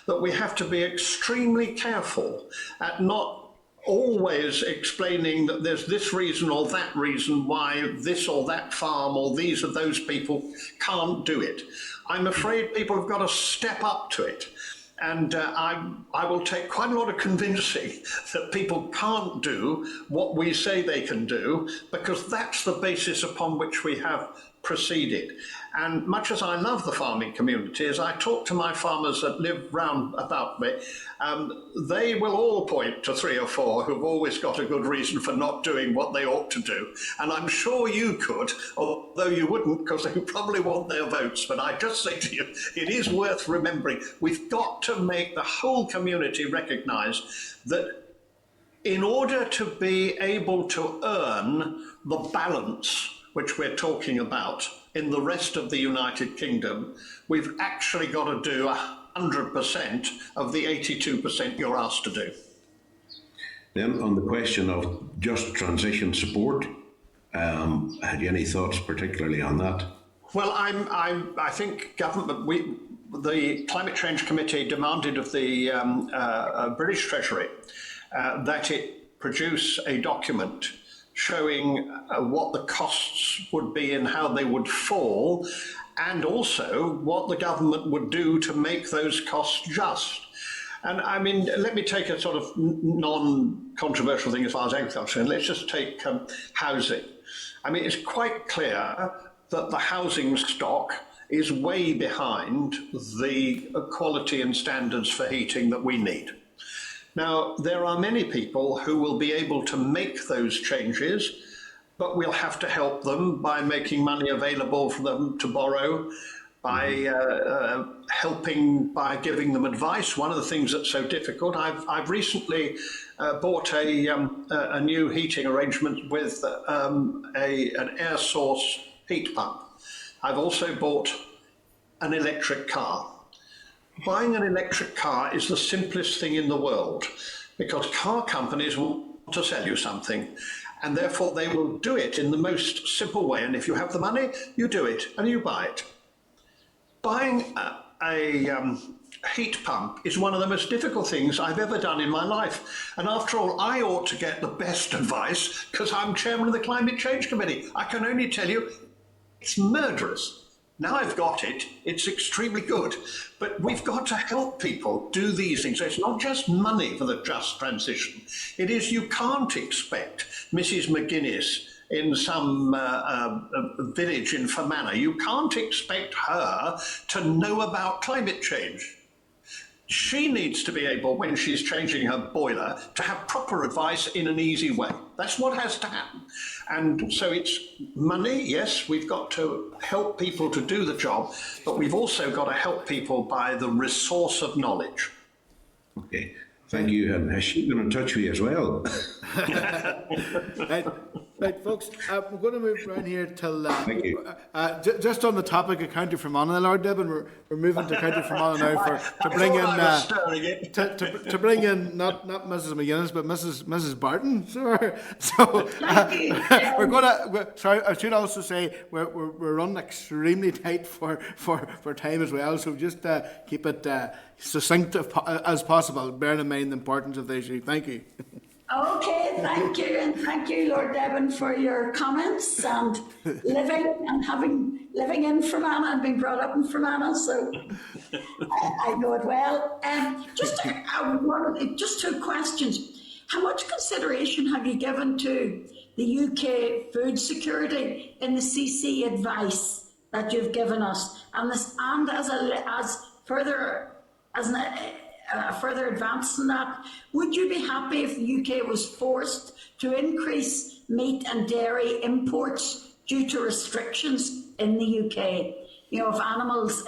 that we have to be extremely careful at not always explaining that there's this reason or that reason why this or that farm or these or those people can't do it. I'm afraid people have got to step up to it. And I will take quite a lot of convincing that people can't do what we say they can do, because that's the basis upon which we have proceeded. And much as I love the farming community, as I talk to my farmers that live round about me, they will all point to 3 or 4 who've always got a good reason for not doing what they ought to do. And I'm sure you could, although you wouldn't, because they probably want their votes. But I just say to you, it is worth remembering, we've got to make the whole community recognise that in order to be able to earn the balance which we're talking about in the rest of the United Kingdom, we've actually got to do 100% of the 82% you're asked to do. Then on the question of just transition support, had you any thoughts particularly on that? Well, I think government, the Climate Change Committee demanded of the British Treasury that it produce a document showing what the costs would be and how they would fall, and also what the government would do to make those costs just. And I mean, let me take a sort of non-controversial thing as far as agriculture, and let's just take housing. I mean, it's quite clear that the housing stock is way behind the quality and standards for heating that we need. Now, there are many people who will be able to make those changes, but we'll have to help them by making money available for them to borrow, by helping, by giving them advice. One of the things that's so difficult, I've recently bought a new heating arrangement with an air source heat pump. I've also bought an electric car. Buying an electric car is the simplest thing in the world, because car companies want to sell you something, and therefore they will do it in the most simple way. And if you have the money, you do it and you buy it. Buying a heat pump is one of the most difficult things I've ever done in my life. And after all, I ought to get the best advice because I'm chairman of the Climate Change Committee. I can only tell you, it's murderous. Now I've got it, it's extremely good. But we've got to help people do these things. So it's not just money for the just transition. It is, you can't expect Mrs. McGuinness in some village in Fermanagh, you can't expect her to know about climate change. She needs to be able, when she's changing her boiler, to have proper advice in an easy way. That's what has to happen. And so it's money, yes, we've got to help people to do the job, but we've also got to help people by the resource of knowledge. Okay, thank you. Has she been in touch with you as well? Right, folks, we're going to move around here till Thank you. Just on the topic of County Fermanagh, Lord Dibben, we're moving to County Fermanagh now to bring in to bring in not Mrs. McGuinness but Mrs. Barton. So we're going to. Sorry, I should also say we're running extremely tight for time as well. So just keep it succinct as possible, bearing in mind the importance of the issue. Thank you. Okay, thank you, and thank you, Lord Devon, for your comments and living in Fermanagh and being brought up in Fermanagh, so I know it well. Just two questions. How much consideration have you given to the UK food security in the CC advice that you've given us, and further advance in that, would you be happy if the UK was forced to increase meat and dairy imports due to restrictions in the UK? You know,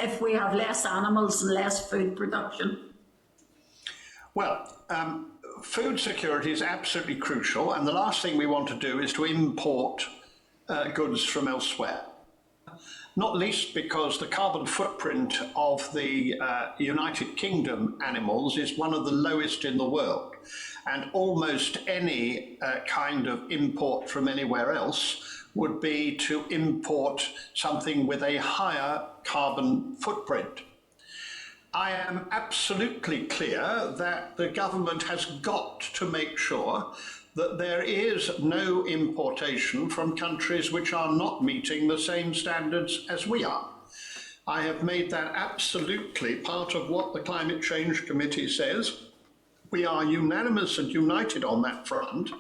if we have less animals and less food production. Well, food security is absolutely crucial, and the last thing we want to do is to import goods from elsewhere. Not least because the carbon footprint of the United Kingdom animals is one of the lowest in the world. And almost any kind of import from anywhere else would be to import something with a higher carbon footprint. I am absolutely clear that the government has got to make sure that there is no importation from countries which are not meeting the same standards as we are. I have made that absolutely part of what the Climate Change Committee says. We are unanimous and united on that front.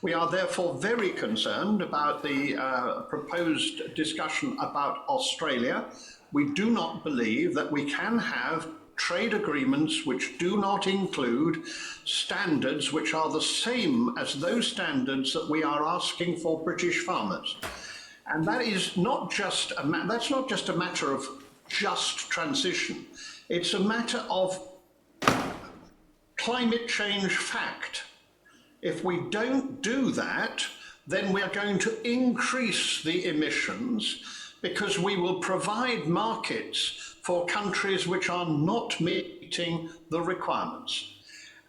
We are therefore very concerned about the proposed discussion about Australia. We do not believe that we can have trade agreements which do not include standards which are the same as those standards that we are asking for British farmers. And that is not just that's not just a matter of just transition. It's a matter of climate change fact. If we don't do that, then we are going to increase the emissions because we will provide markets for countries which are not meeting the requirements.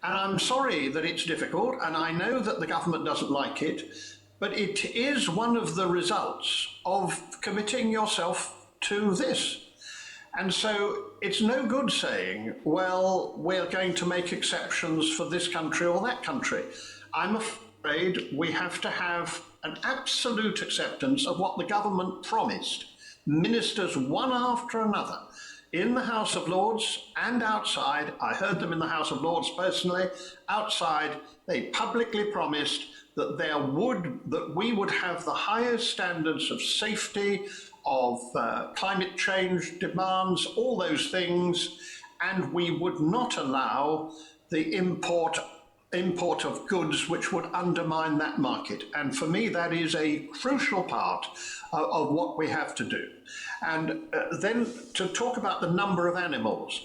And I'm sorry that it's difficult, and I know that the government doesn't like it, but it is one of the results of committing yourself to this. And so it's no good saying, well, we're going to make exceptions for this country or that country. I'm afraid we have to have an absolute acceptance of what the government promised. Ministers, one after another, in the House of Lords and outside. I heard them in the House of Lords personally. Outside, they publicly promised that we would have the highest standards of safety, of climate change demands, all those things, and we would not allow the import of goods which would undermine that market. And for me, that is a crucial part of what we have to do. And then to talk about the number of animals,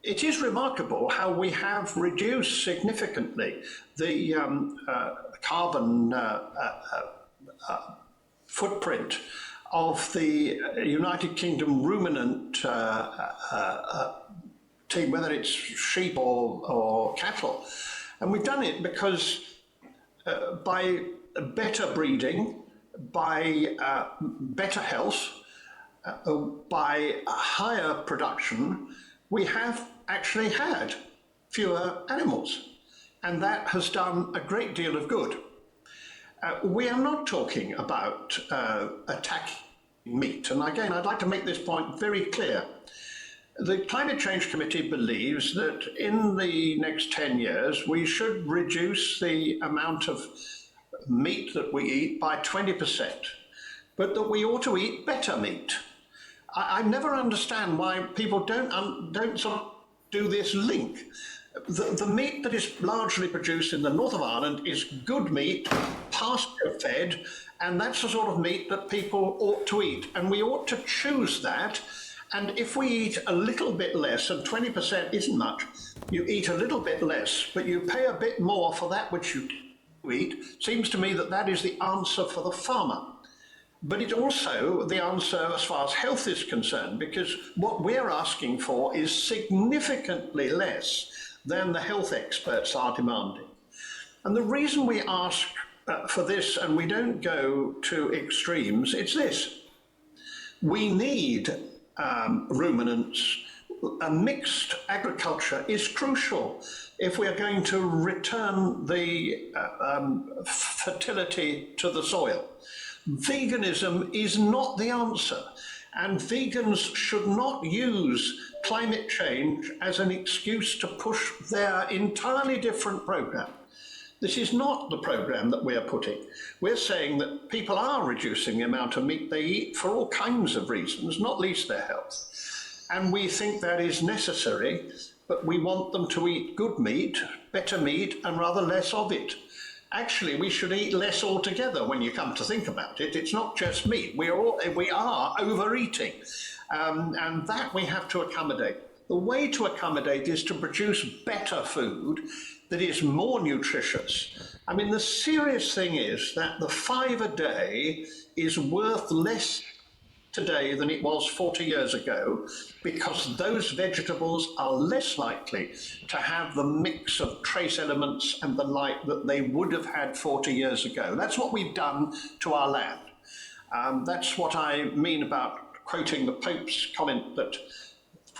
it is remarkable how we have reduced significantly the carbon footprint of the United Kingdom ruminant team, whether it's sheep or cattle. And we've done it because by better breeding, by better health, by higher production, we have actually had fewer animals. And that has done a great deal of good. We are not talking about attacking meat. And again, I'd like to make this point very clear. The Climate Change Committee believes that in the next 10 years, we should reduce the amount of meat that we eat by 20%, but that we ought to eat better meat. I never understand why people don't sort of do this link. The meat that is largely produced in the north of Ireland is good meat, pasture-fed, and that's the sort of meat that people ought to eat. And we ought to choose that. And if we eat a little bit less, and 20% isn't much, you eat a little bit less, but you pay a bit more for that which you eat, seems to me that that is the answer for the farmer. But it's also the answer as far as health is concerned, because what we're asking for is significantly less than the health experts are demanding. And the reason we ask for this and we don't go to extremes, it's this. We need ruminants. A mixed agriculture is crucial if we are going to return the fertility to the soil. Veganism is not the answer, and vegans should not use climate change as an excuse to push their entirely different program. This is not the program that we're putting. We're saying that people are reducing the amount of meat they eat for all kinds of reasons, not least their health. And we think that is necessary, but we want them to eat good meat, better meat, and rather less of it. Actually, we should eat less altogether when you come to think about it. It's not just meat. We are overeating, and that we have to accommodate. The way to accommodate is to produce better food that is more nutritious. I mean, the serious thing is that the 5 a day is worth less today than it was 40 years ago, because those vegetables are less likely to have the mix of trace elements and the like that they would have had 40 years ago. That's what we've done to our land. That's what I mean about quoting the Pope's comment that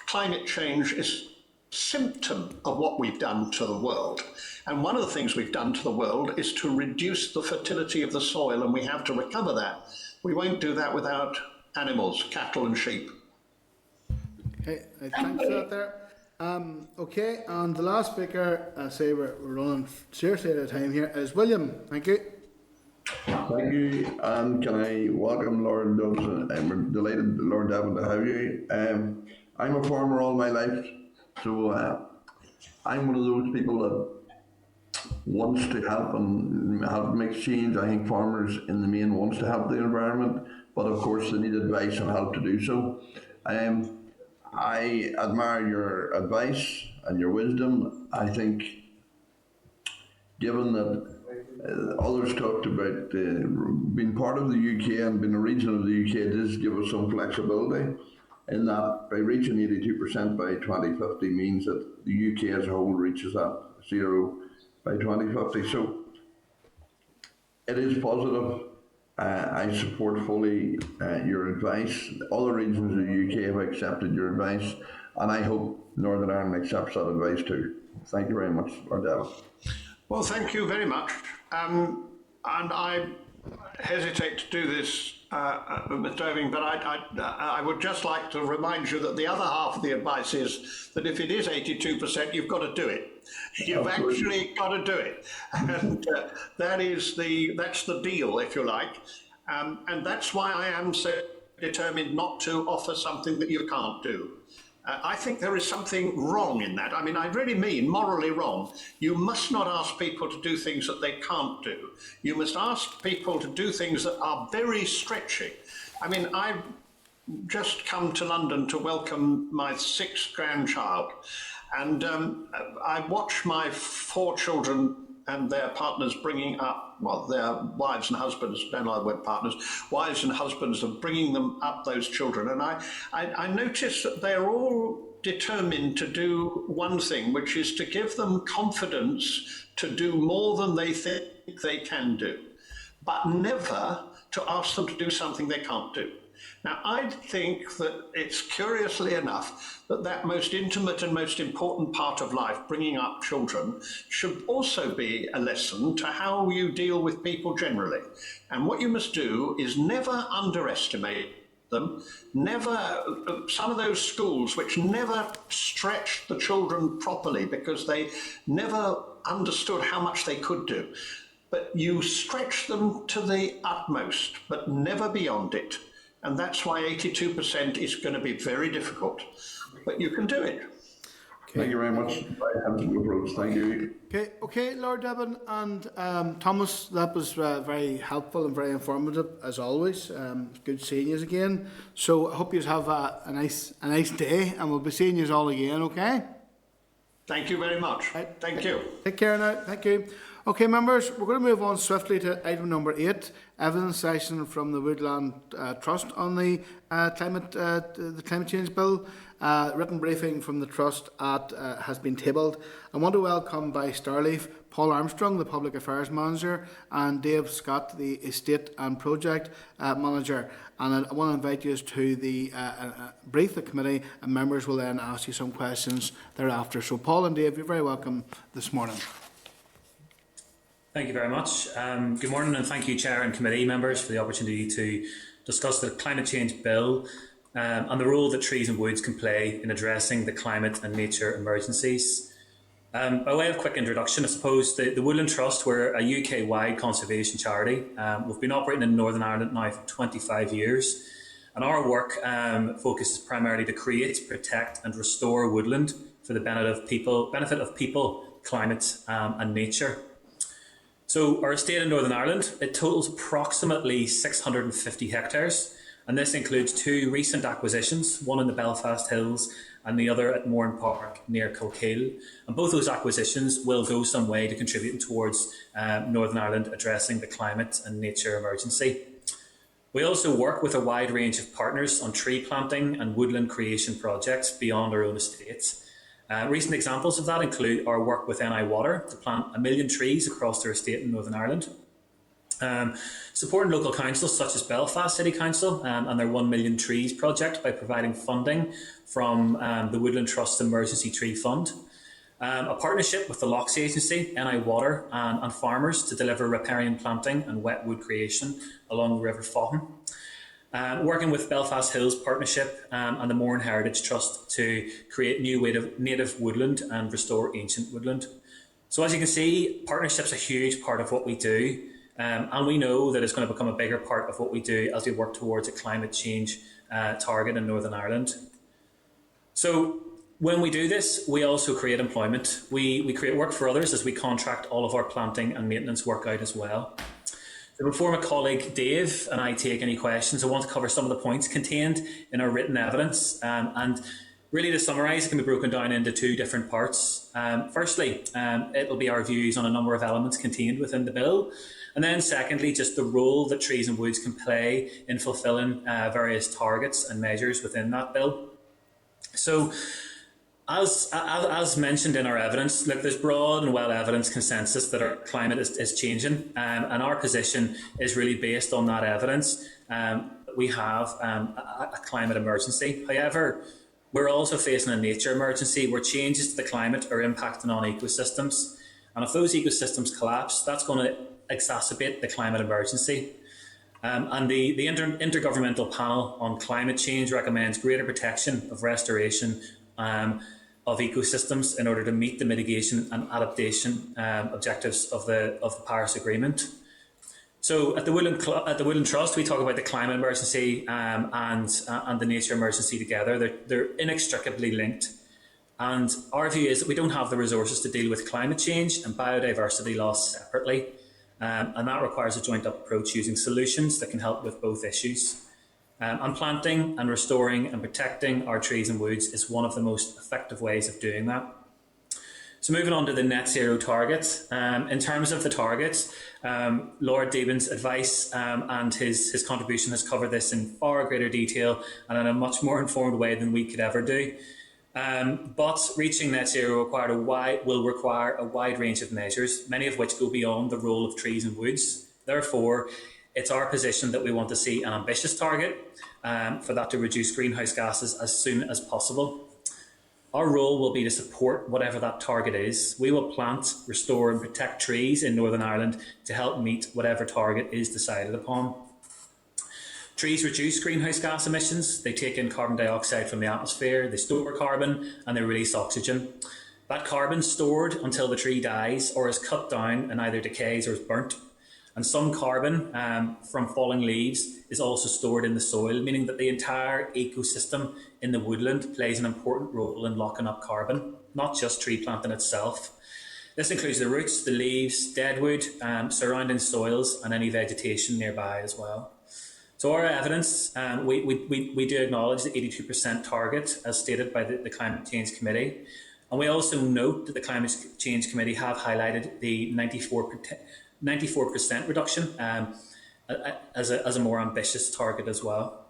climate change is a symptom of what we've done to the world. And one of the things we've done to the world is to reduce the fertility of the soil, and we have to recover that. We won't do that without animals, cattle and sheep. Okay, thanks for that there. Okay, and the last speaker, I say we're running seriously out of time here, is William. Thank you. Thank you, and can I welcome Lord Dubson? We're delighted, Lord Devon, to have you. I'm a farmer all my life, so I'm one of those people that wants to help and make change. I think farmers in the main wants to help the environment, but of course they need advice and help to do so. I admire your advice and your wisdom. I think, given that others talked about being part of the UK and being a region of the UK, does give us some flexibility in that by reaching 82% by 2050 means that the UK as a whole reaches that zero by 2050. So it is positive. I support fully your advice. Other regions of the UK have accepted your advice, and I hope Northern Ireland accepts that advice too. Thank you very much, Lord Devon. Well, thank you very much. And I hesitate to do this, Mr. Irving, but I would just like to remind you that the other half of the advice is that if it is 82%, you've got to do it. You've actually got to do it. And that's the deal, if you like. And that's why I am so determined not to offer something that you can't do. I think there is something wrong in that. I mean, I really mean morally wrong. You must not ask people to do things that they can't do. You must ask people to do things that are very stretching. I mean, I've just come to London to welcome my 6th grandchild. And I watch my 4 children and their partners bringing up, well, their wives and husbands, don't I word partners, wives and husbands are bringing them up, those children. And I notice that they're all determined to do one thing, which is to give them confidence to do more than they think they can do, but never to ask them to do something they can't do. Now, I think that it's curiously enough that most intimate and most important part of life, bringing up children, should also be a lesson to how you deal with people generally. And what you must do is never underestimate them, some of those schools which never stretched the children properly because they never understood how much they could do. But you stretch them to the utmost, but never beyond it. And that's why 82% is going to be very difficult. But you can do it. Thank you very much. Thank you. Okay, Lord Devon and Thomas, that was very helpful and very informative as always. Good seeing you again. So I hope you have a nice day, and we'll be seeing you all again. Okay. Thank you very much. Right. Thank you. Take care now. Thank you. Okay, members, we're going to move on swiftly to item number 8, evidence session from the Woodland Trust on the climate change bill. Written briefing from the Trust has been tabled. I want to welcome by Starleaf Paul Armstrong, the Public Affairs Manager, and Dave Scott, the Estate and Project Manager. And I want to invite you to the brief the committee, and members will then ask you some questions thereafter. So Paul and Dave, you're very welcome this morning. Thank you very much. Good morning, and thank you, Chair and committee members, for the opportunity to discuss the climate change bill and the role that trees and woods can play in addressing the climate and nature emergencies. By way of quick introduction, I suppose the Woodland Trust, we're a UK-wide conservation charity. We've been operating in Northern Ireland now for 25 years, and our work focuses primarily to create, protect and restore woodland for the benefit of people, climate and nature. So our estate in Northern Ireland, it totals approximately 650 hectares, and this includes 2 recent acquisitions, one in the Belfast Hills and the other at Mourne Park near Kilkeel. And both those acquisitions will go some way to contributing towards Northern Ireland addressing the climate and nature emergency. We also work with a wide range of partners on tree planting and woodland creation projects beyond our own estates. Recent examples of that include our work with NI Water to plant 1 million trees across their estate in Northern Ireland, supporting local councils such as Belfast City Council and their 1 Million Trees project by providing funding from the Woodland Trust Emergency Tree Fund, a partnership with the Lochs Agency, NI Water and farmers to deliver riparian planting and wet wood creation along the River Faughn. Working with Belfast Hills Partnership and the Mourne Heritage Trust to create new native woodland and restore ancient woodland. So as you can see, partnership's a huge part of what we do, and we know that it's going to become a bigger part of what we do as we work towards a climate change target in Northern Ireland. So when we do this, we also create employment. We create work for others as we contract all of our planting and maintenance work out as well. Before my colleague Dave and I take any questions, I want to cover some of the points contained in our written evidence. And really to summarise, it can be broken down into 2 different parts. Firstly, it'll be our views on a number of elements contained within the bill. And then secondly, just the role that trees and woods can play in fulfilling various targets and measures within that bill. So, as mentioned in our evidence, look, there's broad and well evidenced consensus that our climate is changing, and our position is really based on that evidence. We have a climate emergency. However, we're also facing a nature emergency where changes to the climate are impacting on ecosystems. And if those ecosystems collapse, that's going to exacerbate the climate emergency. And the Intergovernmental Panel on Climate Change recommends greater protection of restoration of ecosystems in order to meet the mitigation and adaptation objectives of the Paris Agreement. So at the Woodland Trust, we talk about the climate emergency and the nature emergency together. They're inextricably linked. And our view is that we don't have the resources to deal with climate change and biodiversity loss separately. And that requires a joint approach using solutions that can help with both issues. And planting and restoring and protecting our trees and woods is one of the most effective ways of doing that. So moving on to the net zero targets. In terms of the targets, Lord Debon's advice and his contribution has covered this in far greater detail and in a much more informed way than we could ever do. But reaching net zero will require a wide range of measures, many of which go beyond the role of trees and woods. Therefore, it's our position that we want to see an ambitious target for that to reduce greenhouse gases as soon as possible. Our role will be to support whatever that target is. We will plant, restore and protect trees in Northern Ireland to help meet whatever target is decided upon. Trees reduce greenhouse gas emissions. They take in carbon dioxide from the atmosphere, they store carbon, and they release oxygen. That carbon is stored until the tree dies or is cut down and either decays or is burnt. And some carbon from falling leaves is also stored in the soil, meaning that the entire ecosystem in the woodland plays an important role in locking up carbon, not just tree planting itself. This includes the roots, the leaves, deadwood, surrounding soils, and any vegetation nearby as well. So our evidence, we do acknowledge the 82% target as stated by the Climate Change Committee. And we also note that the Climate Change Committee have highlighted the 94% reduction as a more ambitious target as well.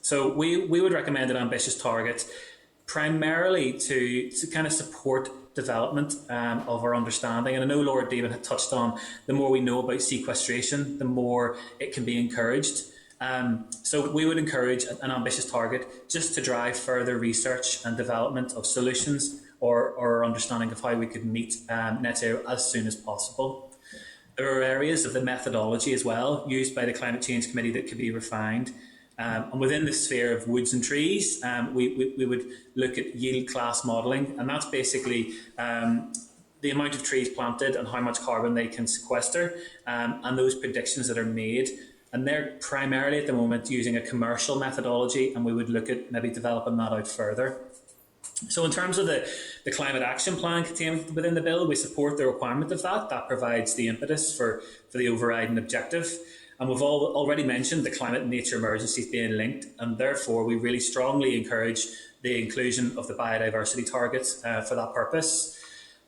So we would recommend an ambitious target primarily to kind of support development of our understanding. And I know Lord David had touched on the more we know about sequestration, the more it can be encouraged. So we would encourage an ambitious target just to drive further research and development of solutions or our understanding of how we could meet net zero as soon as possible. There are areas of the methodology as well used by the Climate Change Committee that could be refined. And within the sphere of woods and trees, we would look at yield class modelling, and that's basically the amount of trees planted and how much carbon they can sequester, and those predictions that are made. And they're primarily at the moment using a commercial methodology, and we would look at maybe developing that out further. So in terms of the climate action plan contained within the bill, we support the requirement of that. That provides the impetus for the overriding objective. And we've already mentioned the climate and nature emergencies being linked, and therefore we really strongly encourage the inclusion of the biodiversity targets for that purpose.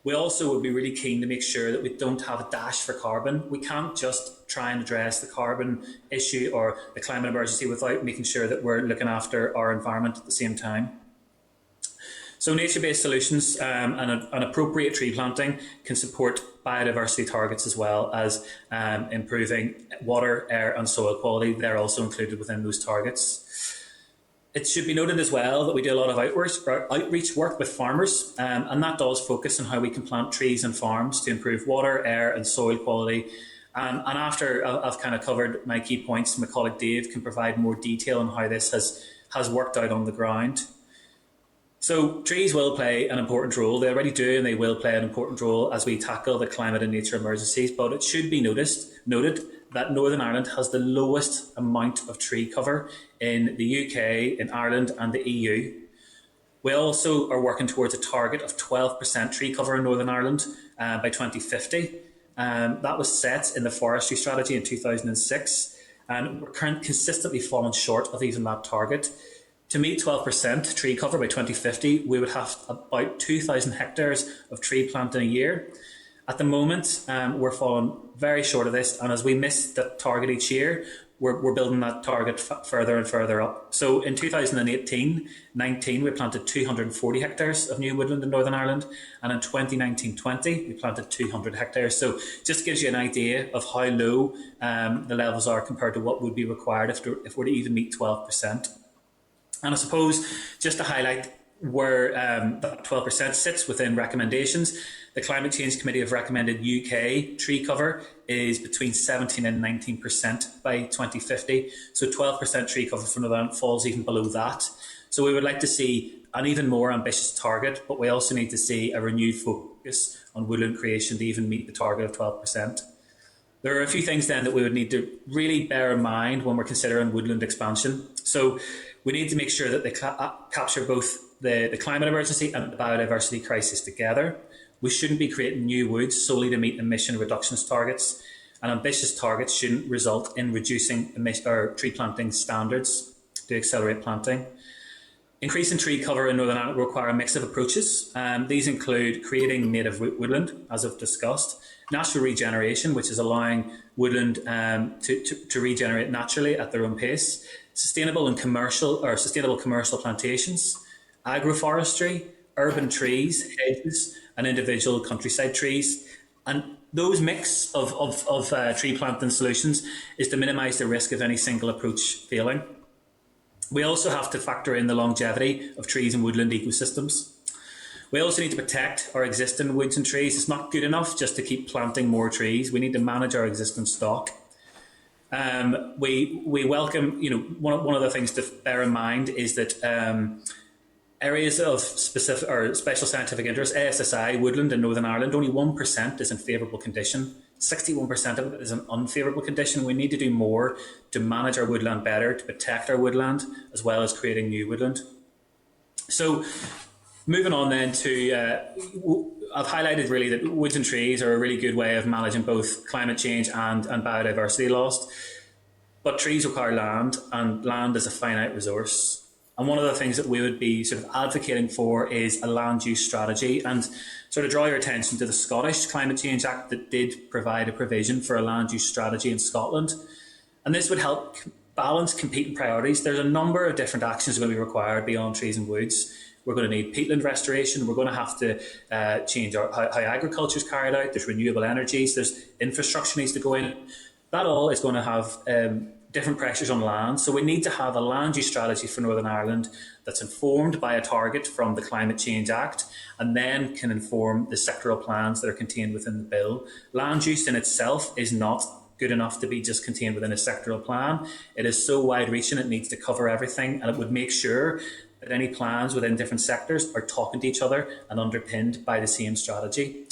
We also would be really keen to make sure that we don't have a dash for carbon. We can't just try and address the carbon issue or the climate emergency without making sure that we're looking after our environment at the same time. So nature-based solutions and appropriate tree planting can support biodiversity targets as well as improving water, air and soil quality. They're also included within those targets. It should be noted as well that we do a lot of outreach work with farmers, and that does focus on how we can plant trees and farms to improve water, air and soil quality. And after I've kind of covered my key points, my colleague Dave can provide more detail on how this has worked out on the ground. So trees will play an important role. They already do, and they will play an important role as we tackle the climate and nature emergencies. But it should be noted that Northern Ireland has the lowest amount of tree cover in the UK, in Ireland and the EU. We also are working towards a target of 12% tree cover in Northern Ireland by 2050. That was set in the forestry strategy in 2006, and we're consistently falling short of even that target. To meet 12% tree cover by 2050, we would have about 2,000 hectares of tree planting a year. At the moment, we're falling very short of this, and as we miss that target each year, we're building that target further and further up. So in 2018-19, we planted 240 hectares of new woodland in Northern Ireland, and in 2019-20, we planted 200 hectares. So just gives you an idea of how low the levels are compared to what would be required if we're to even meet 12%. And I suppose just to highlight where that 12% sits within recommendations, the Climate Change Committee have recommended UK tree cover is between 17 and 19% by 2050. So 12% tree cover for Northern Ireland falls even below that. So we would like to see an even more ambitious target, but we also need to see a renewed focus on woodland creation to even meet the target of 12%. There are a few things then that we would need to really bear in mind when we're considering woodland expansion. So we need to make sure that they capture both the climate emergency and the biodiversity crisis together. We shouldn't be creating new woods solely to meet emission reductions targets, and ambitious targets shouldn't result in reducing tree planting standards to accelerate planting. Increasing tree cover in Northern Ireland will require a mix of approaches. These include creating native woodland, as I've discussed, natural regeneration, which is allowing woodland to regenerate naturally at their own pace, sustainable commercial plantations, agroforestry, urban trees, hedges, and individual countryside trees. And those mix of tree planting solutions is to minimise the risk of any single approach failing. We also have to factor in the longevity of trees and woodland ecosystems. We also need to protect our existing woods and trees. It's not good enough just to keep planting more trees. We need to manage our existing stock. We welcome, one of the things to bear in mind is that areas of specific or special scientific interest, ASSI, woodland in Northern Ireland, only 1% is in favourable condition. 61% of it is in unfavourable condition. We need to do more to manage our woodland better, to protect our woodland, as well as creating new woodland. So, moving on then to, I've highlighted really that woods and trees are a really good way of managing both climate change and biodiversity loss. But trees require land, and land is a finite resource. And one of the things that we would be sort of advocating for is a land use strategy, and sort of draw your attention to the Scottish Climate Change Act that did provide a provision for a land use strategy in Scotland. And this would help balance competing priorities. There's a number of different actions going to be required beyond trees and woods. We're going to need peatland restoration. We're going to have to change how agriculture is carried out. There's renewable energies. There's infrastructure needs to go in. That all is going to have different pressures on land. So we need to have a land use strategy for Northern Ireland that's informed by a target from the Climate Change Act, and then can inform the sectoral plans that are contained within the bill. Land use in itself is not good enough to be just contained within a sectoral plan. It is so wide-reaching, it needs to cover everything, and it would make sure that any plans within different sectors are talking to each other and underpinned by the same strategy.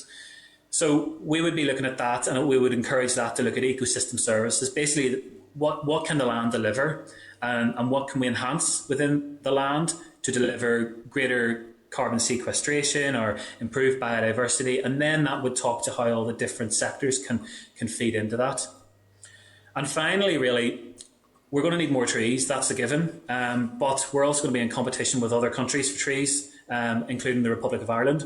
So we would be looking at that, and we would encourage that to look at ecosystem services. Basically, what can the land deliver, and what can we enhance within the land to deliver greater carbon sequestration or improve biodiversity, and then that would talk to how all the different sectors can feed into that. And finally, really, we're going to need more trees, that's a given, but we're also going to be in competition with other countries for trees, including the Republic of Ireland.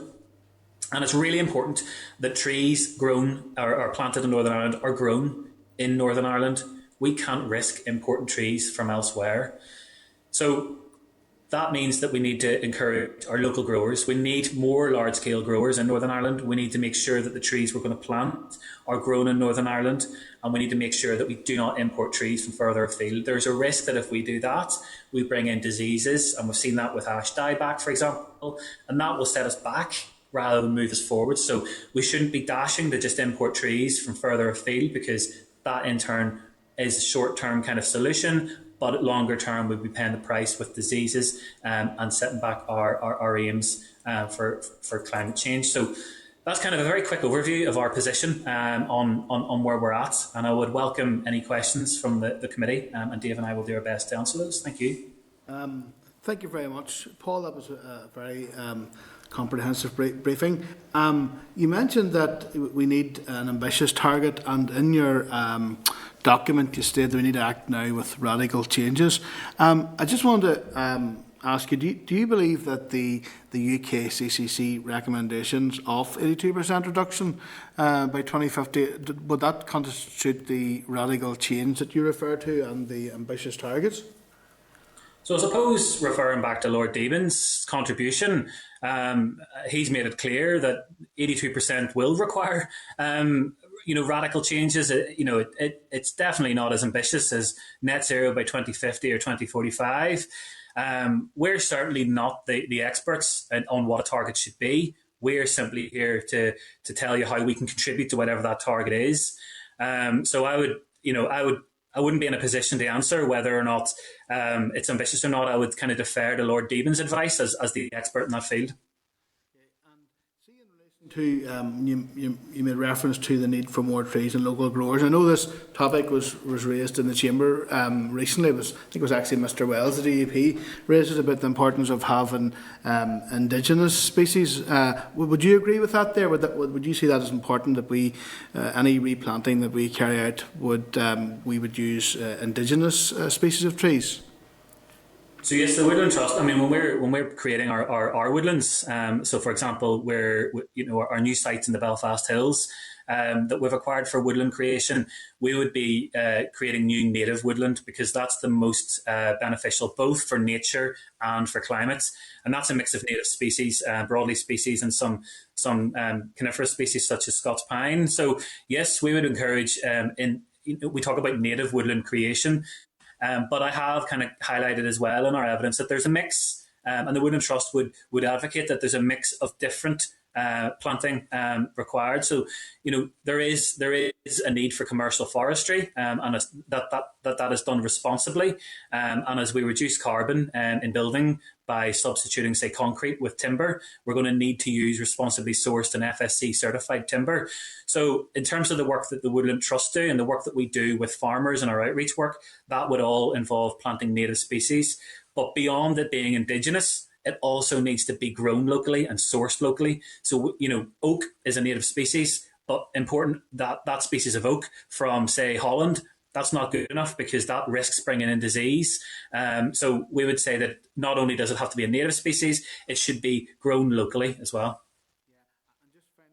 And it's really important that trees grown or planted in Northern Ireland are grown in Northern Ireland. We can't risk importing trees from elsewhere. So that means that we need to encourage our local growers. We need more large-scale growers in Northern Ireland. We need to make sure that the trees we're going to plant are grown in Northern Ireland, and we need to make sure that we do not import trees from further afield. There's a risk that if we do that, we bring in diseases, and we've seen that with ash dieback, for example, and that will set us back rather than move us forward. So we shouldn't be dashing to just import trees from further afield, because that in turn is a short-term kind of solution, but at longer term we'll be paying the price with diseases and setting back our aims for climate change. So that's kind of a very quick overview of our position on where we're at, and I would welcome any questions from the committee, and Dave and I will do our best to answer those. Thank you. Thank you very much, Paul. That was a very comprehensive briefing. You mentioned that we need an ambitious target, and in your document you state that we need to act now with radical changes. I just wanted to ask you, do you believe that the UK CCC recommendations of 82% reduction by 2050, would that constitute the radical change that you refer to and the ambitious targets? So I suppose, referring back to Lord Debon's contribution, he's made it clear that 82% will require radical changes. It's definitely not as ambitious as net zero by 2050 or 2045. We're certainly not the experts on what a target should be. We're simply here to tell you how we can contribute to whatever that target is. So I wouldn't be in a position to answer whether or not it's ambitious or not. I would kind of defer to Lord Debon's advice as the expert in that field. You made reference to the need for more trees and local growers. I know this topic was raised in the chamber recently. I think it was actually Mr. Wells, the DUP, raised it about the importance of having indigenous species. Would you agree with that there? Would you see that as important, that we any replanting that we carry out we would use indigenous species of trees? So yes, the Woodland Trust. I mean, when we're creating our woodlands, so for example, our new sites in the Belfast Hills that we've acquired for woodland creation, we would be creating new native woodland, because that's the most beneficial both for nature and for climate, and that's a mix of native species, broadleaf species, and some coniferous species such as Scots pine. So yes, we would encourage. We talk about native woodland creation. But I have kind of highlighted as well in our evidence that there's a mix, and the Woodland Trust would advocate that there's a mix of different planting required. So, there is a need for commercial forestry, and that is done responsibly. And as we reduce carbon in building by substituting, say, concrete with timber, we're going to need to use responsibly sourced and FSC certified timber. So in terms of the work that the Woodland Trust do and the work that we do with farmers and our outreach work, that would all involve planting native species. But beyond it being indigenous, it also needs to be grown locally and sourced locally. So, oak is a native species, but important that species of oak from, say, Holland, that's not good enough because that risks bringing in disease. So we would say that not only does it have to be a native species, it should be grown locally as well.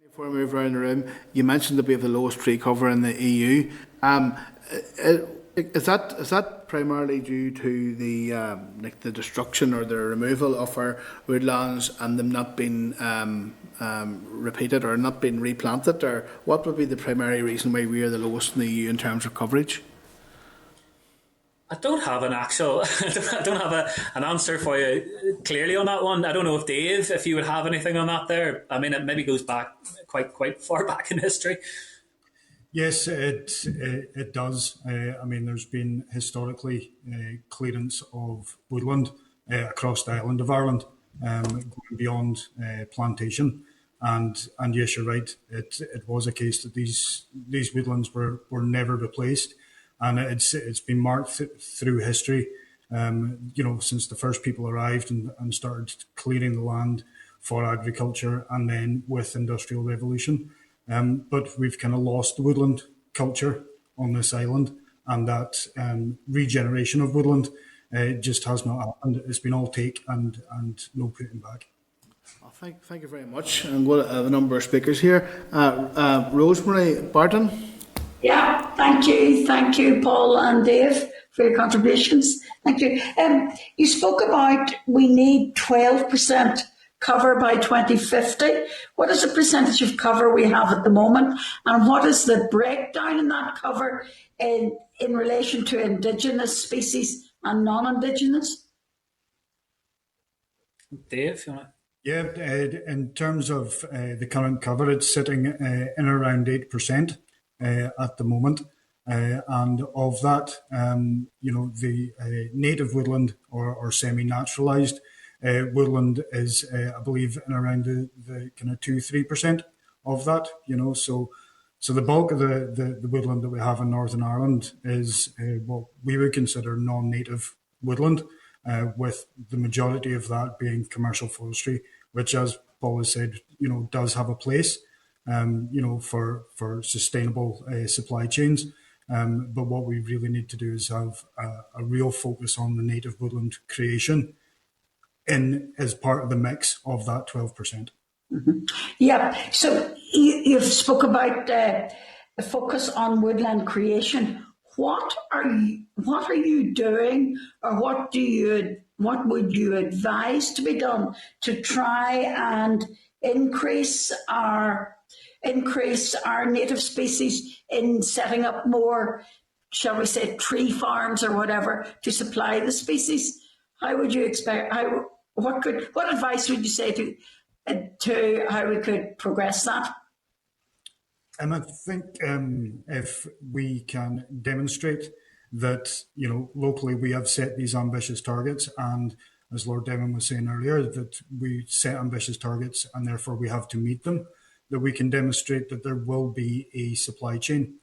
Before we move around the room, you mentioned that we have the lowest tree cover in the EU. Is that primarily due to the destruction or the removal of our woodlands and them not being repeated or not being replanted, or what would be the primary reason why we are the lowest in the EU in terms of coverage? I don't have an answer for you clearly on that one. I don't know if Dave, if you would have anything on that there. I mean, it maybe goes back quite far back in history. Yes, it does. I mean, there's been historically clearance of woodland across the island of Ireland, going beyond plantation. And yes, you're right. It was a case that these woodlands were never replaced. And it's been marked through history, since the first people arrived and started clearing the land for agriculture, and then with industrial revolution. But we've kind of lost the woodland culture on this island, and that regeneration of woodland just has not happened. It's been all take and no putting back. Well, thank you very much. And we'll have a number of speakers here. Rosemary Barton. Yeah, thank you, Paul and Dave, for your contributions. Thank you. You spoke about we need 12% cover by 2050. What is the percentage of cover we have at the moment, and what is the breakdown in that cover in relation to indigenous species and non-indigenous? Dave, you want to? Yeah, in terms of the current cover, it's sitting in around 8%. At the moment, and of that, the native woodland or semi-naturalised woodland is, I believe, in around the kind of 2-3% of that. So the bulk of the woodland that we have in Northern Ireland is what we would consider non-native woodland, with the majority of that being commercial forestry, which, as Paul has said, does have a place. For sustainable supply chains. But what we really need to do is have a real focus on the native woodland creation as part of the mix of that 12%. Mm-hmm. Yeah, so you've spoke about the focus on woodland creation. What are you doing, or what would you advise to be done to try and increase our native species in setting up more, shall we say, tree farms or whatever to supply the species? How would you expect? What advice would you say to how we could progress that? And I think if we can demonstrate that locally we have set these ambitious targets, and as Lord Devon was saying earlier, that we set ambitious targets and therefore we have to meet them, that we can demonstrate that there will be a supply chain,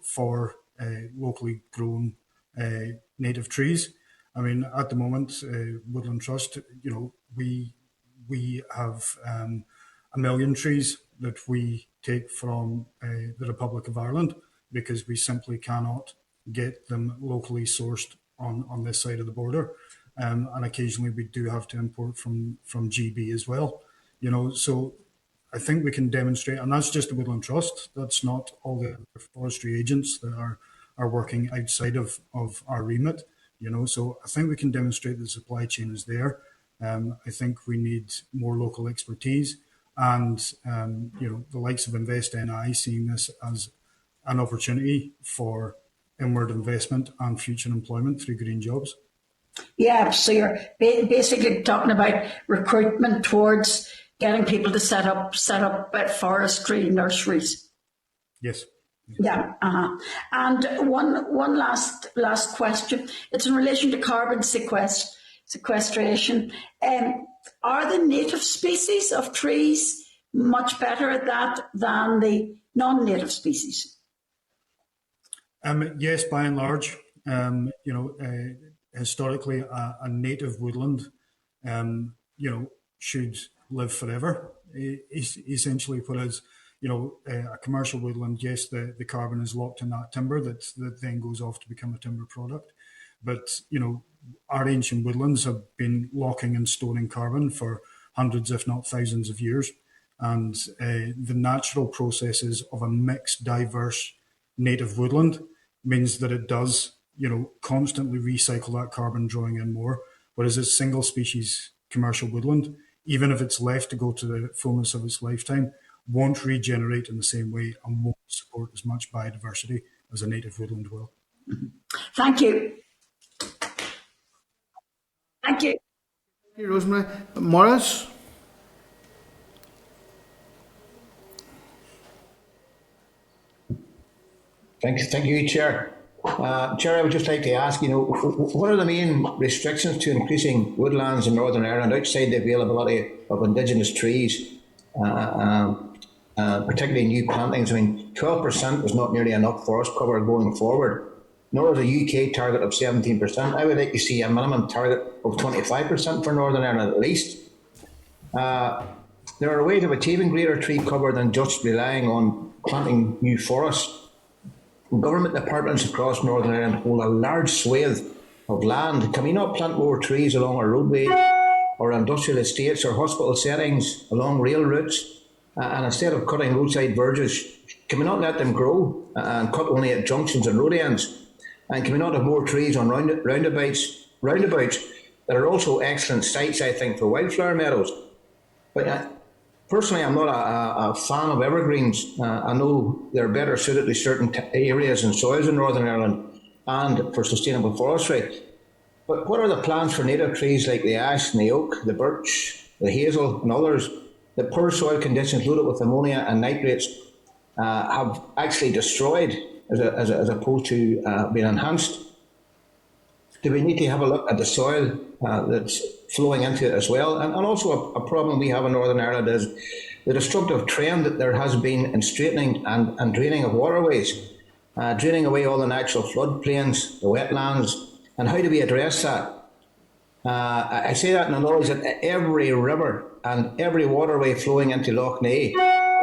for locally grown native trees. I mean, at the moment, Woodland Trust, we have 1 million trees that we take from the Republic of Ireland because we simply cannot get them locally sourced on this side of the border. And occasionally we do have to import from GB as well. So I think we can demonstrate, and that's just the Woodland Trust. That's not all the forestry agents that are working outside of our remit. So I think we can demonstrate the supply chain is there. I think we need more local expertise, and the likes of Invest NI seeing this as an opportunity for inward investment and future employment through green jobs. Yeah, so you're basically talking about recruitment towards getting people to set up forestry nurseries. Yes. Yeah, and one last question. It's in relation to carbon sequestration. Are the native species of trees much better at that than the non-native species? Yes, by and large. Historically, a native woodland, should live forever. Essentially, whereas a commercial woodland, yes, the carbon is locked in that timber that then goes off to become a timber product. But our ancient woodlands have been locking and storing carbon for hundreds, if not thousands, of years, and the natural processes of a mixed, diverse native woodland means that it does, constantly recycle that carbon, drawing in more. Whereas a single species commercial woodland, even if it's left to go to the fullness of its lifetime, won't regenerate in the same way and won't support as much biodiversity as a native woodland will. Thank you. Thank you. Thank you, Rosemary. Morris? Thank you, Chair. Chair, I would just like to ask, what are the main restrictions to increasing woodlands in Northern Ireland outside the availability of indigenous trees, particularly new plantings? I mean, 12% is not nearly enough forest cover going forward, nor is a UK target of 17%. I would like to see a minimum target of 25% for Northern Ireland at least. There are ways of achieving greater tree cover than just relying on planting new forests. Government departments across Northern Ireland hold a large swathe of land. Can we not plant more trees along our roadways or industrial estates or hospital settings along rail routes? And instead of cutting roadside verges, can we not let them grow and cut only at junctions and road ends? And can we not have more trees on roundabouts that are also excellent sites, I think, for wildflower meadows? But personally, I'm not a fan of evergreens. I know they're better suited to certain areas and soils in Northern Ireland and for sustainable forestry. But what are the plans for native trees like the ash and the oak, the birch, the hazel and others that poor soil conditions loaded with ammonia and nitrates have actually destroyed as opposed to being enhanced? Do we need to have a look at the soil that's flowing into it as well? And also a problem we have in Northern Ireland is the destructive trend that there has been in straightening and draining of waterways, draining away all the natural floodplains, the wetlands, and how do we address that? I say that in the knowledge that every river and every waterway flowing into Lough Neagh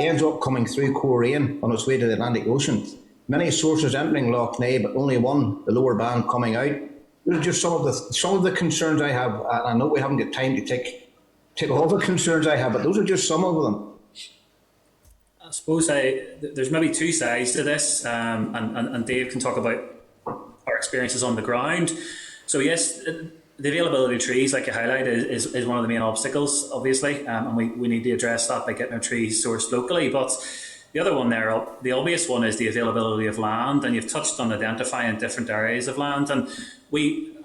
ends up coming through Coleraine on its way to the Atlantic Ocean. Many sources entering Lough Neagh, but only one, the lower band, coming out. Those are just some of the concerns I have. I know we haven't got time to take all the concerns I have, but those are just some of them. I suppose there's maybe two sides to this, and Dave can talk about our experiences on the ground. So yes, the availability of trees, like you highlight, is one of the main obstacles, obviously, and we need to address that by getting our trees sourced locally. But the other one there, the obvious one, is the availability of land, and you've touched on identifying different areas of land. And we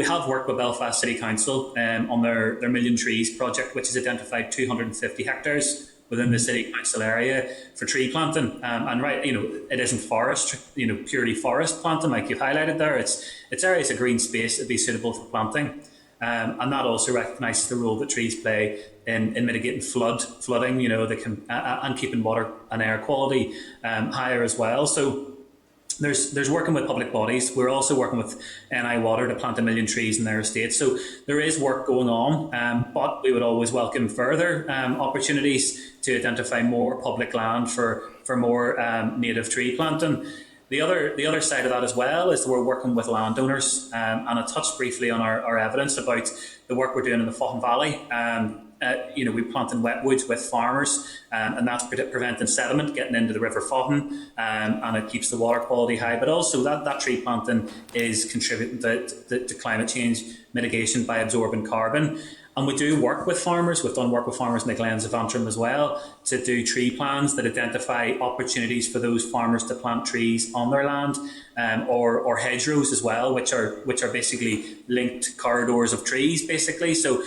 have worked with Belfast City Council on their Million Trees project, which has identified 250 hectares within the City Council area for tree planting. And right, it isn't forest, purely forest planting like you've highlighted there. It's areas of green space that would be suitable for planting. And that also recognises the role that trees play in mitigating flooding, they can, and keeping water and air quality higher as well. So there's working with public bodies. We're also working with NI Water to plant 1 million trees in their estate. So there is work going on, but we would always welcome further opportunities to identify more public land for more native tree planting. The other side of that as well is that we're working with landowners, and I touched briefly on our evidence about the work we're doing in the Fohan Valley. We planting wetwoods with farmers, and that's preventing sediment getting into the River Fohan, and it keeps the water quality high. But also that tree planting is contributing to climate change mitigation by absorbing carbon. And we do work with farmers. We've done work with farmers in the Glens of Antrim as well to do tree plans that identify opportunities for those farmers to plant trees on their land, or hedgerows as well, which are basically linked corridors of trees, basically. So,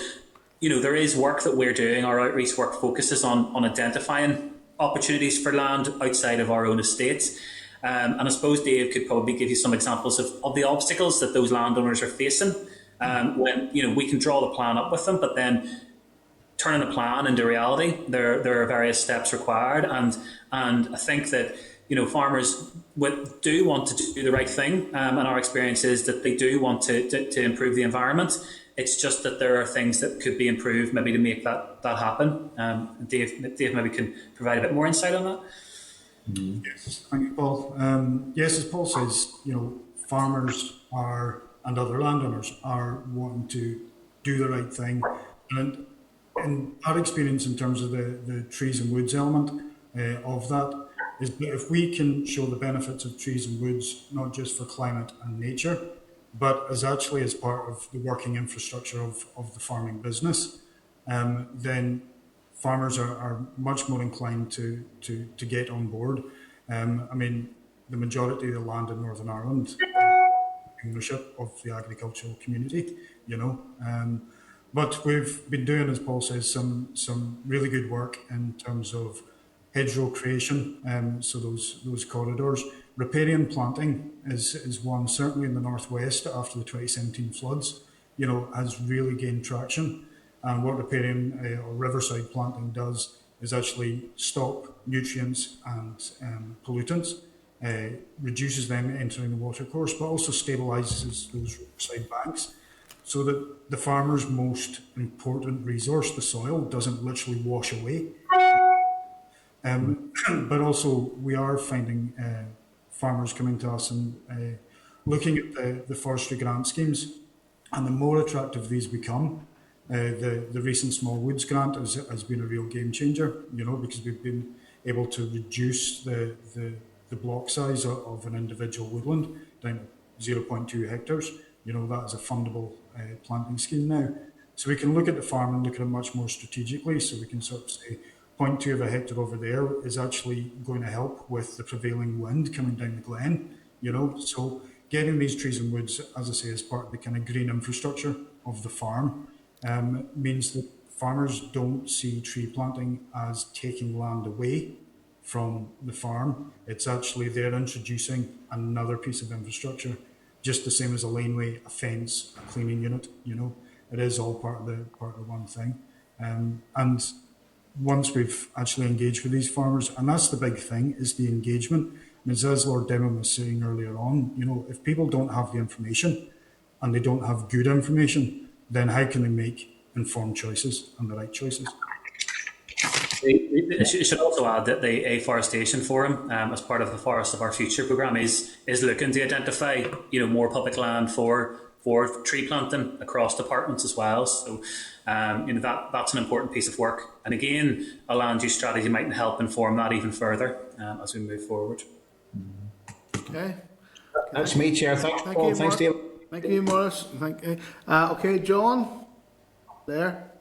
there is work that we're doing. Our outreach work focuses on identifying opportunities for land outside of our own estates. And I suppose Dave could probably give you some examples of the obstacles that those landowners are facing when, we can draw the plan up with them, but then turning a plan into reality, there are various steps required. And I think that, farmers do want to do the right thing. And our experience is that they do want to improve the environment. It's just that there are things that could be improved maybe to make that happen. Dave maybe can provide a bit more insight on that. Yes, thank you, Paul. Yes, as Paul says, farmers and other landowners are wanting to do the right thing. And in our experience in terms of the trees and woods element of that, is that if we can show the benefits of trees and woods, not just for climate and nature, but as part of the working infrastructure of the farming business, then farmers are much more inclined to get on board. The majority of the land in Northern Ireland ownership of the agricultural community, but we've been doing, as Paul says, some really good work in terms of hedgerow creation, so those corridors. Riparian planting is one, certainly in the northwest after the 2017 floods, has really gained traction. And what riparian or riverside planting does is actually stop nutrients and pollutants, reduces them entering the watercourse, but also stabilises those riverside banks so that the farmer's most important resource, the soil, doesn't literally wash away. But also we are finding farmers coming to us and looking at the forestry grant schemes, and the more attractive these become, the recent small woods grant has been a real game changer, because we've been able to reduce the block size of an individual woodland down to 0.2 hectares. That is a fundable planting scheme now. So we can look at the farm and look at it much more strategically, so we can sort of say 0.2 of a hectare over there is actually going to help with the prevailing wind coming down the glen, So getting these trees and woods, as I say, as part of the kind of green infrastructure of the farm, means that farmers don't see tree planting as taking land away from the farm. It's actually they're introducing another piece of infrastructure, just the same as a laneway, a fence, a cleaning unit. It is all part of the one thing. And once we've actually engaged with these farmers, and that's the big thing, is the engagement. As Lord Denman was saying earlier on, if people don't have the information and they don't have good information, then how can they make informed choices and the right choices? I should also add that the Afforestation Forum, as part of the Forest of Our Future programme, is looking to identify more public land for tree planting across departments as well. So that's an important piece of work. And again, a land use strategy might help inform that even further as we move forward. Okay. That's me, Chair. Thanks, Paul. Thanks, Dave. Thank you, Morris. Thank you. Okay, John, there.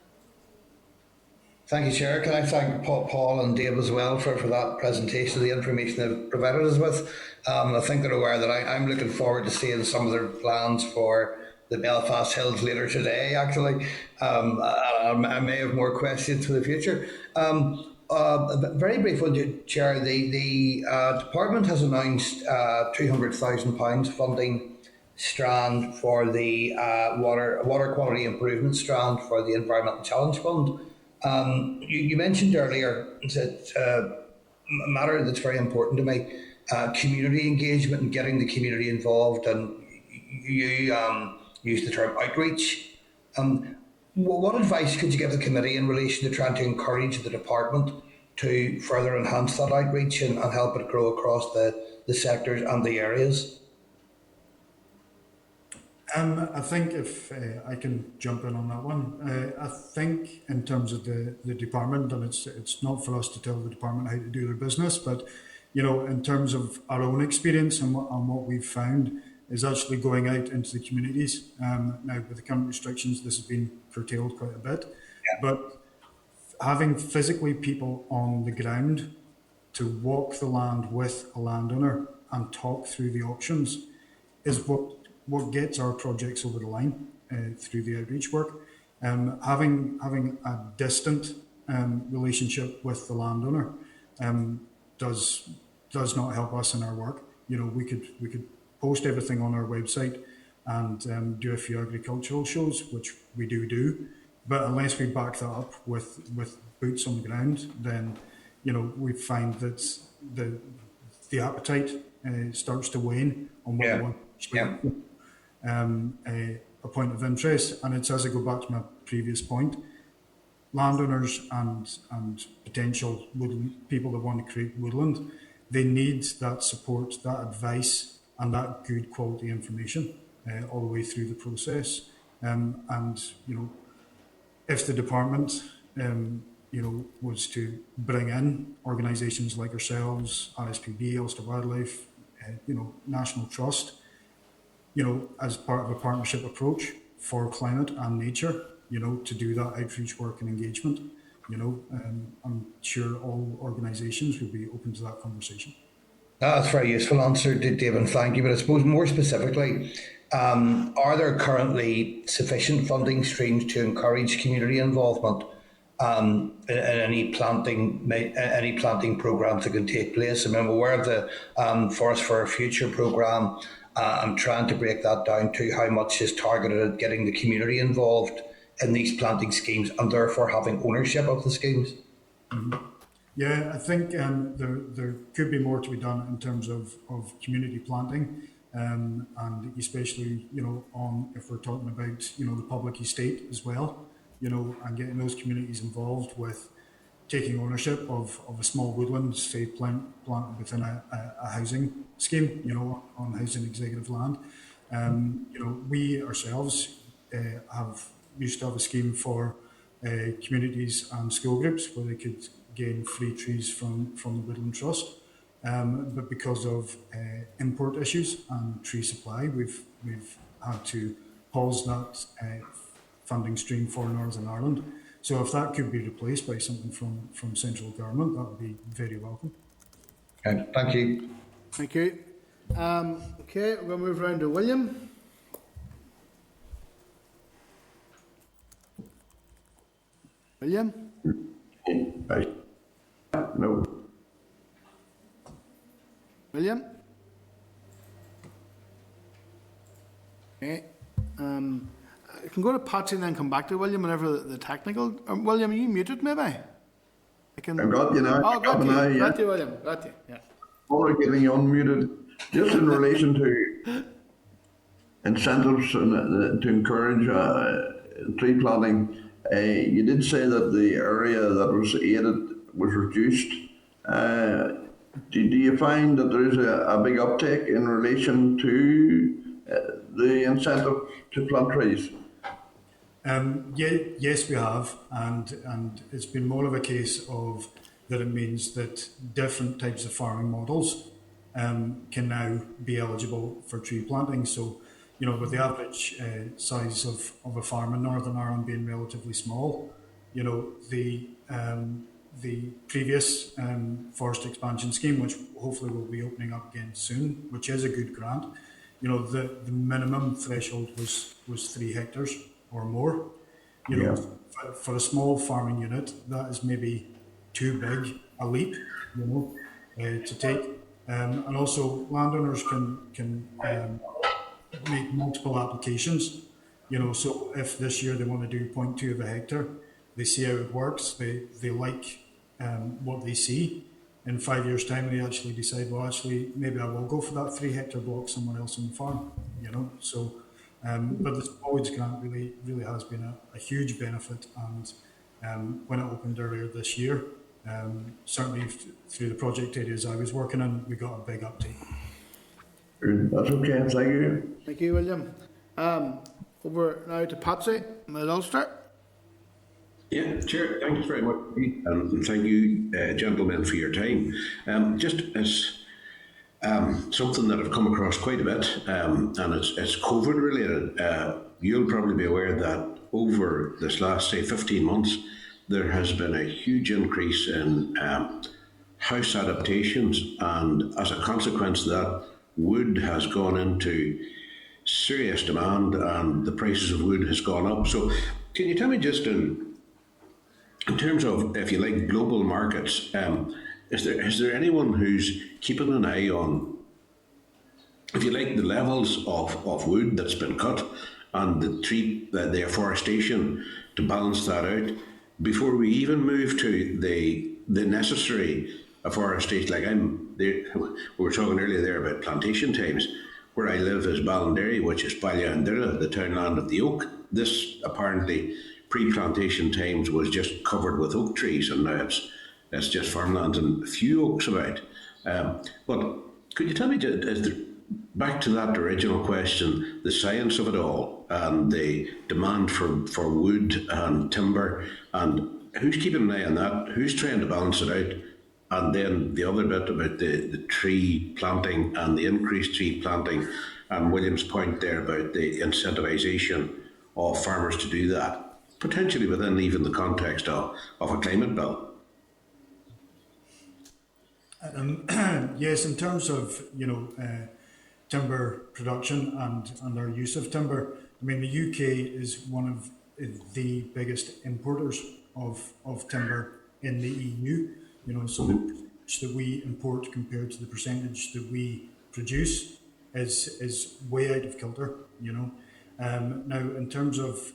Thank you, Chair. Can I thank Paul and Dave as well for that presentation of the information they've provided us with. I think they're aware that I'm looking forward to seeing some of their plans for the Belfast Hills later today, actually. I may have more questions for the future. A very brief one, Chair. The department has announced £200,000 funding strand for the water quality improvement strand for the Environmental Challenge Fund. You mentioned earlier that a matter that's very important to me, community engagement and getting the community involved, and you used the term outreach. What advice could you give the committee in relation to trying to encourage the department to further enhance that outreach and help it grow across the sectors and the areas? I think if I can jump in on that one, I think in terms of the department, and it's not for us to tell the department how to do their business, but in terms of our own experience and what we've found is actually going out into the communities. Now with the current restrictions, this has been curtailed quite a bit, but having physically people on the ground to walk the land with a landowner and talk through the options is what gets our projects over the line through the outreach work. Having a distant relationship with the landowner does not help us in our work. We could post everything on our website and do a few agricultural shows, which we do, but unless we back that up with boots on the ground, then we find that the appetite starts to wane on what we want to a point of interest. And it's, as I go back to my previous point, landowners and potential people that want to create woodland, they need that support, that advice, and that good quality information all the way through the process. If the department, was to bring in organisations like ourselves, RSPB, Ulster Wildlife, National Trust, as part of a partnership approach for climate and nature, to do that outreach work and engagement, I'm sure all organisations will be open to that conversation. That's a very useful answer, David. Thank you. But I suppose more specifically, are there currently sufficient funding streams to encourage community involvement in any planting programs that can take place? I'm aware of the Forest for Our Future programme. I'm trying to break that down to how much is targeted at getting the community involved in these planting schemes and therefore having ownership of the schemes. Mm-hmm. Yeah, I think there could be more to be done in terms of community planting, and especially if we're talking about the public estate as well, and getting those communities involved with taking ownership of a small woodland, say planted within a housing scheme, on housing executive land. We ourselves used to have a scheme for communities and school groups where they could gain free trees from the Woodland Trust. But because of import issues and tree supply, we've had to pause that funding stream for Northern Ireland. So if that could be replaced by something from central government, that would be very welcome. Okay, thank you. Thank you. Okay, we're going to move around to William. William? No. William? Okay. You can go to Patsy and then come back to William whenever the technical... William, are you muted maybe? I've got you now. Oh, got you. Yeah. Got you, William. Got you, yeah. Or getting unmuted. Just in relation to incentives and to encourage tree planting, you did say that the area that was aided was reduced. Do you find that there is a big uptake in relation to the incentive to plant trees? Yes, we have, and it's been more of a case of that it means that different types of farming models can now be eligible for tree planting. So, with the average size of a farm in Northern Ireland being relatively small, the previous forest expansion scheme, which hopefully will be opening up again soon, which is a good grant, the minimum threshold was 3 hectares or more. For a small farming unit, that is maybe too big a leap, to take. And also landowners can make multiple applications. So if this year they want to do 0.2 of a hectare, they see how it works, they like what they see. In 5 years' time, they actually decide, well, actually, maybe I will go for that 3 hectare block somewhere else on the farm. So, but the Smallwoods grant really has been a huge benefit, and when it opened earlier this year, certainly through the project areas I was working in, we got a big uptake. That's okay, thank you. Thank you, William. Over now to Patsy in Ulster. Yeah, Chair, thanks very much. And thank you, gentlemen, for your time. Just as something that I've come across quite a bit, and it's COVID related, you'll probably be aware that over this last, say, 15 months, there has been a huge increase in house adaptations, and as a consequence of that, wood has gone into serious demand and the prices of wood has gone up. So Can you tell me just in terms of, if you like, global markets, is there anyone who's keeping an eye on, if you like, the levels of wood that's been cut and the afforestation to balance that out before we even move to the necessary afforestation? Like we were talking earlier there about plantation times. Where I live is Ballinderry, which is Ballyandira, the townland of the oak. This apparently pre-plantation times was just covered with oak trees, and now it's just farmlands and a few oaks about. But could you tell me, back to that original question, the science of it all and the demand for wood and timber, and who's keeping an eye on that? Who's trying to balance it out? And then the other bit about the tree planting and the increased tree planting, and William's point there about the incentivisation of farmers to do that, potentially within even the context of a climate bill. Yes, in terms of timber production and our use of timber, I mean, the UK is one of the biggest importers of timber in the EU. So the percentage that we import compared to the percentage that we produce is way out of kilter. Now, in terms of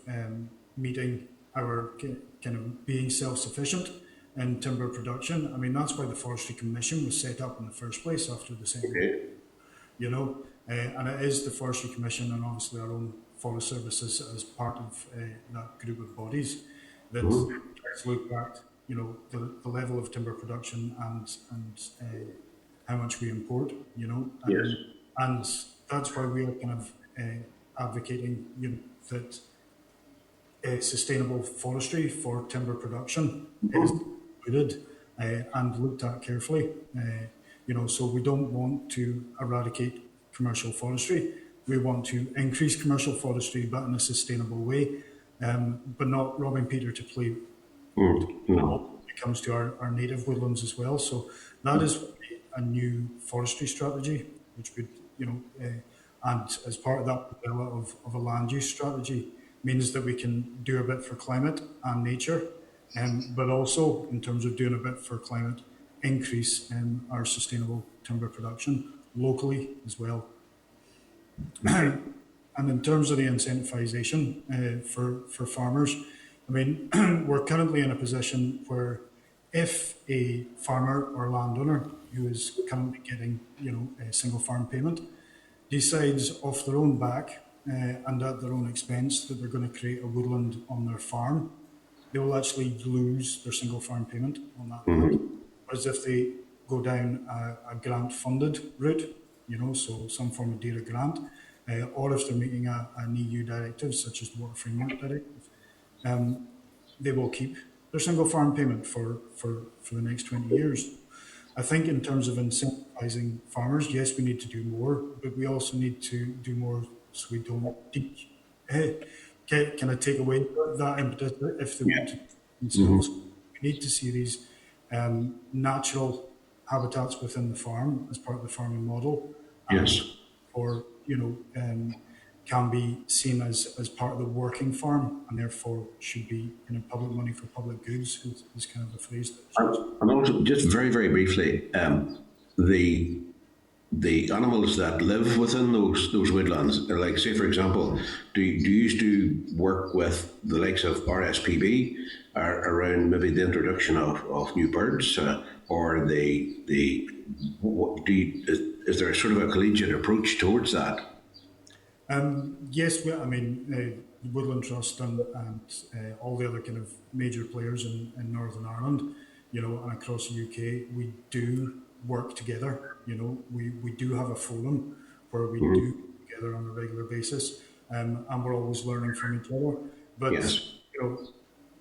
meeting our kind of being self-sufficient in timber production, I mean, that's why the Forestry Commission was set up in the first place after the Second War. And it is the Forestry Commission and obviously our own Forest Services as part of that group of bodies that tries to look at the level of timber production and how much we import, and that's why we are kind of advocating that sustainable forestry for timber production is included and looked at carefully. So we don't want to eradicate commercial forestry. We want to increase commercial forestry, but in a sustainable way, but not robbing Peter to play. When it comes to our native woodlands as well. So that is a new forestry strategy, which would, and as part of that umbrella of a land use strategy, means that we can do a bit for climate and nature, but also in terms of doing a bit for climate, increase our sustainable timber production locally as well. And in terms of the incentivisation for farmers, I mean, we're currently in a position where if a farmer or landowner who is currently getting, a single farm payment decides off their own back and at their own expense that they're going to create a woodland on their farm, they will actually lose their single farm payment on that land. Whereas if they go down a grant funded route, so some form of data grant, or if they're meeting an EU directive such as the Water Framework Directive, they will keep their single farm payment for the next 20 years. I think in terms of incentivising farmers, yes, we need to do more, but we also need to do more so we don't teach. Can I take away that impetus if they want to themselves? We need to see these natural habitats within the farm as part of the farming model. Or, can be seen as part of the working farm and therefore should be public money for public goods is kind of the phrase. And also, just very, very briefly, the animals that live within those woodlands, like say for example, do you work with the likes of RSPB around maybe the introduction of new birds, or is there sort of a collegiate approach towards that? Yes, I mean, the Woodland Trust and all the other kind of major players in Northern Ireland, and across the UK, we do work together. We do have a forum where we do together on a regular basis, and we're always learning from each other. But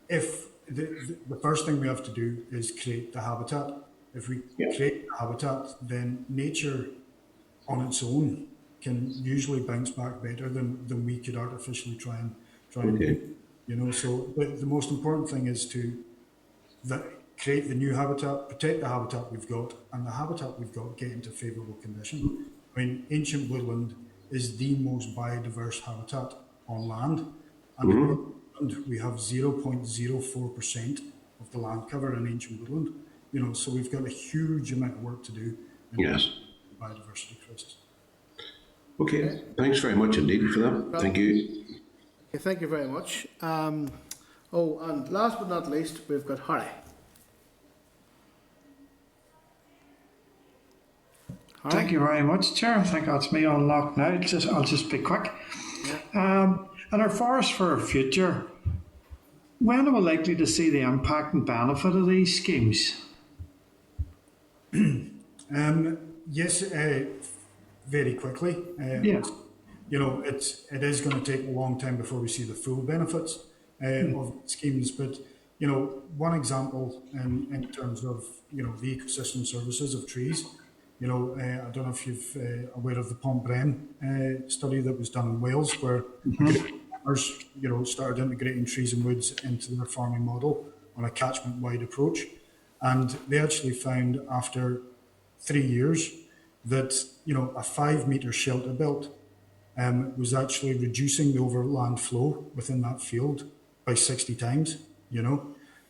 if the first thing we have to do is create the habitat. If we create the habitat, then nature on its own can usually bounce back better than we could artificially try and do. So the most important thing is to create the new habitat, protect the habitat we've got, and the habitat we've got get into favourable condition. I mean, ancient woodland is the most biodiverse habitat on land, and we have 0.04% of the land cover in ancient woodland. So we've got a huge amount of work to do in Yes. the biodiversity crisis. Okay, thanks very much indeed for that. Thank you. Okay, thank you very much. And last but not least, we've got Harry. Thank you very much, Chair. I think that's me unlocked now. I'll just be quick. Yeah. And our forest for our future, when are we likely to see the impact and benefit of these schemes? Yes, very quickly. Yeah. It is going to take a long time before we see the full benefits of schemes. But one example in terms of the ecosystem services of trees. I don't know if you're aware of the Pont Bren study that was done in Wales, where farmers started integrating trees and woods into their farming model on a catchment-wide approach, and they actually found after 3 years that a 5-metre shelter belt was actually reducing the overland flow within that field by 60 times,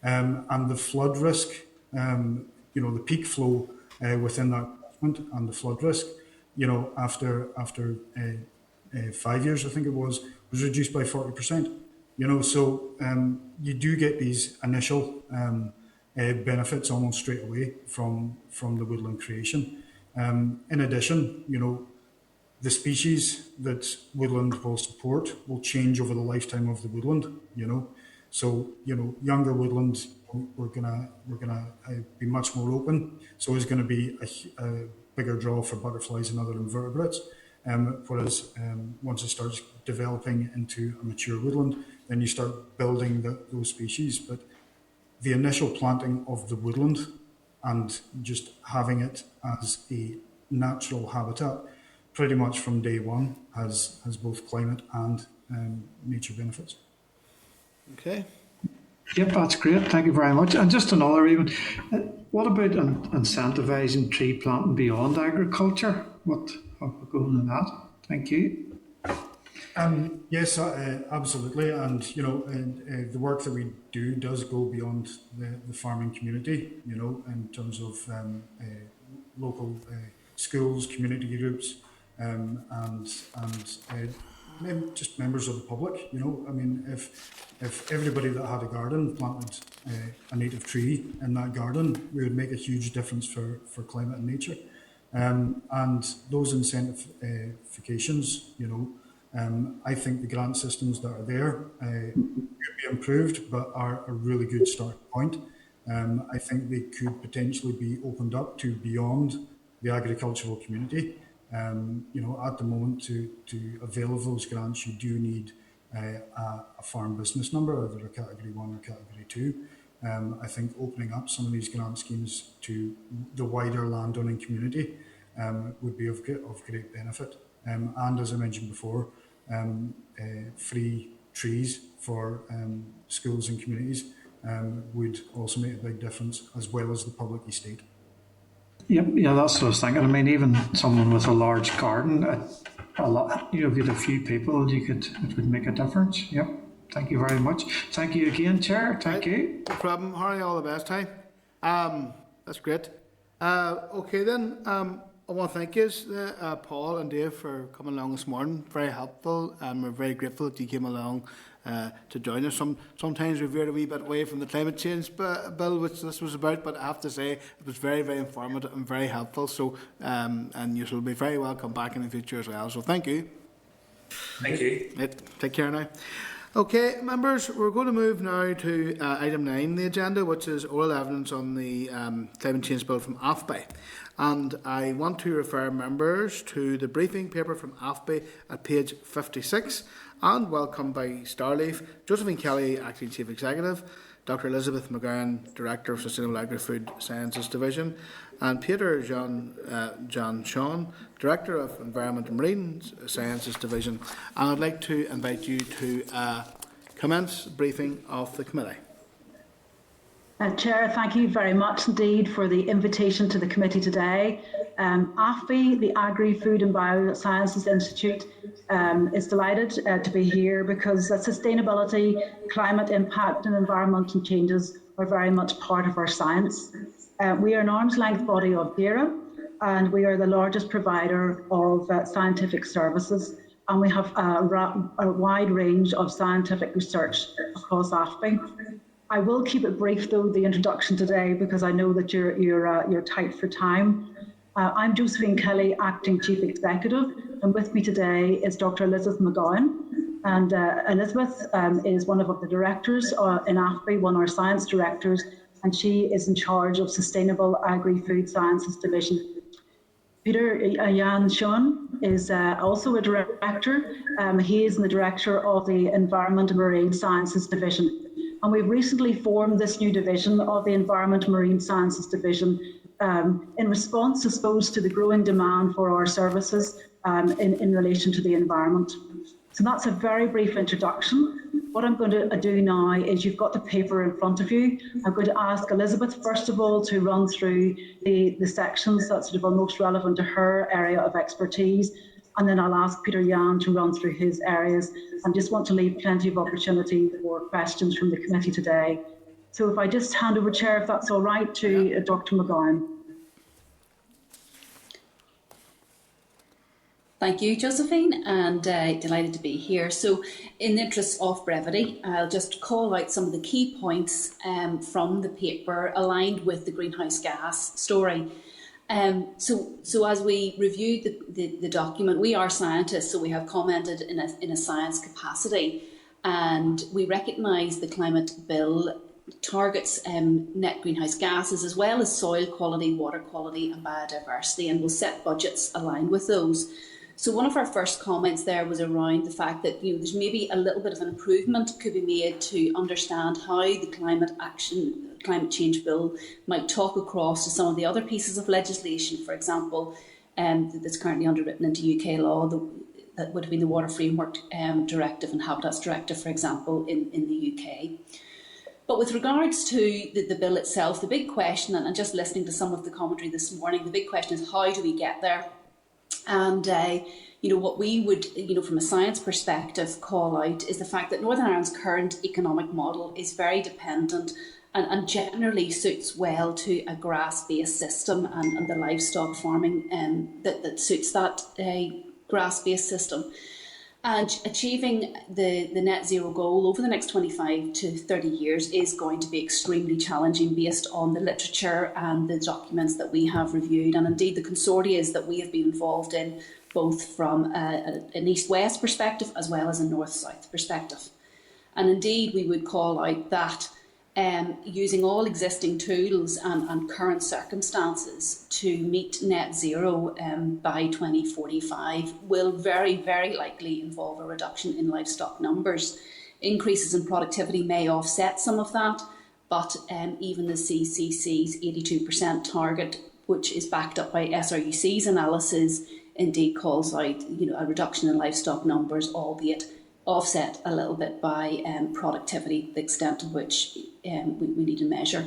and the flood risk, the peak flow within that catchment and the flood risk, after 5 years, I think it was reduced by 40%. So you do get these initial benefits almost straight away from the woodland creation. In addition, the species that woodland will support will change over the lifetime of the woodland. So younger woodlands we're gonna be much more open. So there's going to be a bigger draw for butterflies and other invertebrates. Whereas once it starts developing into a mature woodland, then you start building those species. But the initial planting of the woodland and just having it as a natural habitat, pretty much from day one, has both climate and nature benefits. Okay. Yep, that's great. Thank you very much. And just another even, what about incentivising tree planting beyond agriculture? What have we going on that? Thank you. Yes, absolutely. And, the work that we do does go beyond the farming community, in terms of local schools, community groups, and just members of the public. If everybody that had a garden planted a native tree in that garden, we would make a huge difference for climate and nature. And those incentivifications, I think the grant systems that are there could be improved, but are a really good starting point. I think they could potentially be opened up to beyond the agricultural community. At the moment, to avail of those grants, you do need a farm business number, either a Category 1 or Category 2. I think opening up some of these grant schemes to the wider landowning community would be of great benefit. And as I mentioned before, free trees for schools and communities would also make a big difference, as well as the public estate. Yep, yeah, that's what I was thinking. Even someone with a large garden, a lot, if you had a few people, it would make a difference. Yep. Thank you very much. Thank you again, Chair. Thank you. No problem. Harry, all the best, hey? That's great. Okay then, I want to thank you, Paul and Dave, for coming along this morning. Very helpful, and we're very grateful that you came along to join us. Sometimes we veered a wee bit away from the climate change bill, which this was about, but I have to say it was very, very informative and very helpful. So, and you shall be very welcome back in the future as well. So, thank you. Thank you. Right, take care now. Okay, members, we're going to move now to item 9 on the agenda, which is oral evidence on the climate change bill from AFBI. And I want to refer members to the briefing paper from AFBI at page 56, and welcome by Starleaf, Josephine Kelly, Acting Chief Executive, Dr. Elizabeth McGowan, Director of Sustainable Agri-food Sciences Division, and Peter John Sean, Director of Environment and Marine Sciences Division. And I'd like to invite you to commence the briefing of the committee. Chair, thank you very much indeed for the invitation to the committee today. AFBI, the Agri-food and Biosciences Institute, is delighted to be here because sustainability, climate impact and environmental changes are very much part of our science. We are an arm's length body of DAERA and we are the largest provider of scientific services, and we have a wide range of scientific research across AFBI. I will keep it brief though, the introduction today, because I know that you're tight for time. I'm Josephine Kelly, Acting Chief Executive, and with me today is Dr. Elizabeth McGowan. And Elizabeth is one of the directors in AFBI, one of our science directors, and she is in charge of Sustainable Agri-Food Sciences Division. Peter Jan Schoen is also a director. He is the director of the Environment and Marine Sciences Division. And we've recently formed this new division of the Environment and Marine Sciences Division in response, I suppose, to the growing demand for our services in relation to the environment. So that's a very brief introduction. What I'm going to do now is, you've got the paper in front of you. I'm going to ask Elizabeth, first of all, to run through the sections that sort of are most relevant to her area of expertise. And then I'll ask Peter Jan to run through his areas, and just want to leave plenty of opportunity for questions from the committee today. So if I just hand over, Chair, if that's all right, to Dr. McGowan. Thank you, Josephine, and delighted to be here. So in the interest of brevity, I'll just call out some of the key points from the paper aligned with the greenhouse gas story. So as we reviewed the document, we are scientists, so we have commented in a science capacity, and we recognise the climate bill targets net greenhouse gases as well as soil quality, water quality and biodiversity, and will set budgets aligned with those. So one of our first comments there was around the fact that there's maybe a little bit of an improvement could be made to understand how the climate change bill might talk across to some of the other pieces of legislation, for example, that's currently underwritten into UK law, that would have been the Water Framework Directive and Habitats Directive, for example, in the UK. But with regards to the bill itself, the big question, and just listening to some of the commentary this morning, the big question is, how do we get there? And what we would, from a science perspective, call out is the fact that Northern Ireland's current economic model is very dependent and generally suits well to a grass-based system and the livestock farming that suits that grass-based system. And achieving the net zero goal over the next 25 to 30 years is going to be extremely challenging based on the literature and the documents that we have reviewed, and indeed the consortia that we have been involved in, both from an east-west perspective as well as a north-south perspective. And indeed we would call out that using all existing tools and current circumstances to meet net zero by 2045 will very, very likely involve a reduction in livestock numbers. Increases in productivity may offset some of that, but even the CCC's 82% target, which is backed up by SRUC's analysis, indeed calls out a reduction in livestock numbers, albeit offset a little bit by productivity, the extent to which we need to measure.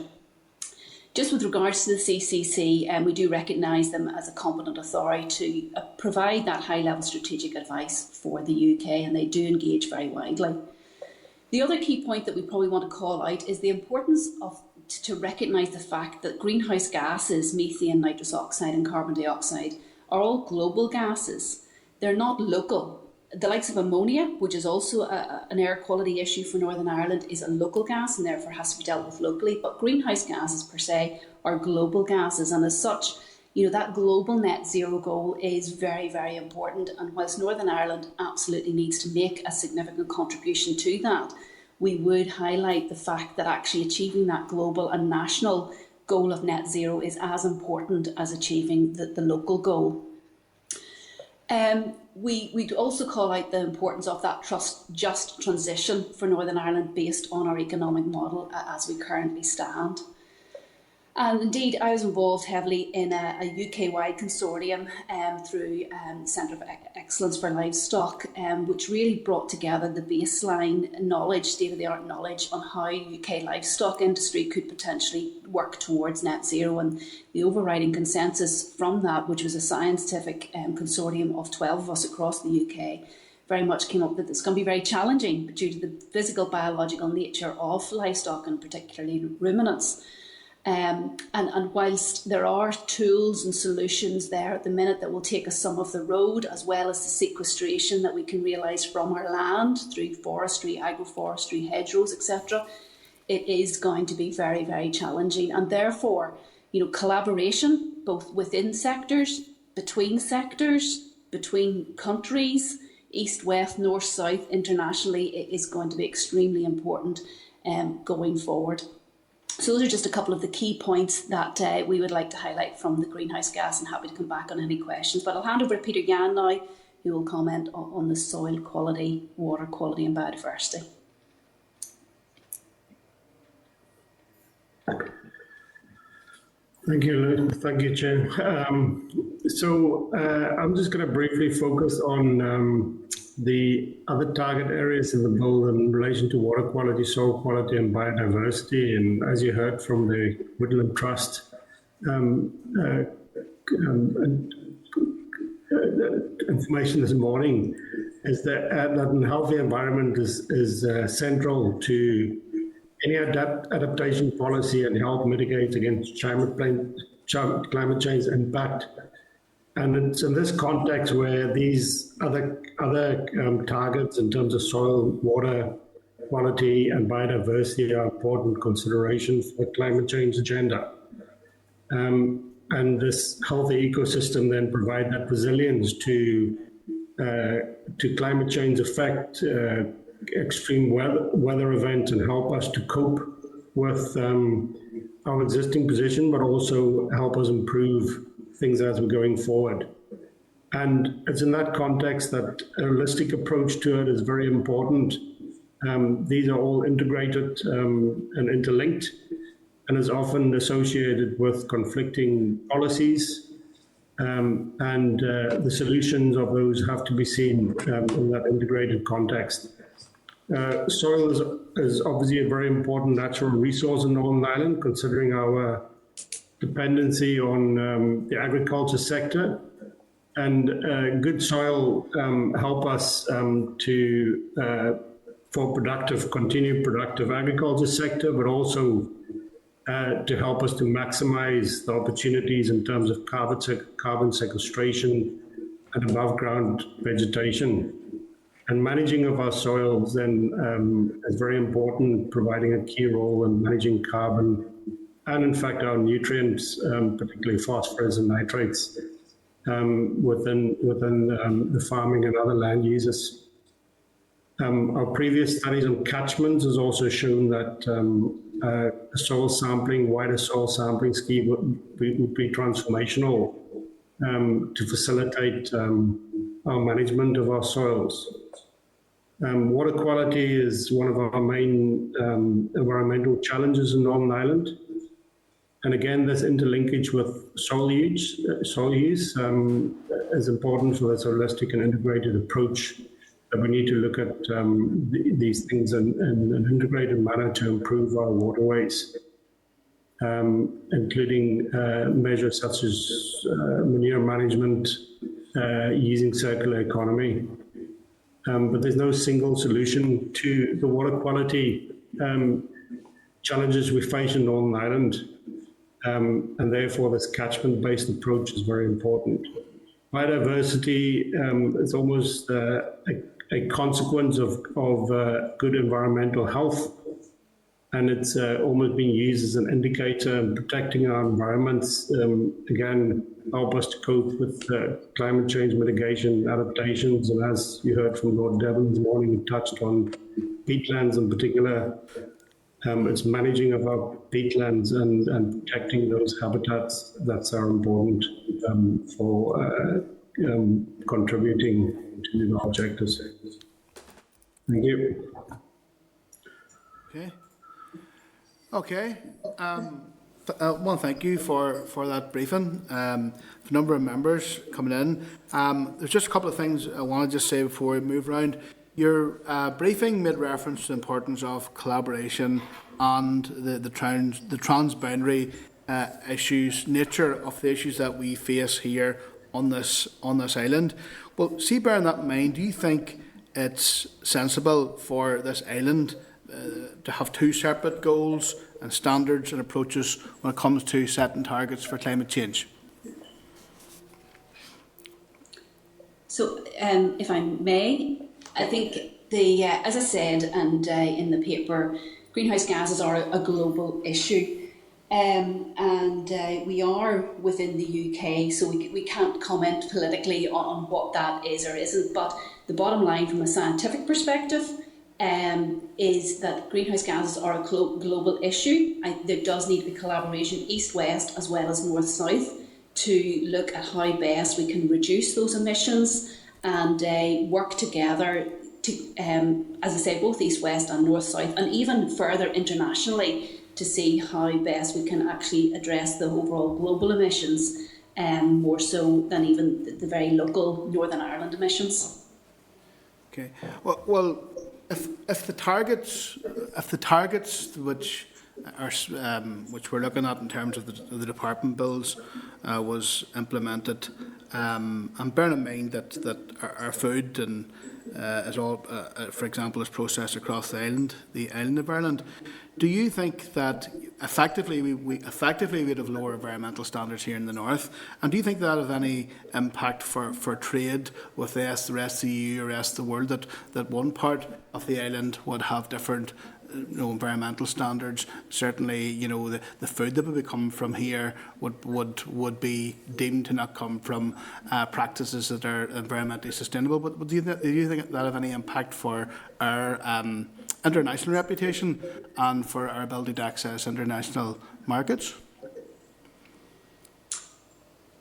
Just with regards to the CCC, we do recognise them as a competent authority to provide that high-level strategic advice for the UK, and they do engage very widely. The other key point that we probably want to call out is the importance to recognise the fact that greenhouse gases, methane, nitrous oxide and carbon dioxide, are all global gases. They're not local. The likes of ammonia, which is also an air quality issue for Northern Ireland, is a local gas and therefore has to be dealt with locally. But greenhouse gases per se are global gases, and as such, that global net zero goal is very, very important. And whilst Northern Ireland absolutely needs to make a significant contribution to that, we would highlight the fact that actually achieving that global and national goal of net zero is as important as achieving the local goal. We'd also call out the importance of that just transition for Northern Ireland based on our economic model as we currently stand. And indeed, I was involved heavily in a UK-wide consortium through Centre of Excellence for Livestock, which really brought together the baseline knowledge, state-of-the-art knowledge on how UK livestock industry could potentially work towards net zero. And the overriding consensus from that, which was a scientific consortium of 12 of us across the UK, very much came up that it's going to be very challenging due to the physical, biological nature of livestock, and particularly ruminants. And whilst there are tools and solutions there at the minute that will take us some of the road, as well as the sequestration that we can realise from our land through forestry, agroforestry, hedgerows, etc., it is going to be very, very challenging. And therefore, collaboration, both within sectors, between countries, east, west, north, south, internationally, is going to be extremely important going forward. So those are just a couple of the key points that we would like to highlight from the greenhouse gas, and happy to come back on any questions. But I'll hand over to Peter Yan now, who will comment on the soil quality, water quality and biodiversity. Thank you, Lou. Thank you, Chair. I'm just going to briefly focus on the other target areas in the bill in relation to water quality, soil quality and biodiversity. And as you heard from the Woodland Trust, information this morning is that a healthy environment is central to any adaptation policy and help mitigate against climate change impact. And it's in this context where these other targets in terms of soil, water quality and biodiversity are important considerations for the climate change agenda. And this healthy ecosystem then provide that resilience to climate change effect, extreme weather events, and help us to cope with our existing position, but also help us improve things as we're going forward. And it's in that context that a holistic approach to it is very important. These are all integrated and interlinked, and is often associated with conflicting policies, and the solutions of those have to be seen in that integrated context. Soil is obviously a very important natural resource in Northern Ireland, considering our dependency on the agriculture sector. And good soil help us for continued productive agriculture sector, but also to help us to maximize the opportunities in terms of carbon sequestration and above ground vegetation. And managing of our soils then is very important, providing a key role in managing carbon and in fact our nutrients, particularly phosphorus and nitrates, within the farming and other land uses. Our previous studies on catchments has also shown that a wider soil sampling scheme would be transformational to facilitate our management of our soils. Water quality is one of our main environmental challenges in Northern Ireland. And again, this interlinkage with soil use is important for this holistic and integrated approach, that we need to look at these things in an integrated manner to improve our waterways, including measures such as manure management, using circular economy. But there's no single solution to the water quality challenges we face in Northern Ireland. And therefore this catchment-based approach is very important. Biodiversity is almost a consequence of good environmental health, and it's almost being used as an indicator in protecting our environments, again, help us to cope with climate change mitigation adaptations. And as you heard from Lord Devon this morning, we touched on peatlands in particular. It's managing of our peatlands and protecting those habitats that are important for contributing to the objectives. Thank you. Okay. Well, thank you for that briefing. A number of members coming in. There's just a couple of things I want to just say before we move around. Your briefing made reference to the importance of collaboration and the transboundary nature of the issues that we face here on this island. Well, see, bearing that in mind, do you think it's sensible for this island to have two separate goals and standards and approaches when it comes to setting targets for climate change? So, if I may, I think as I said, and in the paper, greenhouse gases are a global issue, and we are within the UK, so we can't comment politically on what that is or isn't. But the bottom line, from a scientific perspective, is that greenhouse gases are a global issue. There does need to be collaboration east-west as well as north-south to look at how best we can reduce those emissions and work together to, as I say, both east-west and north-south, and even further internationally to see how best we can actually address the overall global emissions, more so than even the very local Northern Ireland emissions. Okay. Well, if the targets which we're looking at in terms of the department bills was implemented, and bearing in mind that our food and is all, for example, is processed across the island of Ireland, do you think that effectively we would have lower environmental standards here in the north? And do you think that have any impact for trade with the rest of the EU or the rest of the world, that one part of the island would have different environmental standards? Certainly, the food that would be coming from here would be deemed to not come from practices that are environmentally sustainable. But do you think that have any impact for our international reputation and for our ability to access international markets?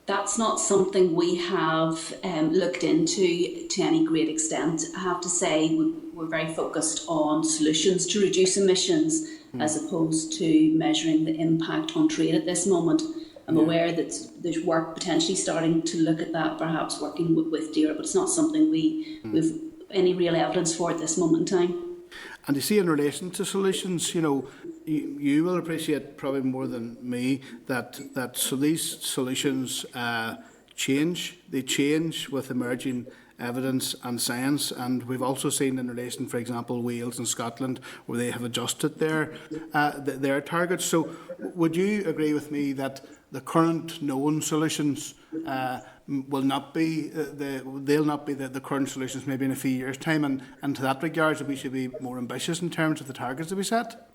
That's not something we have looked into to any great extent. I have to say we're very focused on solutions to reduce emissions as opposed to measuring the impact on trade at this moment. I'm aware that there's work potentially starting to look at that, perhaps working with DERA, but it's not something we've any real evidence for at this moment in time. And you see, in relation to solutions, you will appreciate probably more than me that so these solutions change. They change with emerging evidence and science, and we've also seen in relation, for example, Wales and Scotland, where they have adjusted their targets. So, would you agree with me that the current known solutions will not be they'll not be the current solutions maybe in a few years' time, and to that regard, that we should be more ambitious in terms of the targets that we set?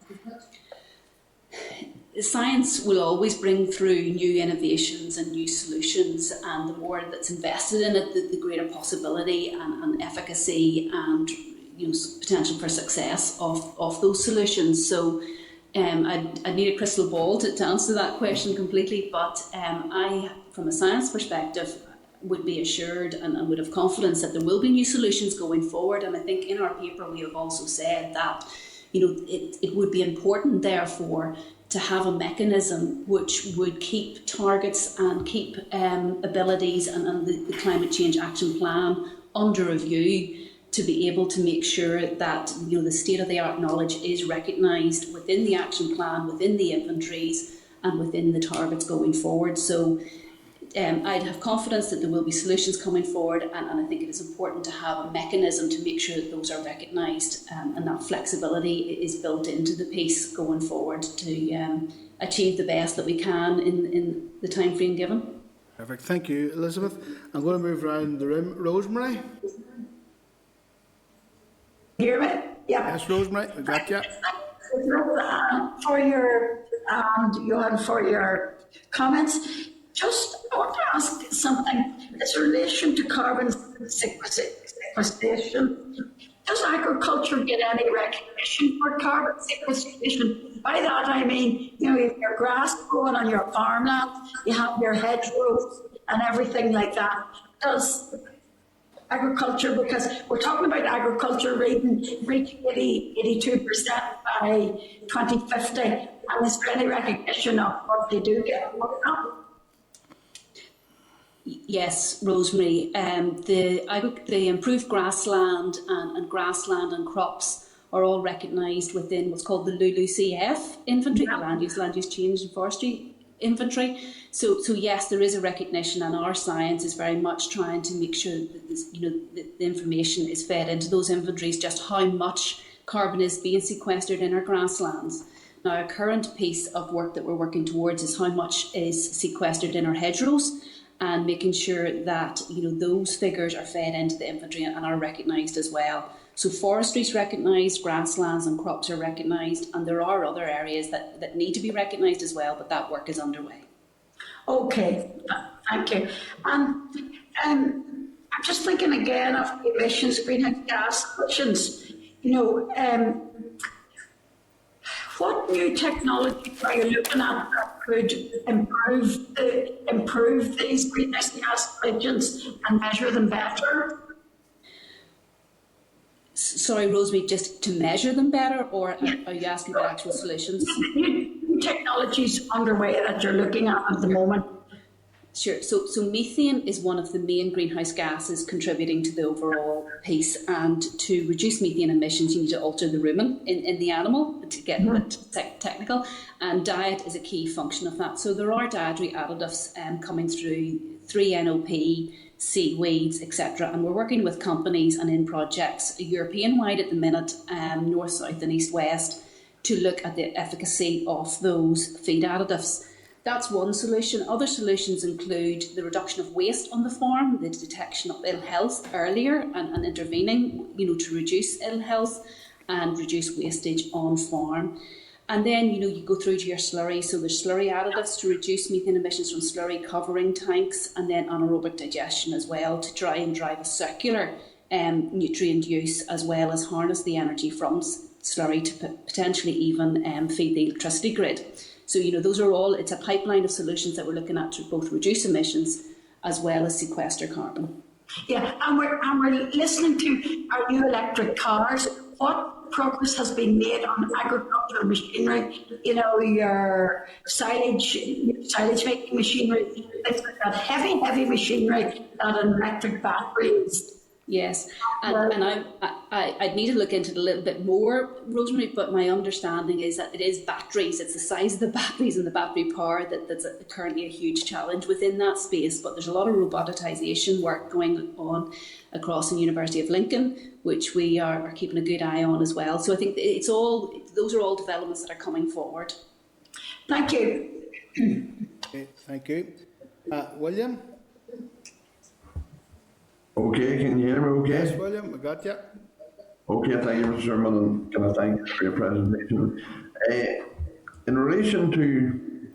Science will always bring through new innovations and new solutions, and the more that's invested in it, the greater possibility and efficacy and potential for success of those solutions. So I need a crystal ball to answer that question completely, but I, from a science perspective, would be assured and would have confidence that there will be new solutions going forward. And I think in our paper we have also said that it would be important, therefore, to have a mechanism which would keep targets and keep abilities and the climate change action plan under review, to be able to make sure that the state-of-the-art knowledge is recognised within the action plan, within the inventories, and within the targets going forward. So I'd have confidence that there will be solutions coming forward, and I think it is important to have a mechanism to make sure that those are recognised, and that flexibility is built into the piece going forward to achieve the best that we can in the time frame given. Perfect. Thank you, Elizabeth. I'm going to move around the room. Rosemary? Hear me? Yeah. Yes, Rosemary, we got you. For your comments. Just I want to ask something. It's in relation to carbon sequestration. Does agriculture get any recognition for carbon sequestration? By that I mean, you have your grass growing on your farmland, you have your hedgerows and everything like that. Does agriculture, because we're talking about agriculture reaching 82% by 2050, And is there any recognition of what they do get? Yes, Rosemary. The improved grassland and grassland and crops are all recognised within what's called the LULUCF inventory, the land use change and forestry inventory. So yes, there is a recognition, and our science is very much trying to make sure that the information is fed into those inventories, just how much carbon is being sequestered in our grasslands. Now, a current piece of work that we're working towards is how much is sequestered in our hedgerows, and making sure that those figures are fed into the inventory and are recognised as well. So forestry is recognised, grasslands and crops are recognised, and there are other areas that need to be recognised as well, but that work is underway. Okay, thank you. I'm just thinking again of emissions, greenhouse gas emissions. What new technology are you looking at that could improve these greenhouse gas emissions and measure them better? Sorry, Rosemary, just to measure them better, or are you asking about actual solutions? New technologies underway that you're looking at the moment. Sure. So methane is one of the main greenhouse gases contributing to the overall piece, and to reduce methane emissions, you need to alter the rumen in the animal, to get a bit technical, and diet is a key function of that. So there are dietary additives coming through 3-NOP, seaweeds, etc. And we're working with companies and in projects European-wide at the minute, north, south and east, west, to look at the efficacy of those feed additives. That's one solution. Other solutions include the reduction of waste on the farm, the detection of ill health earlier and intervening, to reduce ill health and reduce wastage on farm. And then, you go through to your slurry. So there's slurry additives to reduce methane emissions from slurry covering tanks, and then anaerobic digestion as well, to try and drive a circular nutrient use, as well as harness the energy from slurry to potentially even feed the electricity grid. So, those are all, it's a pipeline of solutions that we're looking at to both reduce emissions as well as sequester carbon. Yeah, and we're listening to our new electric cars. What progress has been made on agricultural machinery? Your silage making machinery, things like that, heavy machinery that an electric batteries. Yes, and I'd need to look into it a little bit more, Rosemary, but my understanding is that it is batteries. It's the size of the batteries and the battery power that's currently a huge challenge within that space. But there's a lot of robotisation work going on across the University of Lincoln, which we are keeping a good eye on as well. So I think those are all developments that are coming forward. Thank you. Okay, thank you. William? Okay, can you hear me okay? Yes, William, I got you. Okay, thank you, Mr. Chairman, and can I thank you for your presentation. In relation to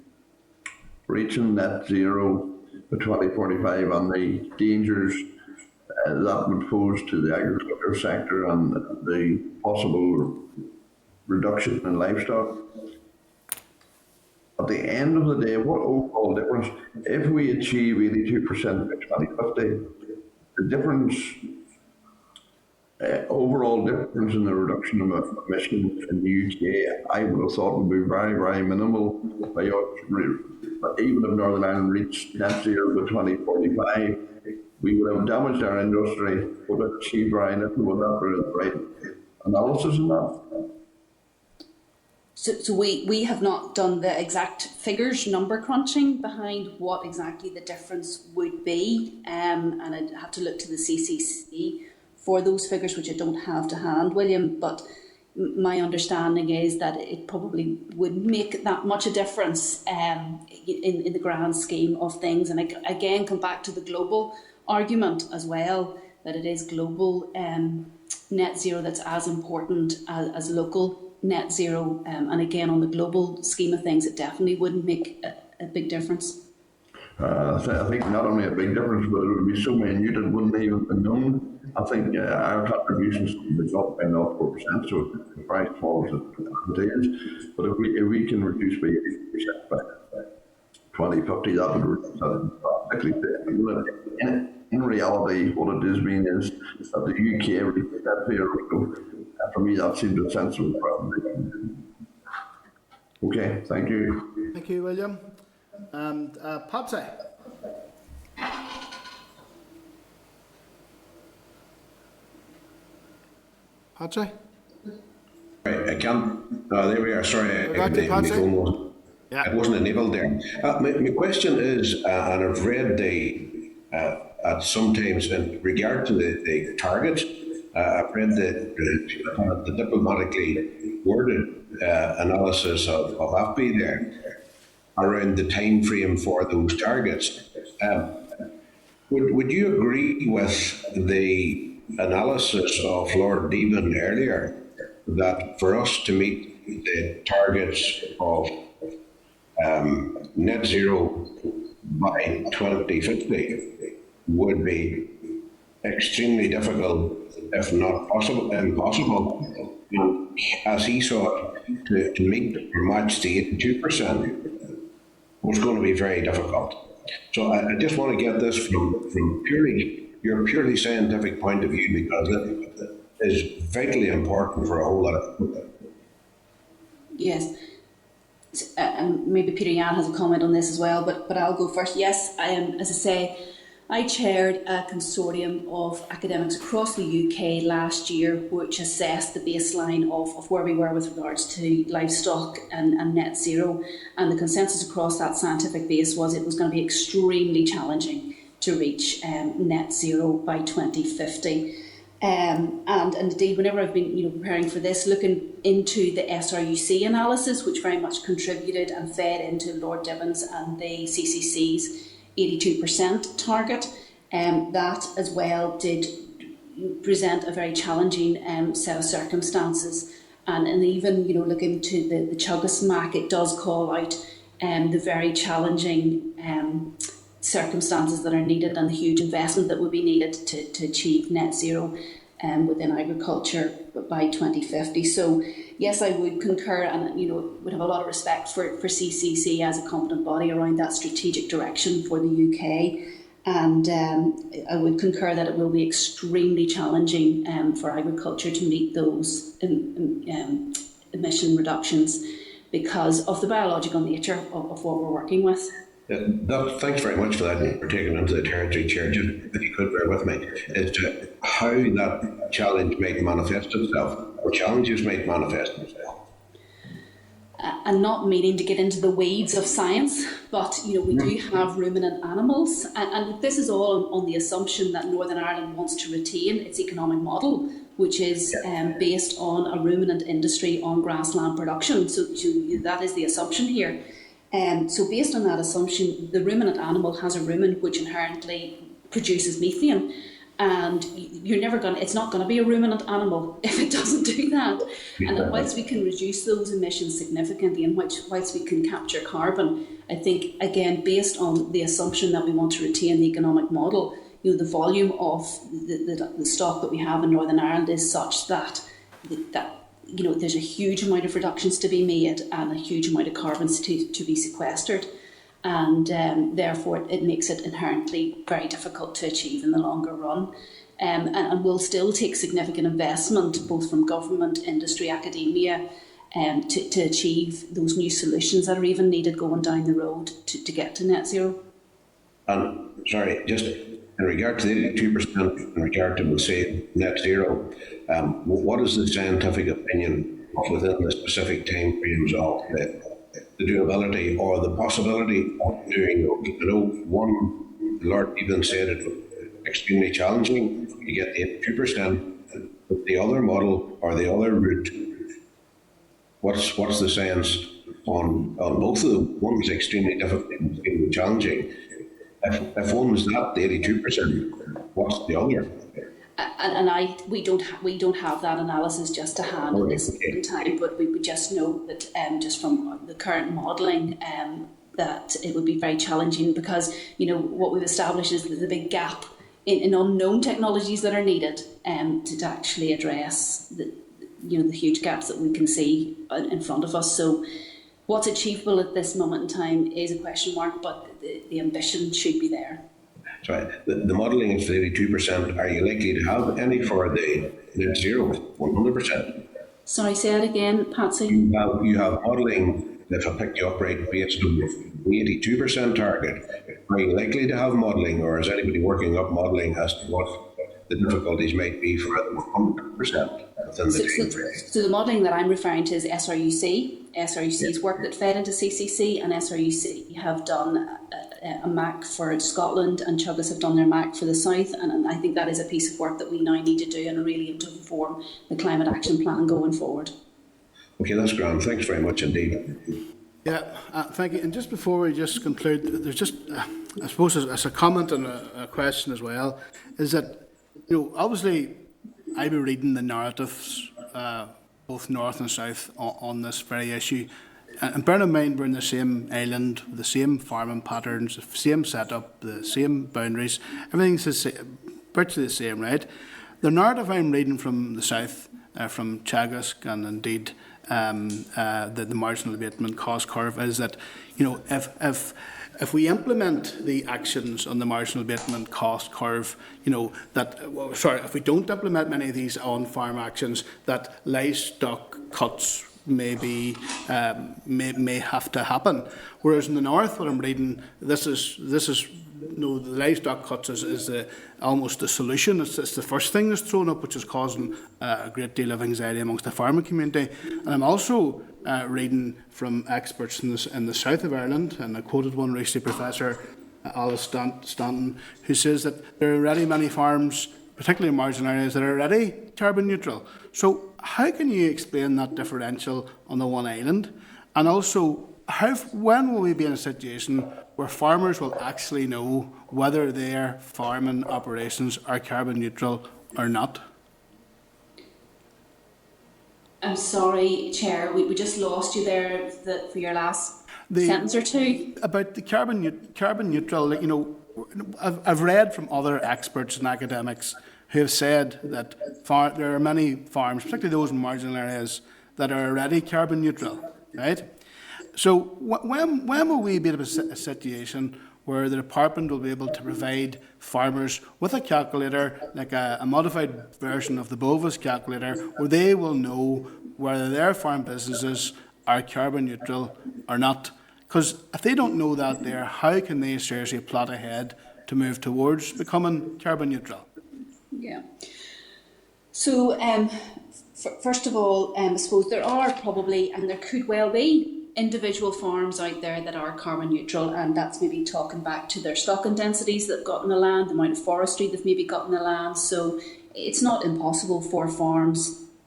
reaching net zero by 2045 and the dangers that would pose to the agriculture sector and the possible reduction in livestock, at the end of the day, what overall difference, if we achieve 82% by 2050, the difference, overall difference in the reduction of emissions in the UK, I would have thought would be very, very minimal. Even if Northern Ireland reached net zero by 2045, we would have damaged our industry, would have achieved very little. Would that be the right analysis in that? So we have not done the exact figures, number crunching behind what exactly the difference would be, and I'd have to look to the CCC for those figures, which I don't have to hand, William, but my understanding is that it probably wouldn't make that much a difference in the grand scheme of things. And again, come back to the global argument as well, that it is global net zero that's as important as local net zero, and again, on the global scheme of things, it definitely wouldn't make a big difference. I think not only a big difference, but it would be so minute it wouldn't even be known. I think our contributions would drop by 0.4%, so it's very small as it is. But if we can reduce by 80% by 2050, that would reduce that. In reality, what it is mean is that the UK reached that zero. For me, that seemed a sensible proposition. Okay, thank you. Thank you, William. And Patsy. Patsy? Right, I can't. There we are. Sorry, my Patsy? phone wasn't. Yeah. It wasn't enabled there. My question is, and I've read at sometimes in regard to the targets, I've read the diplomatically worded analysis of AFBI there around the time frame for those targets. Would you agree with the analysis of Lord Deben earlier that for us to meet the targets of net zero by 2050 would be extremely difficult, if not impossible, as he saw it, to meet or match the 82% was going to be very difficult. So I just want to get this from your purely scientific point of view, because it is vitally important for a whole lot of people. Yes. And maybe Peter Yan has a comment on this as well, but I'll go first. Yes, I am, as I say, I chaired a consortium of academics across the UK last year which assessed the baseline of where we were with regards to livestock and net zero, and the consensus across that scientific base was it was going to be extremely challenging to reach net zero by 2050. And indeed, whenever I've been preparing for this, looking into the SRUC analysis, which very much contributed and fed into Lord Deben's and the CCC's 82% target, that as well did present a very challenging set of circumstances. And even looking into the Chuggas MAC, it does call out the very challenging circumstances that are needed and the huge investment that would be needed to achieve net zero within agriculture by 2050. So yes, I would concur, and would have a lot of respect for CCC as a competent body around that strategic direction for the UK. And I would concur that it will be extremely challenging for agriculture to meet those emission reductions because of the biological nature of what we're working with. Thanks very much for that, and for taking into the territory, Chair. Just, if you could bear with me, as to how that challenge might manifest itself, or challenges might manifest themselves. And not meaning to get into the weeds of science, but we do have ruminant animals, and this is all on the assumption that Northern Ireland wants to retain its economic model, which is based on a ruminant industry on grassland production. So that is the assumption here. So based on that assumption, the ruminant animal has a rumen which inherently produces methane, and it's not going to be a ruminant animal if it doesn't do that. And whilst we can reduce those emissions significantly, and whilst we can capture carbon, I think, again, based on the assumption that we want to retain the economic model, the volume of the stock that we have in Northern Ireland is such that there's a huge amount of reductions to be made and a huge amount of carbon to be sequestered. And therefore it makes it inherently very difficult to achieve in the longer run. And will still take significant investment, both from government, industry, academia, to achieve those new solutions that are even needed going down the road to get to net zero. And sorry, just in regard to the 82%, in regard to, we'll say, net zero, what is the scientific opinion within the specific time frames of the doability or the possibility of doing those? I know one, Lord even said it was extremely challenging to get the 82%, but the other model or the other route, what's the science on both of them? One's extremely difficult and extremely challenging. If one was not the 82%, what's the other? And we don't have that analysis just to hand at this point in time, but we would just know that just from the current modelling that it would be very challenging because what we've established is the big gap in unknown technologies that are needed to actually address the huge gaps that we can see in front of us. So what's achievable at this moment in time is a question mark, but the ambition should be there. Sorry, the modelling is 82%. Are you likely to have any for the net zero 100%? Sorry, say that again, Patsy. You have modelling if I pick the upright based on the 82% target, are you likely to have modelling, or is anybody working up modelling as to what the difficulties might be for 100% within the time frame? So the modelling that I'm referring to is SRUC. SRUC's work that fed into CCC, and SRUC have done a MAC for Scotland, and Chuggis have done their MAC for the South, and I think that is a piece of work that we now need to do and really to inform the climate action plan going forward. Okay, that's grand. Thanks very much indeed. Yeah, thank you. And just before we just conclude, there's just, I suppose, as a comment and a question as well, is that, obviously, I've been reading the narratives, both north and south, on this very issue. And bear in mind, we're in the same island, with the same farming patterns, the same setup, the same boundaries. Everything's virtually the same, right? The narrative I'm reading from the south, from Teagasc, and indeed the marginal abatement cost curve, is that if we implement the actions on the marginal abatement cost curve, if we don't implement many of these on-farm actions, that livestock cuts may have to happen. Whereas in the north, what I'm reading, this is the livestock cuts is almost the solution. It's the first thing that's thrown up, which is causing a great deal of anxiety amongst the farming community. And I'm also reading from experts in the south of Ireland, and I quoted one recently, Professor Alice Stanton, who says that there are already many farms, particularly in marginal areas, that are already carbon neutral. So how can you explain that differential on the one island? And also, when will we be in a situation where farmers will actually know whether their farming operations are carbon neutral or not? I'm sorry, Chair, we just lost you there for your last sentence or two. About the carbon neutral, I've read from other experts and academics who have said that there are many farms, particularly those in marginal areas, that are already carbon neutral, right? So when will we be in a situation where the department will be able to provide farmers with a calculator, like a modified version of the Bovis calculator, where they will know whether their farm businesses are carbon neutral or not? Because if they don't know that there, how can they seriously plot ahead to move towards becoming carbon neutral? Yeah. So, first of all, I suppose there are probably, and there could well be, individual farms out there that are carbon neutral, and that's maybe talking back to their stocking densities that they've got in the land, the amount of forestry they've maybe got in the land. So it's not impossible for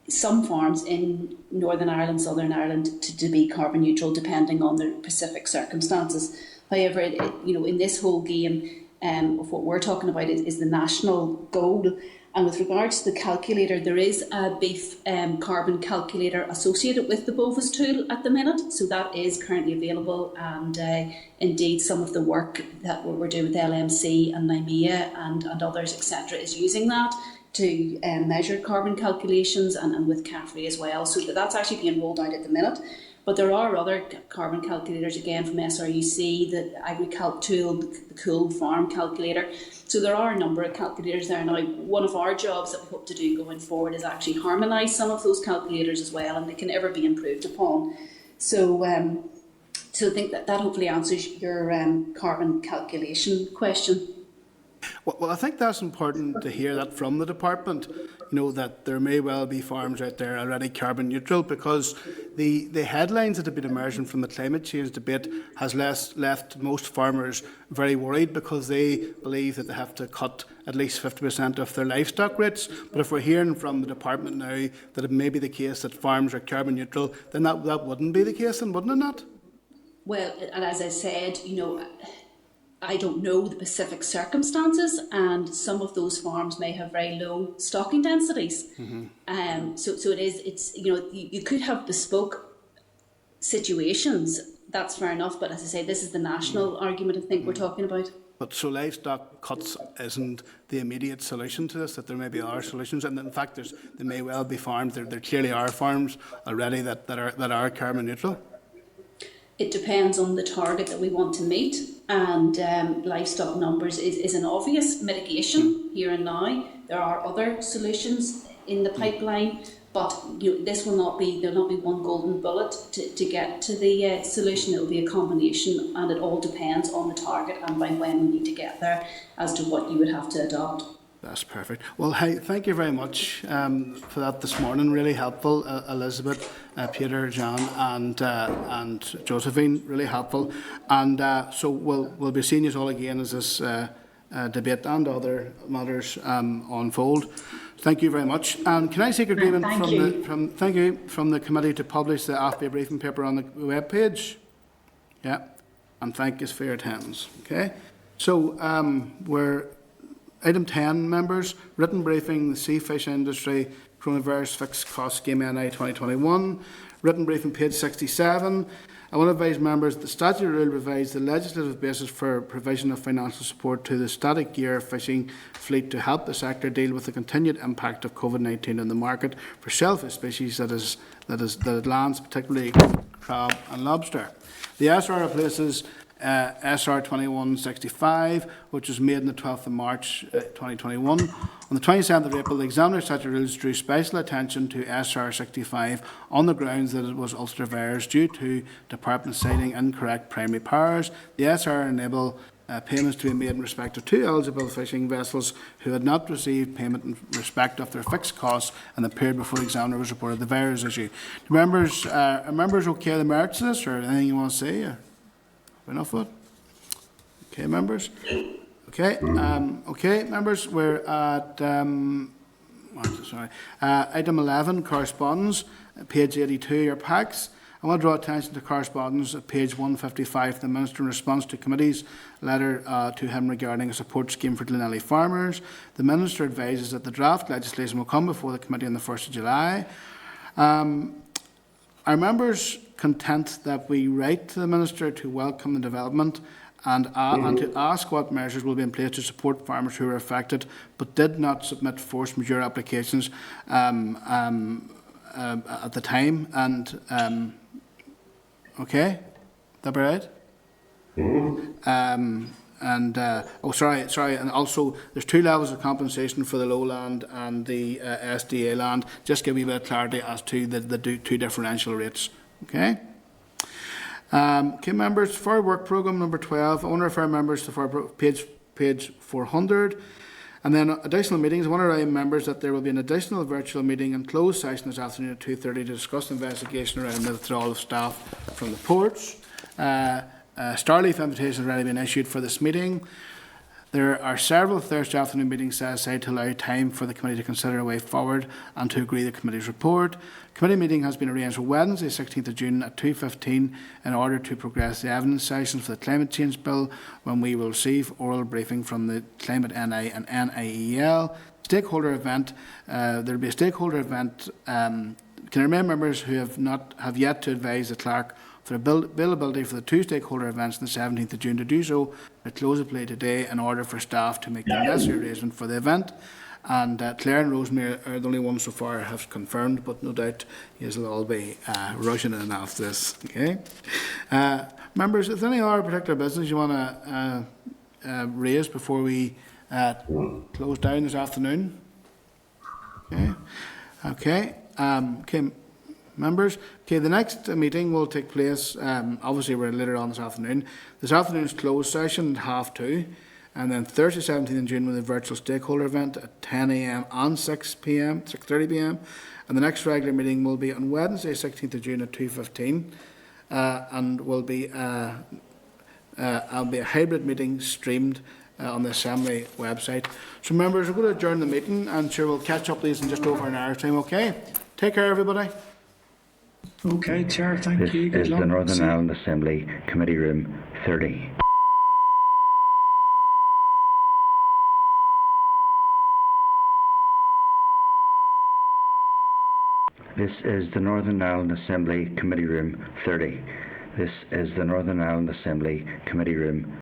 some farms in Northern Ireland, Southern Ireland, to be carbon neutral, depending on their specific circumstances. However, in this whole game of what we're talking about is the national goal. And with regards to the calculator, there is a beef carbon calculator associated with the Bovis tool at the minute. So that is currently available, and indeed some of the work that we're doing with LMC and NIMEA and others, etc., is using that to measure carbon calculations, and with CAFRE as well. So that's actually being rolled out at the minute. But there are other carbon calculators, again, from SRUC, the Agri-Calc tool, the Cool Farm calculator. So there are a number of calculators there now. One of our jobs that we hope to do going forward is actually harmonise some of those calculators as well, and they can ever be improved upon. So I think that hopefully answers your carbon calculation question. Well, I think that's important to hear that from the department, that there may well be farms out there already carbon neutral, because the headlines that have been emerging from the climate change debate has left most farmers very worried, because they believe that they have to cut at least 50% of their livestock rates. But if we're hearing from the department now that it may be the case that farms are carbon neutral, then that wouldn't be the case, and wouldn't it not? Well, and as I said, I don't know the specific circumstances, and some of those farms may have very low stocking densities. Mm-hmm. So it's you could have bespoke situations. That's fair enough, but as I say, this is the national argument I think we're talking about. But so livestock cuts isn't the immediate solution to this, that there may be other solutions, and in fact there may well be farms, there clearly are farms already that are carbon neutral. It depends on the target that we want to meet, and livestock numbers is an obvious mitigation here and now. There are other solutions in the pipeline, But this will not be, there'll not be one golden bullet to get to the solution. It will be a combination, and it all depends on the target and by when we need to get there as to what you would have to adopt. That's perfect. Well, hey, thank you very much for that this morning. Really helpful, Elizabeth, Peter, John, and Josephine. Really helpful. And so we'll be seeing you all again as this debate and other matters unfold. Thank you very much. And can I seek agreement from the committee to publish the AFBI briefing paper on the web page? Yeah. And thank you for your attendance. Okay. So we're item 10, members, written briefing, the sea fish industry, coronavirus fixed cost scheme NI 2021, written briefing page 67. I want to advise members that the statute rule provides the legislative basis for provision of financial support to the static gear fishing fleet to help the sector deal with the continued impact of COVID-19 on the market for shellfish species that it lands, particularly crab and lobster. The SR replaces SR 2165, which was made on the 12th of March 2021. On the 27th of April, the Examiner Statute Rules drew special attention to SR 65 on the grounds that it was ultra-vires due to Department citing incorrect primary powers. The SR enable payments to be made in respect of 2 eligible fishing vessels who had not received payment in respect of their fixed costs in the period before the Examiner was reported the virus issue. Are members okay with the merits of this, or anything you want to say? Or? Enough of it? Okay, members. Okay, okay, members. We're at item 11, correspondence, page 82. Your packs. I want to draw attention to correspondence at page 155. The Minister, in response to committee's letter to him regarding a support scheme for Glenelly farmers, the Minister advises that the draft legislation will come before the committee on the 1st of July. Are members content that we write to the Minister to welcome the development and to ask what measures will be in place to support farmers who are affected but did not submit force majeure applications at the time? And okay, that be right? Sorry, and also there's 2 levels of compensation for the lowland and the SDA land. Just give me a bit of clarity as to the 2 differential rates. Okay. Okay, members, for work programme number 12, I want to refer members to page 400. And then additional meetings. I want to remind members that there will be an additional virtual meeting and closed session this afternoon at 2:30 to discuss the investigation around the withdrawal of staff from the ports. Starleaf invitations have already been issued for this meeting. There are several Thursday afternoon meetings set aside to allow time for the committee to consider a way forward and to agree the committee's report. Committee meeting has been arranged for Wednesday, 16th of June at 2:15 in order to progress the evidence sessions for the climate change bill, when we will receive oral briefing from the Climate NI and NIEL. Stakeholder event. There will be a stakeholder event. Can I remind members who have yet to advise the clerk for availability for the 2 stakeholder events on the 17th of June to do so at close of play today in order for staff to make the necessary arrangement for the event. And Claire and Rosemary are the only ones so far have confirmed, but no doubt you'll all be rushing in after this. Okay, members, is there any other particular business you want to raise before we close down this afternoon? Okay. Members, okay, the next meeting will take place, obviously we're later on this afternoon. This afternoon's closed session at 2:30, and then Thursday 17th of June with a virtual stakeholder event at 10 a.m. and 6:30 p.m. And the next regular meeting will be on Wednesday 16th of June at 2:15, and will be a hybrid meeting streamed on the Assembly website. So members, we're going to adjourn the meeting, and sure we'll catch up these in just over an hour's time, okay? Take care everybody. Okay, Chair, thank you. Good This is luck. the Northern Ireland Assembly, Committee Room 30. This is the Northern Ireland Assembly, Committee Room 30. This is the Northern Ireland Assembly, Committee Room